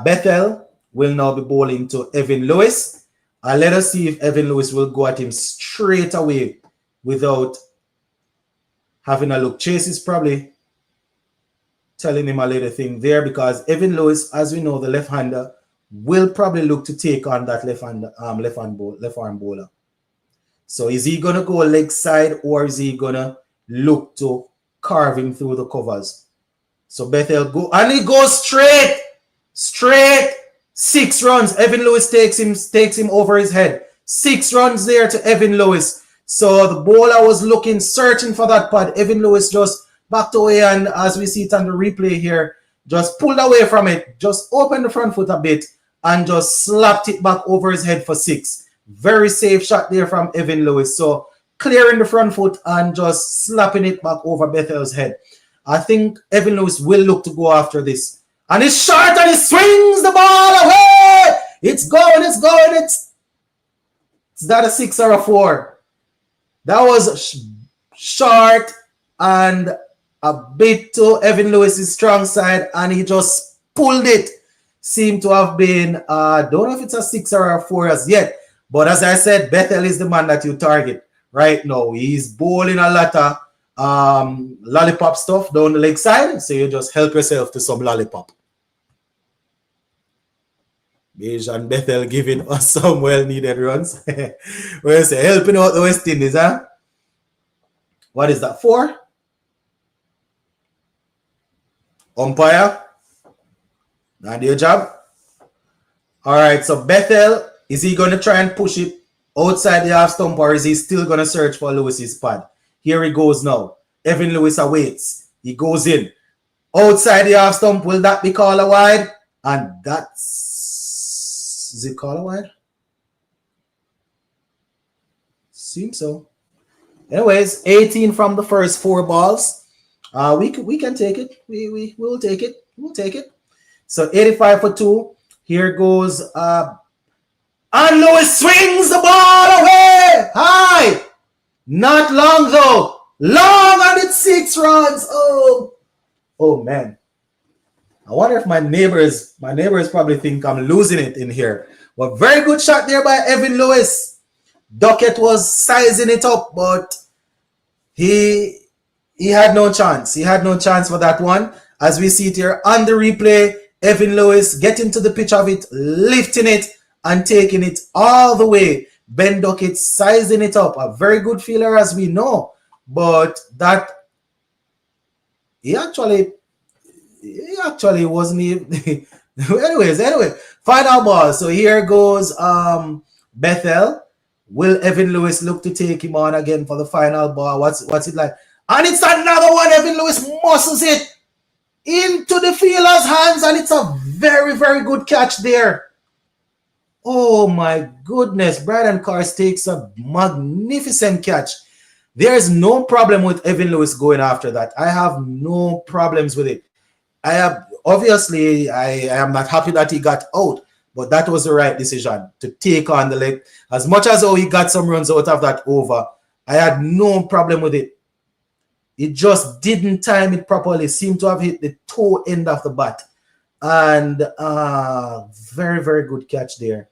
Bethel will now be bowling to Evan Lewis. Let us see if Evan Lewis will go at him straight away without having a look. Chase is probably telling him a little thing there, because Evan Lewis, as we know, the left-hander, will probably look to take on that left arm bowler. So is he gonna go leg side, or is he gonna look to carve him through the covers? So Bethel go, and he goes straight. 6 runs. Evan Lewis takes him over his head. 6 runs there to Evan Lewis. So the bowler was searching for that pad. Evan Lewis just backed away, and as we see it on the replay here, just pulled away from it, just opened the front foot a bit, and just slapped it back over his head for 6. Very safe shot there from Evan Lewis. So clearing the front foot and just slapping it back over Bethel's head. I think Evan Lewis will look to go after this. And it's short, and he swings the ball away. It's going. It's that a 6 or a 4? That was short and a bit to Evan Lewis's strong side, and he just pulled it. Seemed to have been, don't know if it's a 6 or a 4 as yet, but as I said, Bethel is the man that you target right now. He's bowling a lot of lollipop stuff down the leg side. So you just help yourself to some lollipop. Beige and Bethel giving us some well-needed runs. We'll say helping out the West Indies, huh? What is that for? Umpire? Not do your job? All right, so Bethel, is he going to try and push it outside the half stump, or is he still going to search for Lewis's pad? Here he goes now. Evan Lewis awaits. He goes in. Outside the half stump, will that be called a wide? And that's... Is it called a wide? Seems so. Anyways, 18 from the first 4 balls. We can take it. We will take it. We'll take it. So 85 for 2. Here goes... and Lewis swings the ball away. High. Not long though. Long, and it's 6 runs. Oh man. I wonder if my neighbors probably think I'm losing it in here. Well, very good shot there by Evan Lewis. Duckett was sizing it up, but he had no chance. He had no chance for that one. As we see it here on the replay, Evan Lewis getting to the pitch of it, lifting it, and taking it all the way. Ben Duckett sizing it up. A very good fielder, as we know. But that he actually wasn't even anyway, final ball. So here goes Bethel. Will Evan Lewis look to take him on again for the final ball? What's it like? And it's another one. Evan Lewis muscles it into the fielder's hands, and it's a very, very good catch there. Oh my goodness. Brandon Cars takes a magnificent catch. There's no problem with Evan Lewis going after that. I have no problems with it. I am not happy that he got out, but that was the right decision to take on the leg. As much as he got some runs out of that over, I had no problem with it. He just didn't time it properly. Seemed to have hit the toe end of the bat. And very, very good catch there.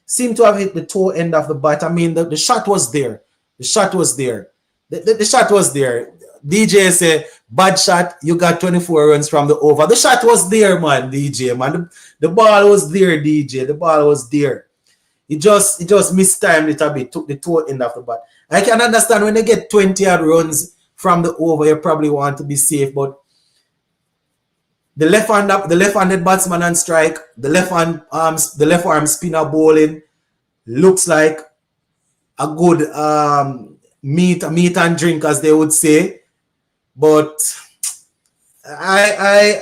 Seemed to have hit the toe end of the bat. I mean, the shot was there. The shot was there. The shot was there. DJ said, bad shot, you got 24 runs from the over. The shot was there, man, DJ, man. The ball was there, DJ. The ball was there. He just mistimed it a bit, took the toe end of the bat. I can understand when they get 20 odd runs from the over, you probably want to be safe, but the left-handed batsman on strike, the left arm spinner bowling looks like a good meat and drink, as they would say. But I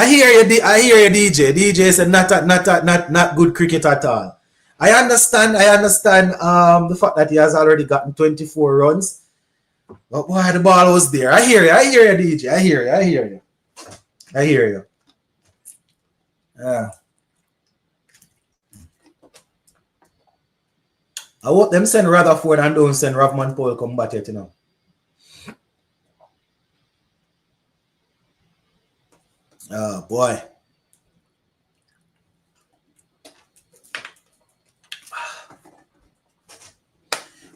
hear you, DJ. DJ said not good cricket at all. I understand the fact that he has already gotten 24 runs. But boy, the ball was there. I hear you, DJ. I hear you. Yeah. I hope them send Rutherford and don't send Ravman Paul come back yet, you know. Oh boy.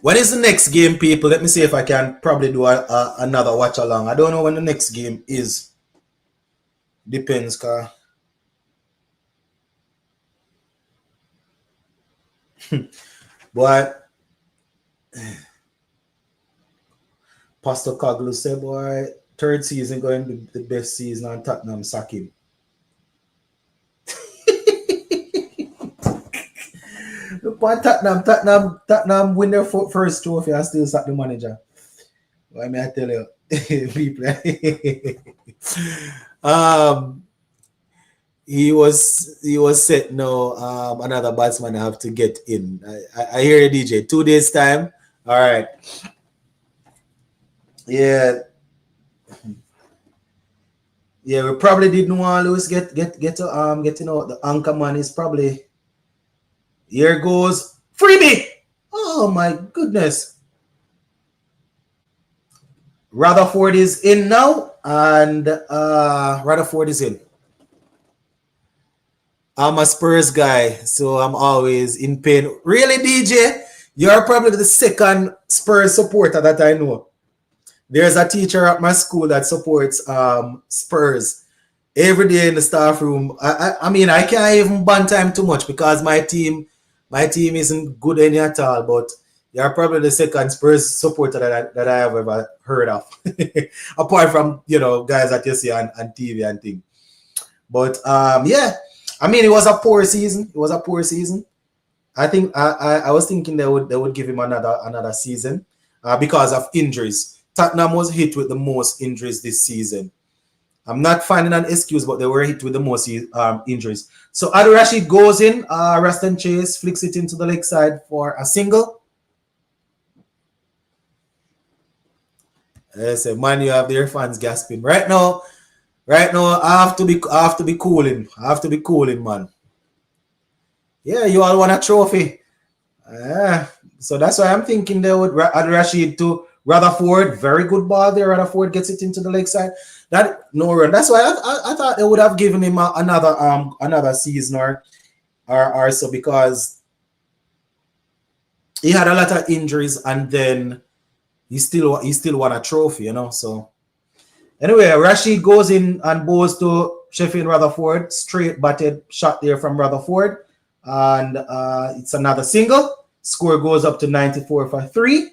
When is the next game, people? Let me see if I can probably do another watch along. I don't know when the next game is. Depends, car. Boy, Pastor Kaglu said, boy, 3rd season going to be the best season, and Tottenham sack him. Tottenham win their first trophy and still sack the manager. Why may I tell you, people? He was set now. Another batsman have to get in. I hear you, DJ. 2 days time. All right. Yeah. Yeah, we probably didn't want Lewis getting out. The anchor man is probably. Here goes freebie. Oh my goodness. Rutherford is in now, and Rutherford is in. I'm a Spurs guy, so I'm always in pain. Really, DJ? You're probably the second Spurs supporter that I know there's a teacher at my school that supports Spurs every day in the staff room. I mean, I can't even ban time too much because my team isn't good any at all. But you're probably the second Spurs supporter that I have ever heard of, apart from guys that you see on TV and things. But yeah, I mean, it was a poor season. It was a poor season. I think I was thinking they would give him another season because of injuries. Tottenham was hit with the most injuries this season. I'm not finding an excuse, but they were hit with the most injuries. So Adil Rashid goes in, Raston Chase flicks it into the leg side for a single. Yes, man, you have their fans gasping right now. Right now, I have to be cooling. I have to be cooling, man. Yeah, you all want a trophy. So that's why I'm thinking they would add Rashid to Rutherford. Very good ball there. Rutherford gets it into the leg side. That no run. That's why I thought they would have given him another season or so, because he had a lot of injuries and then he still won a trophy, So anyway, Rashid goes in and bows to Sheffield Rutherford. Straight batted shot there from Rutherford. And it's another single. Score goes up to 94 for 3.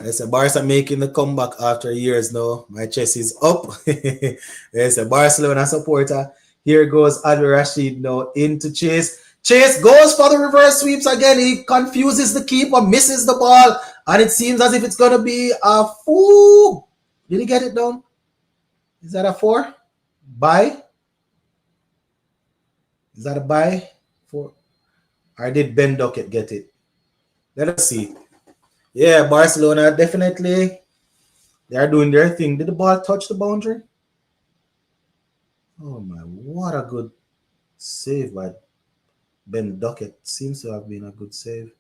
I said Barca making the comeback after years now. My chest is up. There's a Barcelona supporter. Here goes Adil Rashid now into Chase. Chase goes for the reverse sweeps again. He confuses the keeper, misses the ball, and it seems as if it's going to be a fool. Did he get it down? Is that a 4? Bye? Is that a bye? 4? Or did Ben Duckett get it? Let us see. Yeah, Barcelona definitely. They are doing their thing. Did the ball touch the boundary? Oh my, what a good save by Ben Duckett. Seems to have been a good save.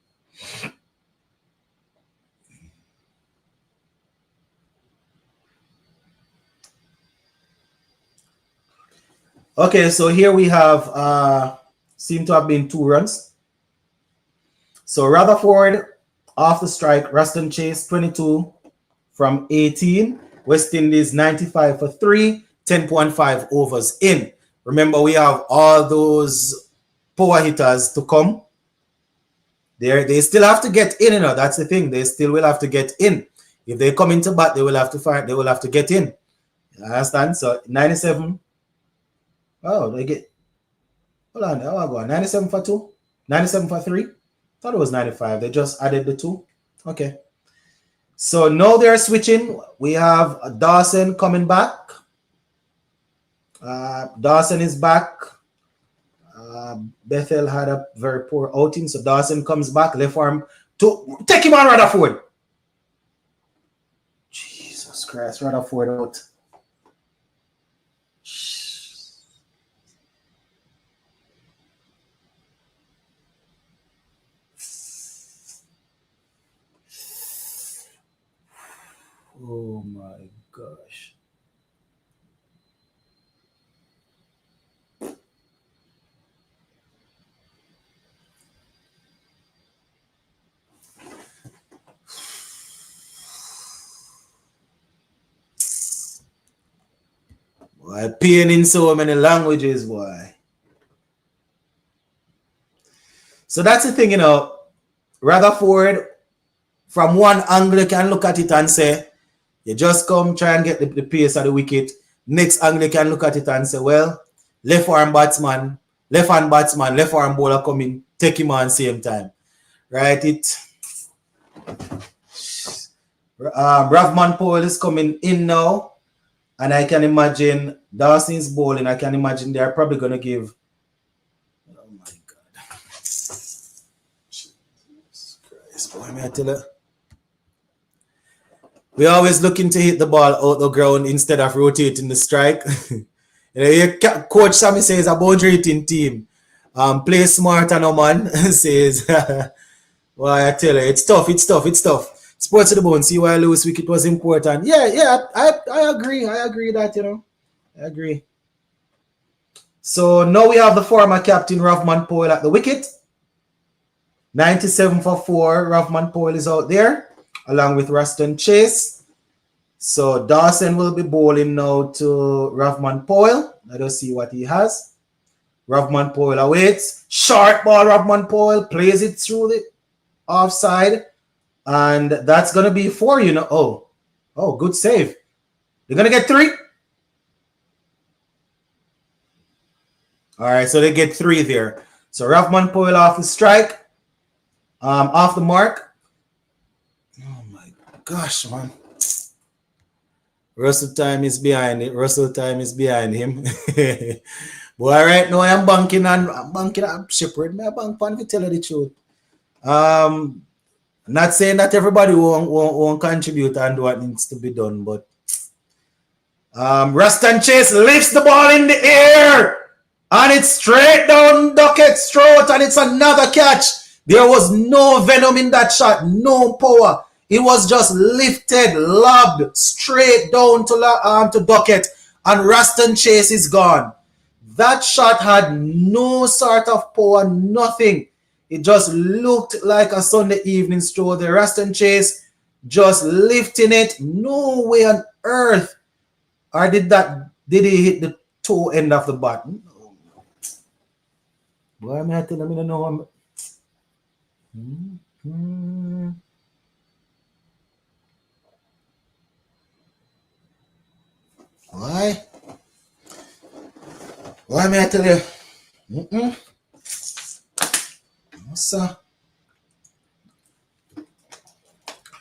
Okay, so here we have seem to have been 2 runs. So Rutherford off the strike, Raston Chase 22 from 18. West Indies 95 for 3, 10.5 overs in. Remember, we have all those power hitters to come. They still have to get in, That's the thing. They still will have to get in. If they come into bat, they will have to get in. You understand? So 97. Oh, they get. Hold on. How I go? 97 for 2? 97 for 3? Thought it was 95. They just added the 2. Okay. So now they're switching. We have Dawson coming back. Dawson is back. Bethel had a very poor outing, so Dawson comes back. Left arm to take him on Rutherford. Jesus Christ, Rutherford out. Oh my gosh. Boy, pain in so many languages, boy. So that's the thing, Rutherford, from one angle, you can look at it and say, you just come try and get the pace of the wicket. Next angle, you can look at it and say, well, left arm batsman, left hand batsman, left arm bowler coming, take him on same time. Right? Ravman Powell is coming in now. And I can imagine Dawson's bowling. I can imagine they're probably going to give. Oh my God. Jesus Christ. Boy, may I tell you? We're always looking to hit the ball out the ground instead of rotating the strike. Coach Sammy says a boundary hitting team. Play smart and no man says, well, I tell you, it's tough. Sports to the bone. See why Lewis wicket was important. Yeah, I agree. I agree that, I agree. So now we have the former captain Rovman Powell at the wicket. 97 for 4. Rovman Powell is out there along with Ruston Chase. So Dawson will be bowling now to Rovman Powell. Let us see what he has. Rovman Powell awaits. Short ball, Rovman Powell plays it through the offside. And that's going to be 4, you know. Oh, good save. They're going to get 3. All right, so they get 3 there. So Rovman Powell off the strike. Off the mark. Oh, my gosh, man. Russell time is behind it. Russell time is behind him. Boy, right now I'm banking on Shepherd. I'm banking on to tell you the truth. Not saying that everybody won't contribute and do what needs to be done, but Ruston Chase lifts the ball in the air and it's straight down Duckett's throat and it's another catch. There was no venom in that shot, no power. It was just lifted, lobbed straight down to Duckett, and Ruston Chase is gone. That shot had no sort of power, nothing. It just looked like a Sunday evening stroll. The Ruston Chase just lifting it. No way on earth. Or did he hit the toe end of the bat? Boy, I tell him, I don't know. Why? Why may I tell you? No, sir.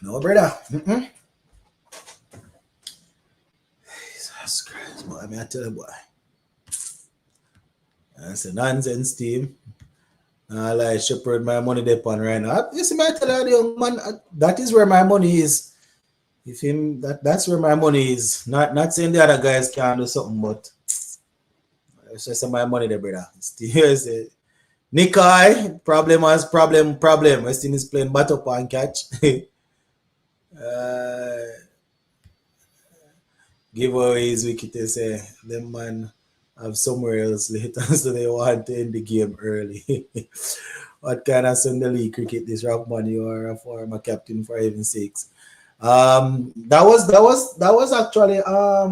No, brother. Jesus Christ, boy. May I tell you, boy? That's a nonsense team. Like Shepherd, my money depend right now. You see, I tell you, the young man, that is where my money is. If him, that's where my money is. Not saying the other guys can't do something, but it's just my money there, brother. Here's it. Nikai, problem. West Indies playing bat up and catch. Give away his wicket, they say. Them man have somewhere else later, so they want to end the game early. What kind of Sunday League cricket this, Rockman? You are a former captain for heaven's sakes. That was actually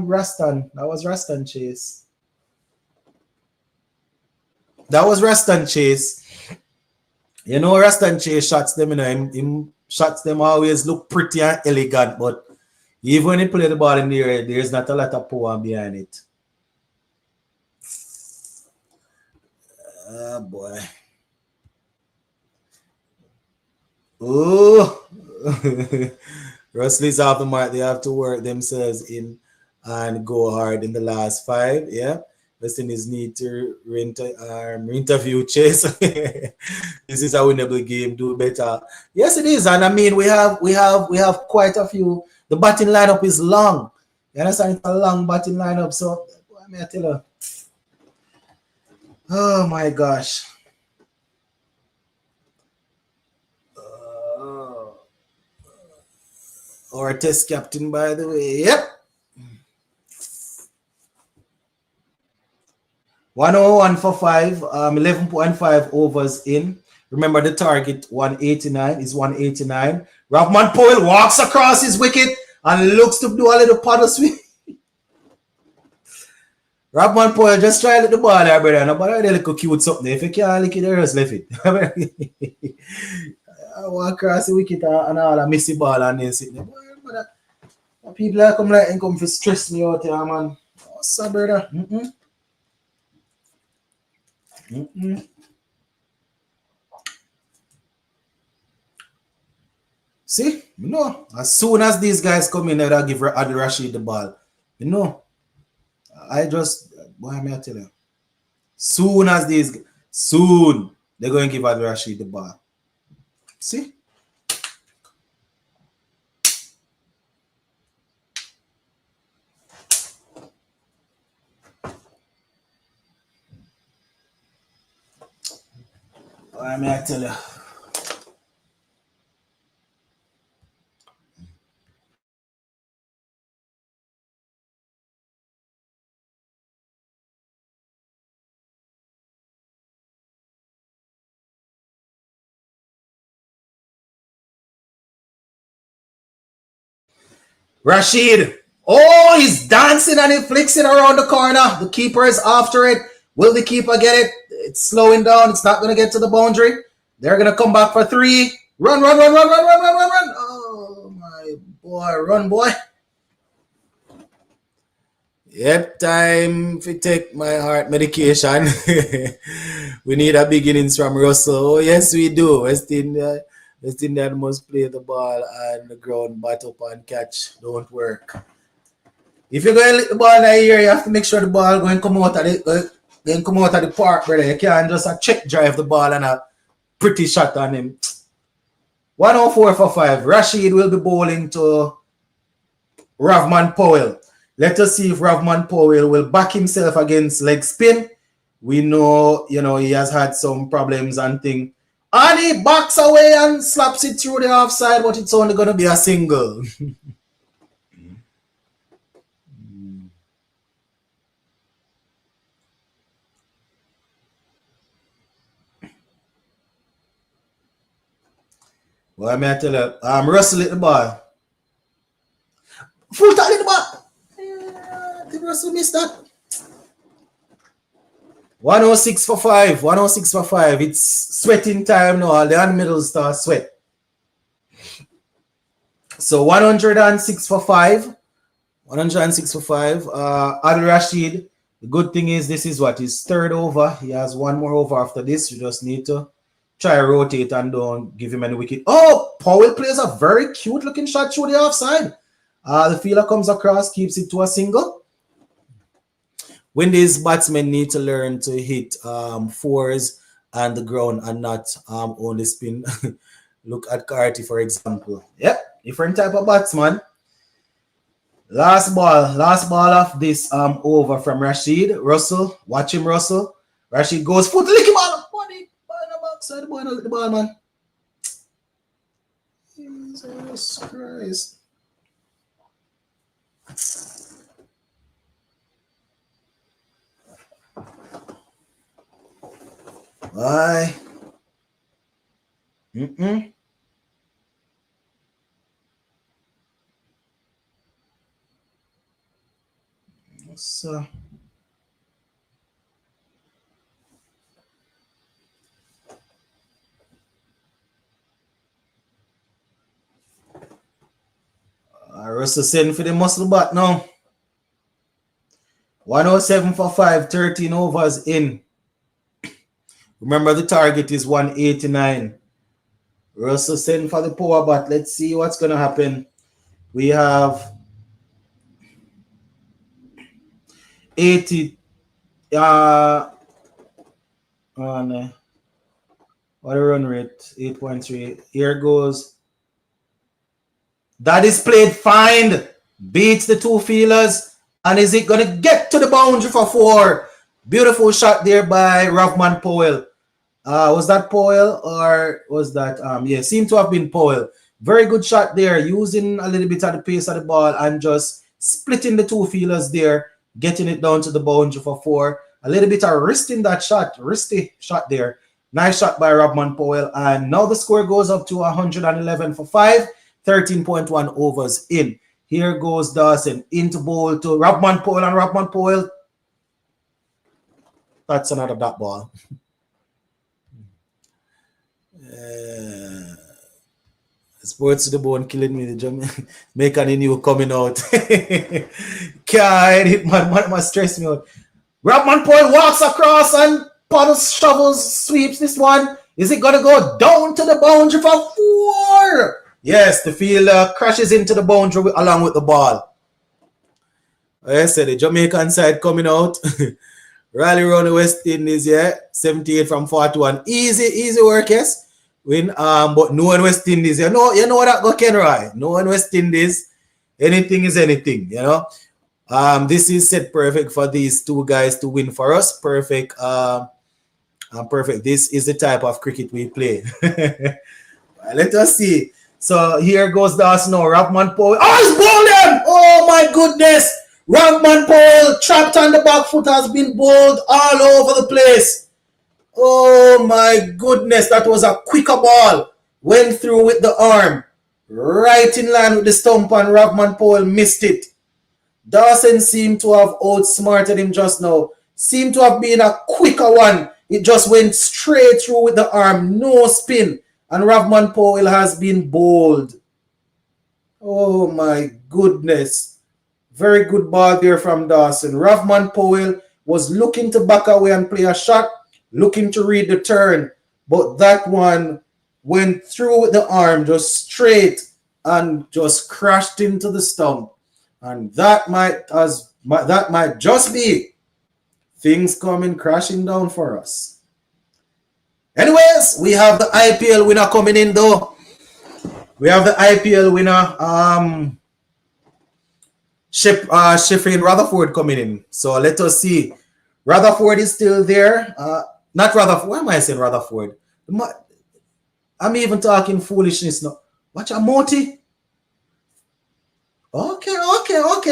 Ruston. That was Ruston Chase. That was Ruston Chase. You know, Ruston Chase shots them, you know, him shots them always look pretty and elegant, but even when he play the ball in the air, there's not a lot of power behind it. Oh boy. Oh. Rusley's off the mark. They have to work themselves in and go hard in the last 5. Yeah. West Indies need to interview Chase. This is a winnable game. Do better. Yes, it is. And I mean, we have quite a few. The batting lineup is long. You understand? It's a long batting lineup. So what may I tell you? Oh my gosh. Our test captain, by the way. Yep. 101 for 5, 11.5 overs in. Remember the target 189 is 189. Rovman Powell walks across his wicket and looks to do a little paddle swing. Rovman Powell just try to let the ball there, brother. Nobody really could cute something. If you can't lick it, just left it. I walk across the wicket and all I miss the ball and then sit there. People are come like and come for stress me out here, man. What's up, brother? See, you know, as soon as these guys come in, they'll give Adil Rashid the ball. You know, I just, boy, may I tell you, soon they're going to give Adil Rashid the ball. See? Boy, may I tell you. Rashid. Oh, he's dancing and he flicks it around the corner. The keeper is after it. Will the keeper get it? It's slowing down. It's not going to get to the boundary. They're going to come back for 3. Run, run, run, run, run, run, run, run, run. Oh, my boy. Run, boy. Yep, time to take my heart medication. We need a beginnings from Russell. Oh, yes, we do. West Indian must play the ball and the ground, bat up and catch. Don't work. If you're going to lick the ball in the air, you have to make sure the ball going to come out of the park, brother. You can't just check drive the ball and a pretty shot on him. 104 for 5. Rashid will be bowling to Ravman Powell. Let us see if Ravman Powell will back himself against leg spin. We know, he has had some problems and things. And he backs away and slaps it through the offside, but it's only going to be a single. Well, may I tell you, Russell hit the ball. Full tackle hit the ball. Did Russell miss that? 106 for 5. 106 for 5. It's sweating time now. The hand middle start sweat. So 106 for 5. 106 for 5. Adil Rashid. The good thing is this is what his third over. He has one more over after this. You just need to try rotate and don't give him any wicket. Oh, Powell plays a very cute looking shot through the offside. The fielder comes across, keeps it to a single. When these batsmen need to learn to hit 4s and the ground and not only spin. Look at Carty, for example. Yep, different type of batsman. Last ball of this over from Rashid. Russell, watch him, Russell. Rashid goes foot, lick him out. Body, on the backside, the ball, man. Jesus Christ. Why? So Russell sending for the muscle bat now. 107 for 5, 13 overs in. Remember, the target is 189. Russell send for the power bat. Let's see what's going to happen. We have 80. What a run rate. 8.3. Here goes. That is played fine. Beats the two fielders. And is it going to get to the boundary for 4? Beautiful shot there by Ravman Powell. Was that Powell or was that yeah, seemed to have been Powell. Very good shot there, using a little bit of the pace of the ball and just splitting the two fielders there, getting it down to the boundary for 4. A little bit of wristing that shot, wristy shot there. Nice shot by Ravman Powell, and now the score goes up to 111 for 5, 13.1 overs in. Here goes Dawson into bowl to Ravman Powell, and Ravman Powell. That's another dot ball. Sports to the bone killing me. The Jamaican new coming out. Can't hit man stress me out. Ravman Powell walks across and paddles, shovels, sweeps this one. Is it gonna go down to the boundary for 4? Yes, the fielder crashes into the boundary along with the ball. I said the Jamaican side coming out. Rally around the West Indies, yeah. 78 from 41. Easy work, yes. Win, but no one West Indies. You know that go Kenroy. No one West Indies. Anything is anything, you know. This is set perfect for these two guys to win for us. Perfect. Perfect. This is the type of cricket we play. Let us see. So here goes Dawson now. Ravman Powell. Oh, he's bowled! Oh my goodness! Ravman Powell trapped on the back foot has been bowled all over the place. Oh my goodness, that was a quicker ball. Went through with the arm. right in line with the stump, and Ravman Powell missed it. Dawson seemed to have outsmarted him just now. Seemed to have been a quicker one. It just went straight through with the arm, no spin. And Ravman Powell has been bowled. Oh my goodness. Very good ball there from Dawson. Ravman Powell was looking to back away and play a shot, looking to read the turn. But that one went through with the arm, just straight, and just crashed into the stump. And that might just be things coming crashing down for us. Anyways, we have the IPL winner coming in though. We have the IPL winner, Sheffield Rutherford coming in. So let us see. Rutherford is still there. Not Rutherford. Why am I saying Rutherford? I'm even talking foolishness now. Watch a Moti. Okay.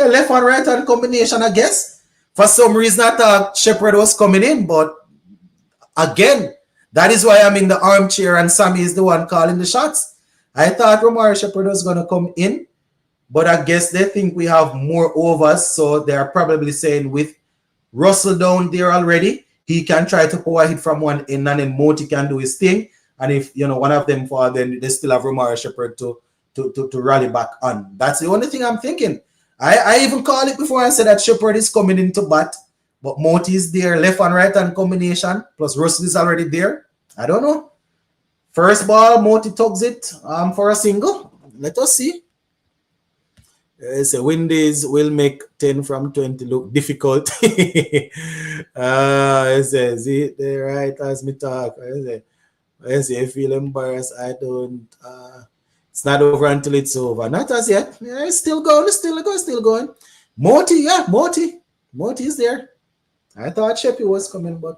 Left and right hand combination, I guess. For some reason, I thought Shepherd was coming in, but again, that is why I'm in the armchair and Sammy is the one calling the shots. I thought Romario Shepherd was going to come in, but I guess they think we have more overs, so they're probably saying with Russell down there already, he can try to power hit from one end, and then Moti can do his thing. And if one of them fall, then they still have Romario Shepherd to rally back on. That's the only thing I'm thinking. I even called it before. I said that Shepherd is coming into bat, but Moti is there, left and right hand combination, plus Russell is already there. I don't know. First ball, Moti tugs it for a single. Let us see. So Windies will make 10 from 20 look difficult. It says it right as me talk. I say I feel embarrassed. I don't. It's not over until it's over. Not as yet. Yeah, it's still going. Still going. Moti is there. I thought Sheppy was coming, but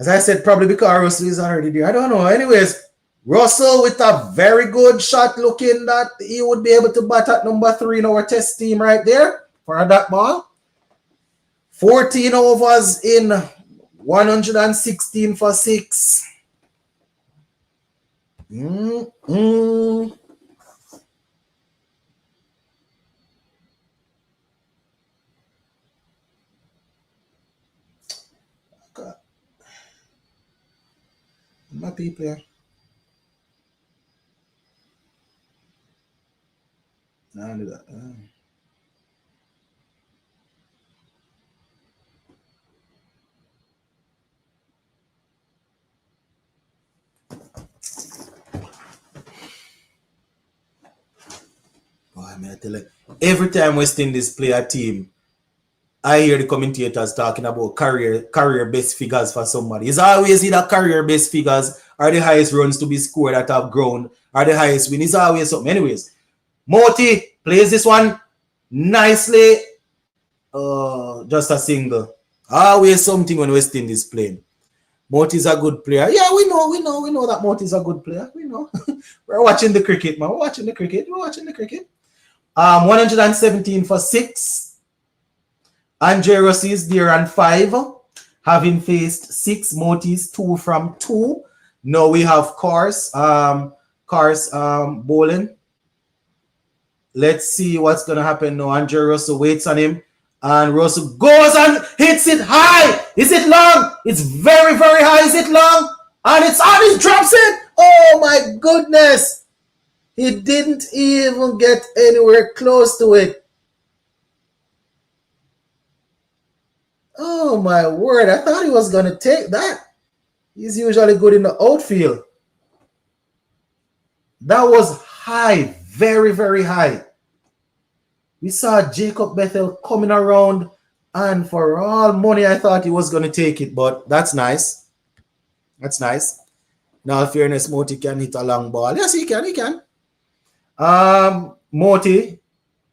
as I said, probably because Russell is already there. I don't know. Anyways, Russell with a very good shot, looking that he would be able to bat at number 3 in our test team right there for that ball. 14 overs in 116 for 6. Okay. My people here. Now do that. Boy, I tell you, every time West Indies play a team, I hear the commentators talking about career best figures for somebody. It's always either career best figures or the highest runs to be scored that have grown or the highest win. It's always something. Anyways, Moti plays this one nicely. Just a single. Always something when West Indies playing. Moti is a good player. Yeah, we know that Moti is a good player. We know. We're watching the cricket, man. We're watching the cricket. 117 for 6. Andre Rossi is there on 5, having faced 6. Moti's 2 from 2. Now we have Cars bowling. Let's see what's gonna happen now. Andre Russell waits on him, and Russell goes and hits it high. Is it long? It's very, very high. Is it long? And it's on. He drops it. Oh my goodness! He didn't even get anywhere close to it. Oh my word! I thought he was gonna take that. He's usually good in the outfield. That was high. Very, very high. We saw Jacob Bethel coming around, and for all money, I thought he was going to take it, but that's nice. That's nice. Now, fairness, Moti can hit a long ball. Yes, he can. Moti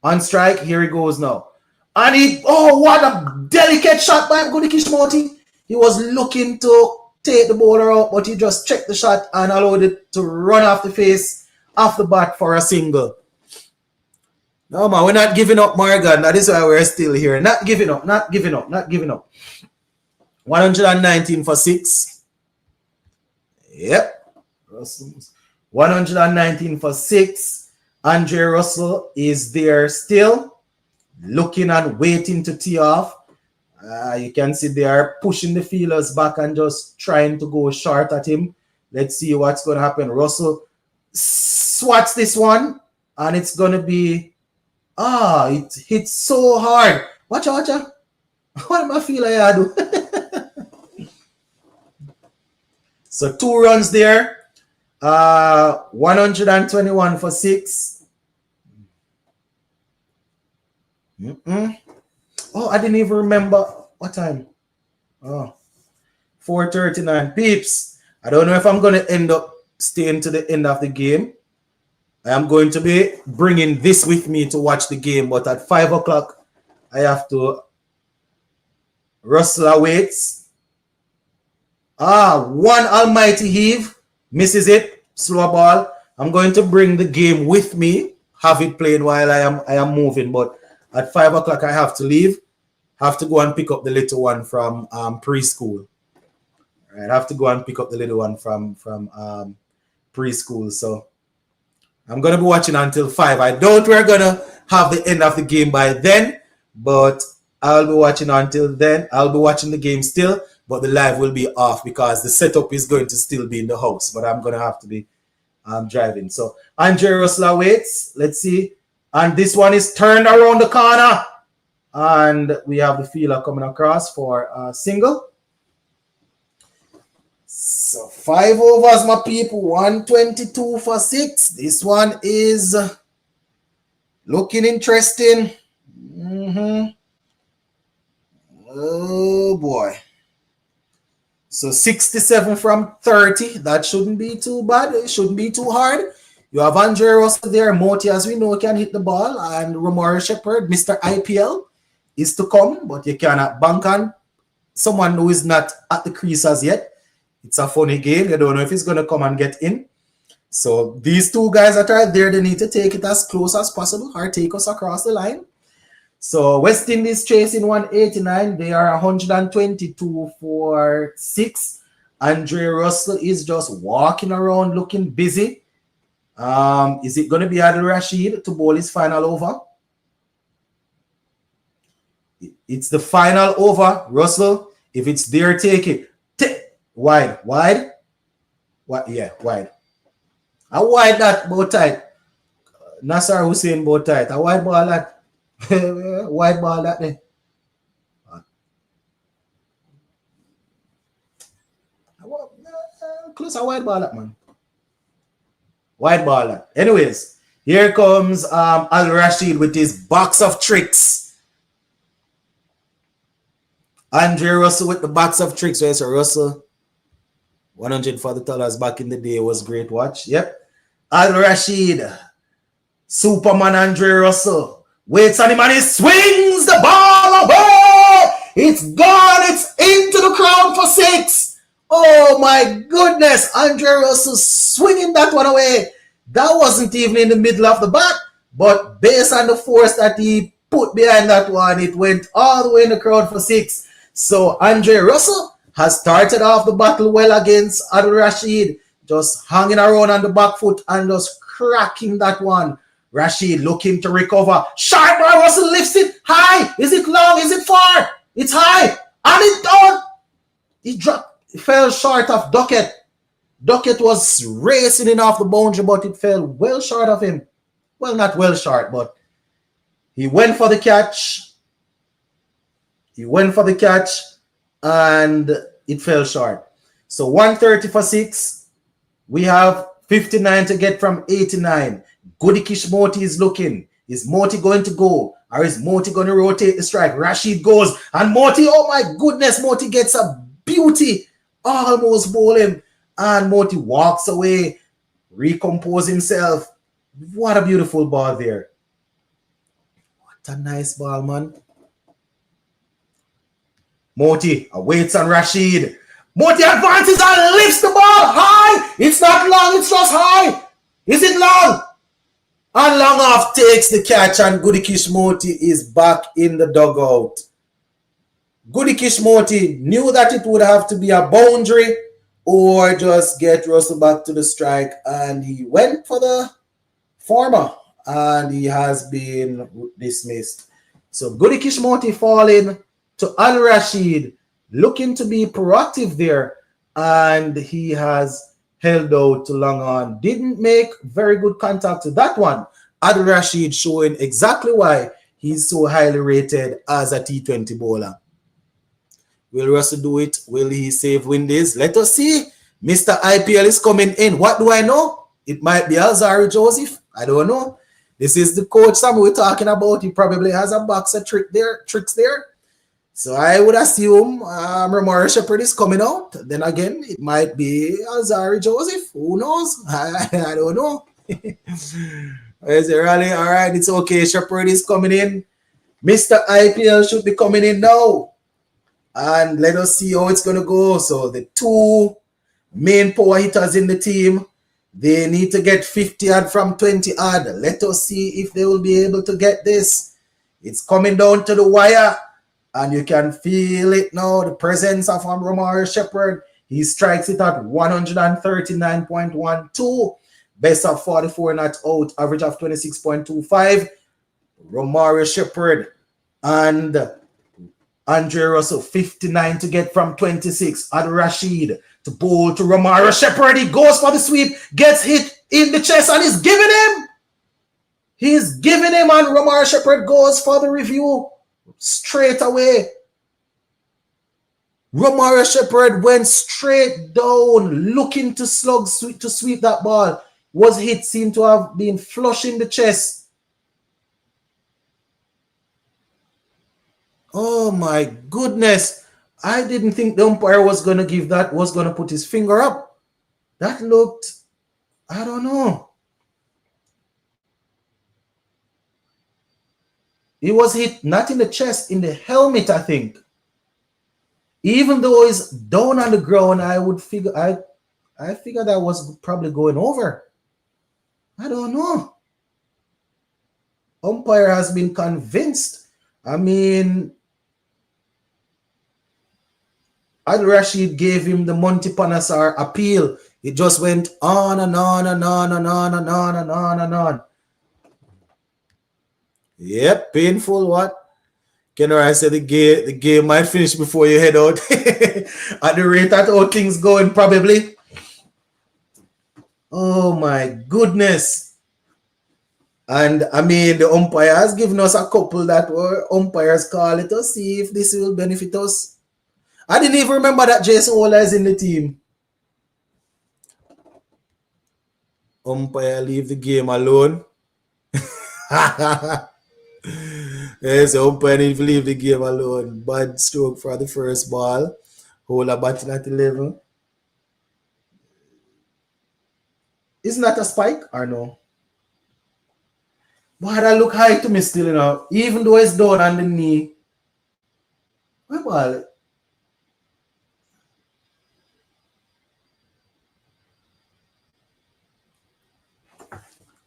on strike. Here he goes now. And what a delicate shot by Gudikish Moti. He was looking to take the bowler out, but he just checked the shot and allowed it to run off the face, off the bat for a single. No, man, we're not giving up, Morgan. That is why we're still here. Not giving up. 119 for 6. Yep. 119 for 6. Andre Russell is there still, looking and waiting to tee off. You can see they are pushing the fielders back and just trying to go short at him. Let's see what's going to happen. Russell swats this one, and it's going to be... it hits so hard. Watch out, watch out. What am I feeling I do? So 2 runs there. 121 for 6. Oh, I didn't even remember what time. Oh, 4:39. Peeps, I don't know if I'm going to end up staying to the end of the game. I am going to be bringing this with me to watch the game, but at 5 o'clock, I have to... Russell awaits. One almighty heave. Misses it. Slow ball. I'm going to bring the game with me. Have it playing while I am moving, but at 5 o'clock, I have to leave. Have to go and pick up the little one from preschool. All right, I have to go and pick up the little one from preschool. So I'm going to be watching until 5. I doubt we're going to have the end of the game by then, but I'll be watching until then. I'll be watching the game still, but the live will be off because the setup is going to still be in the house, but I'm going to have to be driving. So Andre Russell waits. Let's see. And this one is turned around the corner. And we have the fielder coming across for a single. So 5 overs, my people. 122 for 6. This one is looking interesting. Oh, boy. So 67 from 30. That shouldn't be too bad. It shouldn't be too hard. You have Andre Russell there. Moti, as we know, can hit the ball. And Romario Shepherd, Mr. IPL, is to come. But you cannot bank on someone who is not at the crease as yet. It's a funny game. You don't know if he's going to come and get in. So these 2 guys that are there, they need to take it as close as possible or take us across the line. So West Indies chasing 189. They are 122 for 6. Andre Russell is just walking around looking busy. Is it going to be Adil Rashid to bowl his final over? It's the final over. Russell, if it's there, take it. Wide. What? Yeah, wide. A wide that, bow tight. Nasser Hussain, bow tight. A wide ball that. Wide ball that there. Close a wide ball that, man. Wide ball that. Anyways, here comes Al Rashid with his box of tricks. Andre Russell with the box of tricks. Right, so Russell, $140 back in the day was great watch. Yep. Al Rashid, Superman Andre Russell. Waits on him and he swings the ball away. It's gone. It's into the crowd for 6. Oh my goodness. Andre Russell swinging that one away. That wasn't even in the middle of the bat, but based on the force that he put behind that one, it went all the way in the crowd for 6. So Andre Russell has started off the battle well against Adil Rashid, just hanging around on the back foot and just cracking that one. Rashid looking to recover. Sharp ball, Russell lifts it high. Is it long? Is it far? It's high. And it down. He dropped. It fell short of Duckett. Duckett was racing in off the boundary, but it fell well short of him. Well, not well short, but he went for the catch. And it fell short. So 130 for 6. We have 59 to get from 89. Goodikish Moti is looking. Is Moti going to go? Or is Moti going to rotate the strike? Rashid goes. And Moti, oh my goodness, Moti gets a beauty. Almost bowl him. And Moti walks away. Recompose himself. What a beautiful ball there. What a nice ball, man. Moti awaits on Rashid. Moti advances and lifts the ball high. It's not long, it's just high. Is it long? And long off takes the catch, and Goodikish Moti is back in the dugout. Goodikish Moti knew that it would have to be a boundary or just get Russell back to the strike, and he went for the former, and he has been dismissed. So Goody Kishmoti falling to Al Rashid, looking to be proactive there, and he has held out to long on. Didn't make very good contact to that one. Al Rashid showing exactly why he's so highly rated as a T20 bowler. Will Russell do it? Will he save Windies? Let us see. Mr. IPL is coming in. What do I know? It might be Alzari Joseph. I don't know. This is the coach Sam we're talking about. He probably has a box of tricks there. So I would assume Romaro Shepherd is coming out. Then again, it might be Alzari Joseph. Who knows? I don't know. Is it really? All right, it's okay. Shepherd is coming in. Mr. IPL should be coming in now. And let us see how it's going to go. So the two main power hitters in the team, they need to get 50 odd from 20 odd. Let us see if they will be able to get this. It's coming down to the wire, and you can feel it now. The presence of Romaro Shepherd. He strikes it at 139.12. Best of 44 not out. Average of 26.25. Romaro Shepherd and Andre Russell, 59 to get from 26. Al Rashid to bowl to Romaro Shepherd. He goes for the sweep, gets hit in the chest, and he's giving him. He's giving him, and Romaro Shepherd goes for the review straight away. Romaro Shepherd went straight down, looking to sweep that ball. Was hit, seemed to have been flush in the chest. Oh my goodness. I didn't think the umpire was going to give that, was going to put his finger up. That looked, I don't know. He was hit not in the chest, in the helmet, I think. Even though he's down on the ground, I would figure, I figured that was probably going over. I don't know. Umpire has been convinced. I mean, Al Rashid gave him the Monty Panasar appeal. It just went on and on and on and on and on and on and on. Yep, painful. What? Kenora said the game might finish before you head out. At the rate that how things going, probably. Oh my goodness. And I mean, the umpire has given us a couple that were umpires call it to see if this will benefit us. I didn't even remember that Jason Ola is in the team. Umpire leave the game alone. Yes, umpire need to leave the game alone. Bad stroke for the first ball. Hold a batting at 11. Isn't that a spike or no? But that look high to me still, you know. Even though it's down on the knee. Where ball?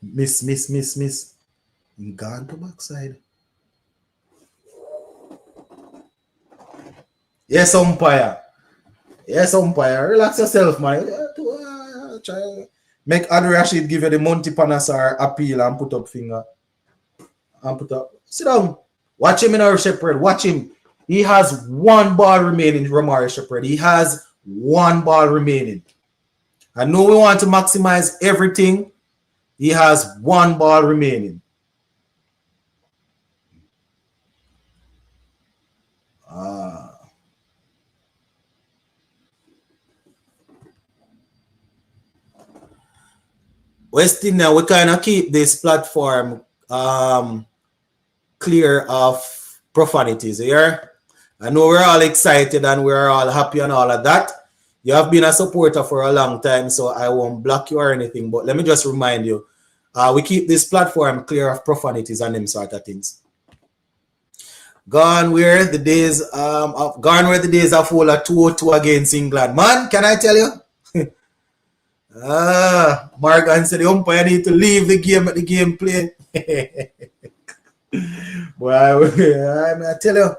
Miss. Gone to backside. Yes, umpire. Yes, umpire. Relax yourself, man. Try. Make Al Rashid give you the Monty Panasar appeal and put up finger. And put up. Sit down. Watch him in our Shepherd. Watch him. He has one ball remaining, Romaro Shepherd. He has one ball remaining. I know we want to maximize everything. He has one ball remaining. West Indian, we kind of keep this platform clear of profanities here. I know we're all excited and we're all happy and all of that. You have been a supporter for a long time, so I won't block you or anything. But let me just remind you, we keep this platform clear of profanities and them sort of things. Gone were the days of Ola 2-2 against England. Man, can I tell you? Morgan said the umpire need to leave the game at the game play. Well, I tell you,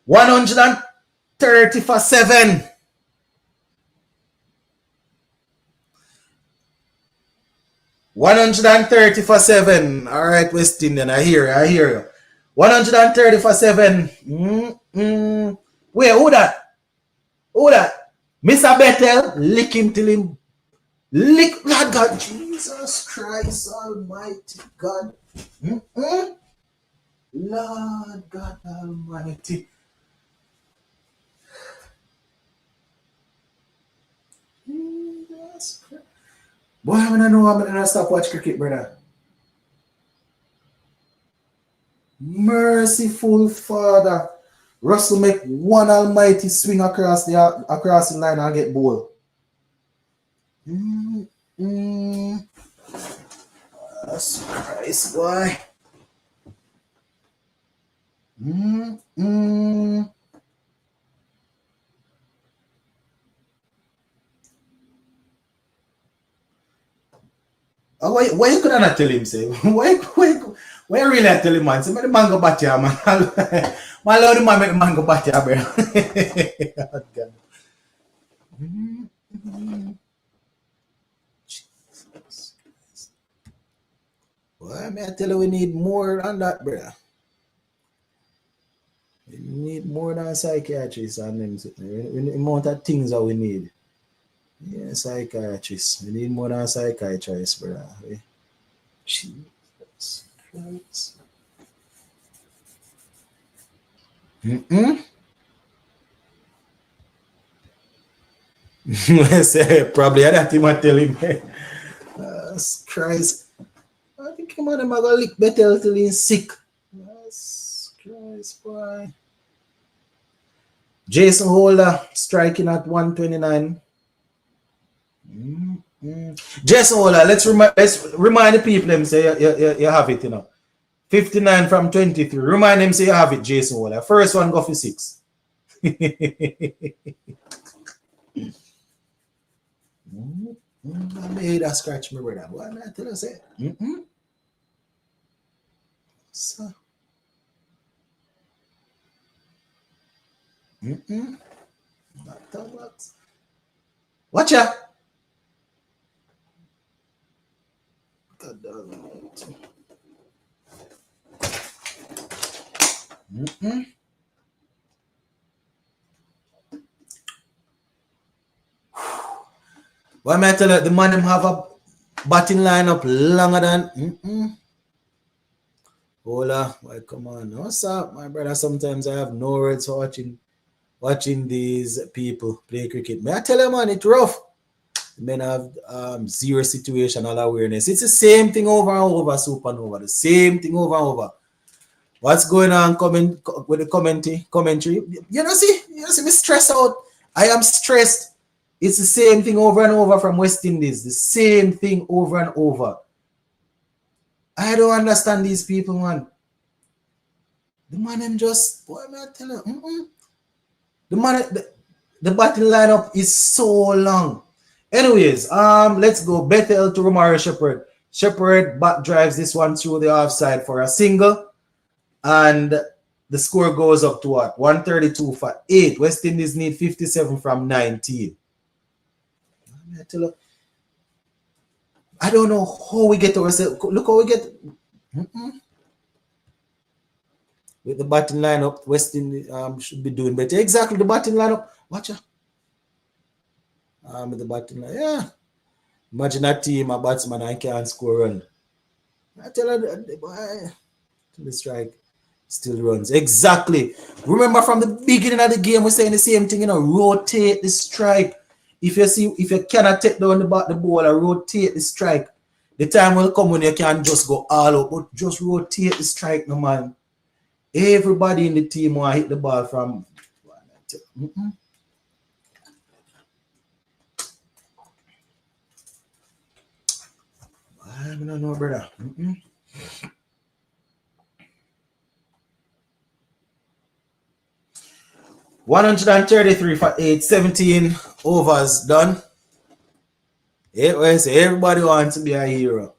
130 for 7. 130 for 7. All right, West Indian, I hear you. 130 for 7. Wait, who that? Mr. Bethel, lick him till him. Lick, Lord God, Jesus Christ Almighty God. Lord God Almighty. Jesus Christ. Boy, I don't know I'm gonna stop watch cricket, brother. Merciful Father. Russell make one almighty swing across the line and get ball. Jesus Christ, boy. Oh, why you could not tell him, say? Why really tell him, man? Say, the man go back here, man. My lord, the man make the man go back here, bro. Jesus Christ. Why, may I tell you, we need more than that, bro. We need more than psychiatrists and them. The amount of things that we need. Yeah, psychiatrists. We need more than psychiatrists, brother. Jesus Christ. Say, probably that him I tell him. Jesus Christ. I think him and them are gonna lick better till he's sick. Jesus Christ, boy. Jason Holder striking at 129. Jason Holder, let's remind the people them say you have it, you know. 59 from 23. Remind them say you have it, Jason Holder. First one go for 6. I made that scratch me, brother. What am I tell you say? So. Not that box. Watch out. God damn it. Why am I tell you the man them have a batting lineup longer than Hola, why come on? What's up, my brother? Sometimes I have no words for watching these people play cricket. May I tell you, man, it's rough. Men have zero situational awareness. It's the same thing over and over, Supernova. The same thing over and over. What's going on with the commentary? You see me stressed out. I am stressed. It's the same thing over and over from West Indies. The same thing over and over. I don't understand these people, man. The man them just, boy, man, I tell you, the man, the batting lineup is so long. Anyways, let's go. Bethel to Romario Shepherd. Shepherd back drives this one through the offside for a single. And the score goes up to what? 132 for 8. West Indies need 57 from 19. I tell you, I don't know how we get ourselves. Look how we get. With the batting lineup, West Indies should be doing better. Exactly, the batting lineup. Watch out. With the batting line, yeah. Imagine a team, a batsman, and can't score run. I tell you, the strike still runs. Exactly. Remember from the beginning of the game, we're saying the same thing, rotate the strike. If you cannot take down the ball and rotate the strike, the time will come when you can just go all out, but just rotate the strike, no man. Everybody in the team want to hit the ball from. I don't know, brother. 133 for 8, 17 overs done. Everybody wants to be a hero.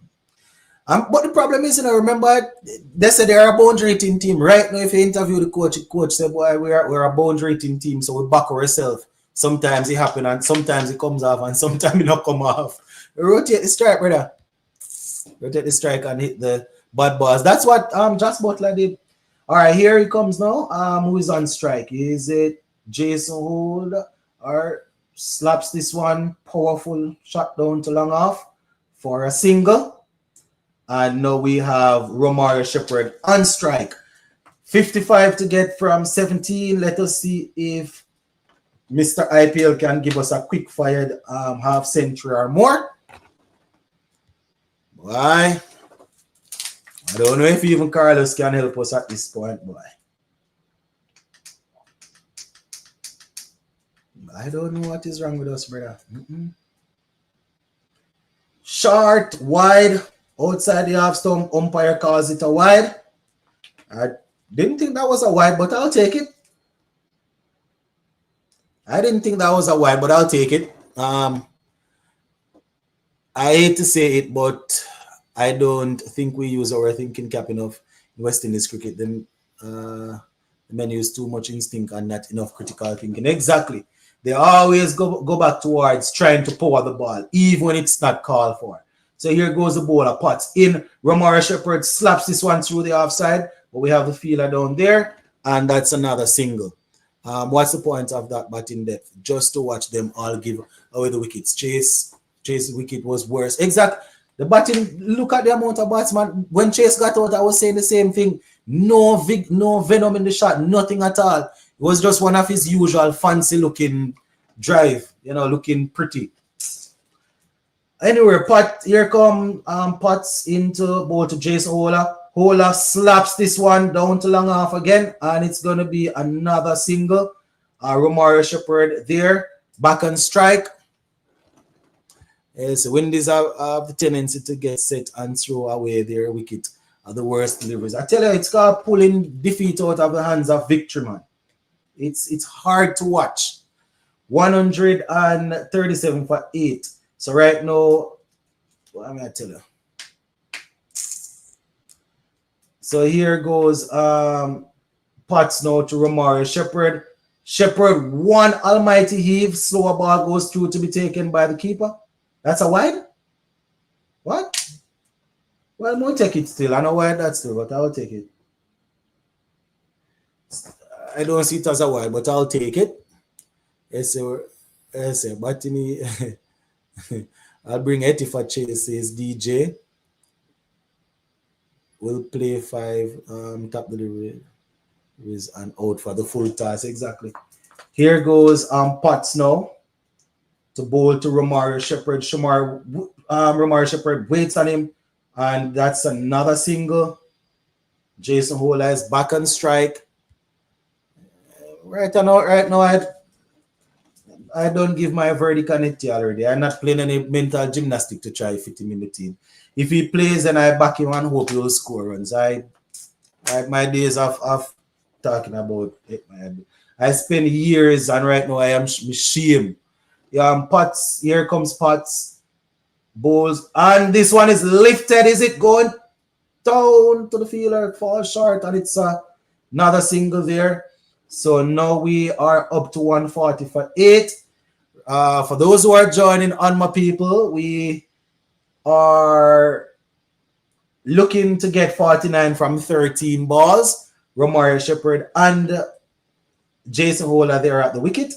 But the problem is, remember, they said they're a boundary hitting team. Right now, if you interview the coach said, boy, we're a boundary hitting team, so we back ourselves. Sometimes it happens, and sometimes it comes off, and sometimes it not come off. Rotate the strike, brother. rotate the strike and hit the bad balls. That's what Josh Butler did. All right, here he comes now. Who is on strike? Is it Jason Hold or slaps this one? Powerful shot down to long off for a single. And now we have Romario Shepherd on strike. 55 to get from 17. Let us see if Mr. IPL can give us a quick fired half century or more. Why? I don't know if even Carlos can help us at this point, boy. I don't know what is wrong with us, brother. Short, wide, outside the half stump. Umpire calls it a wide. I didn't think that was a wide, but I'll take it. I didn't think that was a wide, but I'll take it. I hate to say it, but I don't think we use our thinking cap enough in West Indies cricket. Then the men use too much instinct and not enough critical thinking. Exactly. They always go back towards trying to power the ball, even when it's not called for. So here goes the bowler, Potts in. Romario Shepherd slaps this one through the offside, but we have the fielder down there, and that's another single. What's the point of that batting depth? Just to watch them all give away the wickets. Chase wicket was worse. Exactly. The batting, look at the amount of batsmen. When Chase got out, I was saying the same thing. No venom in the shot, nothing at all. It was just one of his usual fancy looking drive, looking pretty. Anyway, here come Potts into bowl to Jason Hola. Hola slaps this one down to long off again, and it's going to be another single. Romario Shepherd there, back on strike. Yes, Windies have the tendency to get set and throw away their wicket at the worst deliveries. I tell you, it's called pulling defeat out of the hands of victory, man. It's hard to watch. 137 for 8. So right now, what am I tell you? So here goes Potts now to Romario Shepherd. Shepherd, one almighty heave. Slower ball goes through to be taken by the keeper. That's a wide? What? Well, I'm going to take it still. I know why that's still, but I'll take it. I don't see it as a wide, but I'll take it. Yes, but I'll bring 80 for Chase, says DJ. We'll play 5, top delivery is an out for the full toss. Exactly. Here goes Potts now to bowl to Romario Shepherd. Romario Shepherd waits on him, and that's another single. Jason Hola is back on strike. Right now, I don't give my verdict on it already. I'm not playing any mental gymnastic to try fit him in the team. If he plays, then I back him and hope he will score runs. I my days of talking about it, man. I spend years, and right now I am ashamed. Potts, here comes Potts. Bowls, and this one is lifted. Is it going down to the fielder? Falls short, and it's another single there. So now we are up to 140 for 8. For those who are joining on, my people, we are looking to get 49 from 13 balls. Romario Shepherd and Jason Hola there at the wicket.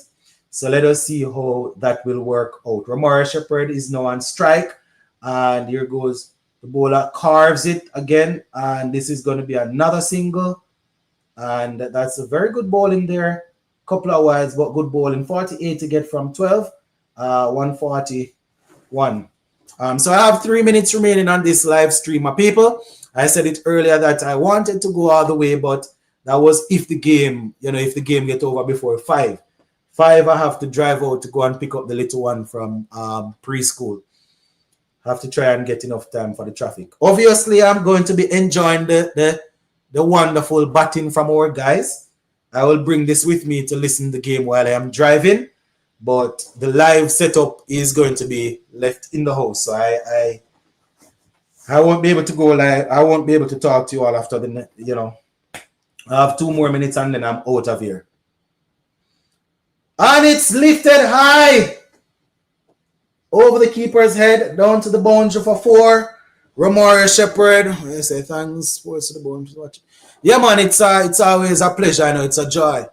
So let us see how that will work out. Romario Shepherd is now on strike, and here goes the bowler, carves it again, and this is going to be another single. And that's a very good ball in there. Couple of wides, but good ball in 48 to get from 12. 141. So I have 3 minutes remaining on this live stream, my people. I said it earlier that I wanted to go all the way, but that was if the game, if the game get over before 5. 5, I have to drive out to go and pick up the little one from preschool. I have to try and get enough time for the traffic. Obviously, I'm going to be enjoying the wonderful batting from our guys. I will bring this with me to listen to the game while I am driving, but the live setup is going to be left in the house. So I won't be able to go live. I won't be able to talk to you all after the, I have 2 more minutes and then I'm out of here. And it's lifted high over the keeper's head down to the boundary for 4. Romario Shepherd, I say thanks, sports to the bone. Yeah, man, it's always a pleasure. I know it's a joy.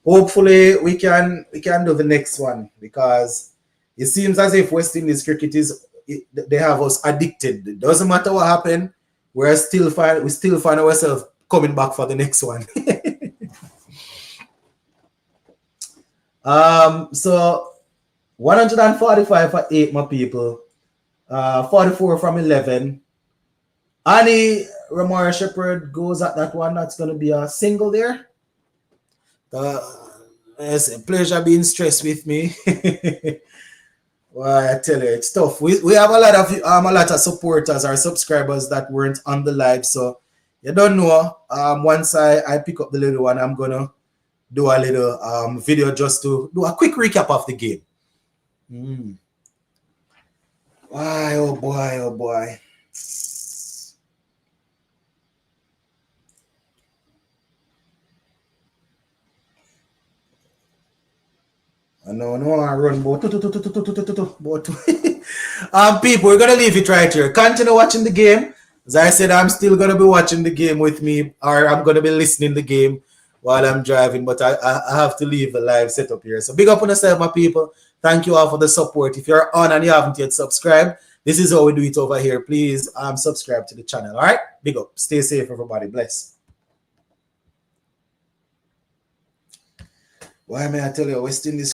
Hopefully, we can do the next one because it seems as if West Indies cricket they have us addicted. It doesn't matter what happened, we still find ourselves coming back for the next one. So 145 for 8, my people. 44 from 11. Annie Romario Shepherd goes at that one. That's going to be a single there. It's a pleasure being stressed with me. Well, I tell you, it's tough. We have a lot of supporters or subscribers that weren't on the live. So you don't know. Once I pick up the little one, I'm gonna do a little video just to do a quick recap of the game. Why, oh boy, oh boy. No, I run about people, we're gonna leave it right here. Continue watching the game. As I said, I'm still gonna be watching the game with me, or I'm gonna be listening the game while I'm driving, but I have to leave the live setup here. So big up on yourself, my people. Thank you all for the support. If you're on and you haven't yet subscribed, this is how we do it over here. Please subscribe to the channel. All right, big up. Stay safe, everybody. Bless. Why may I tell you, West Indies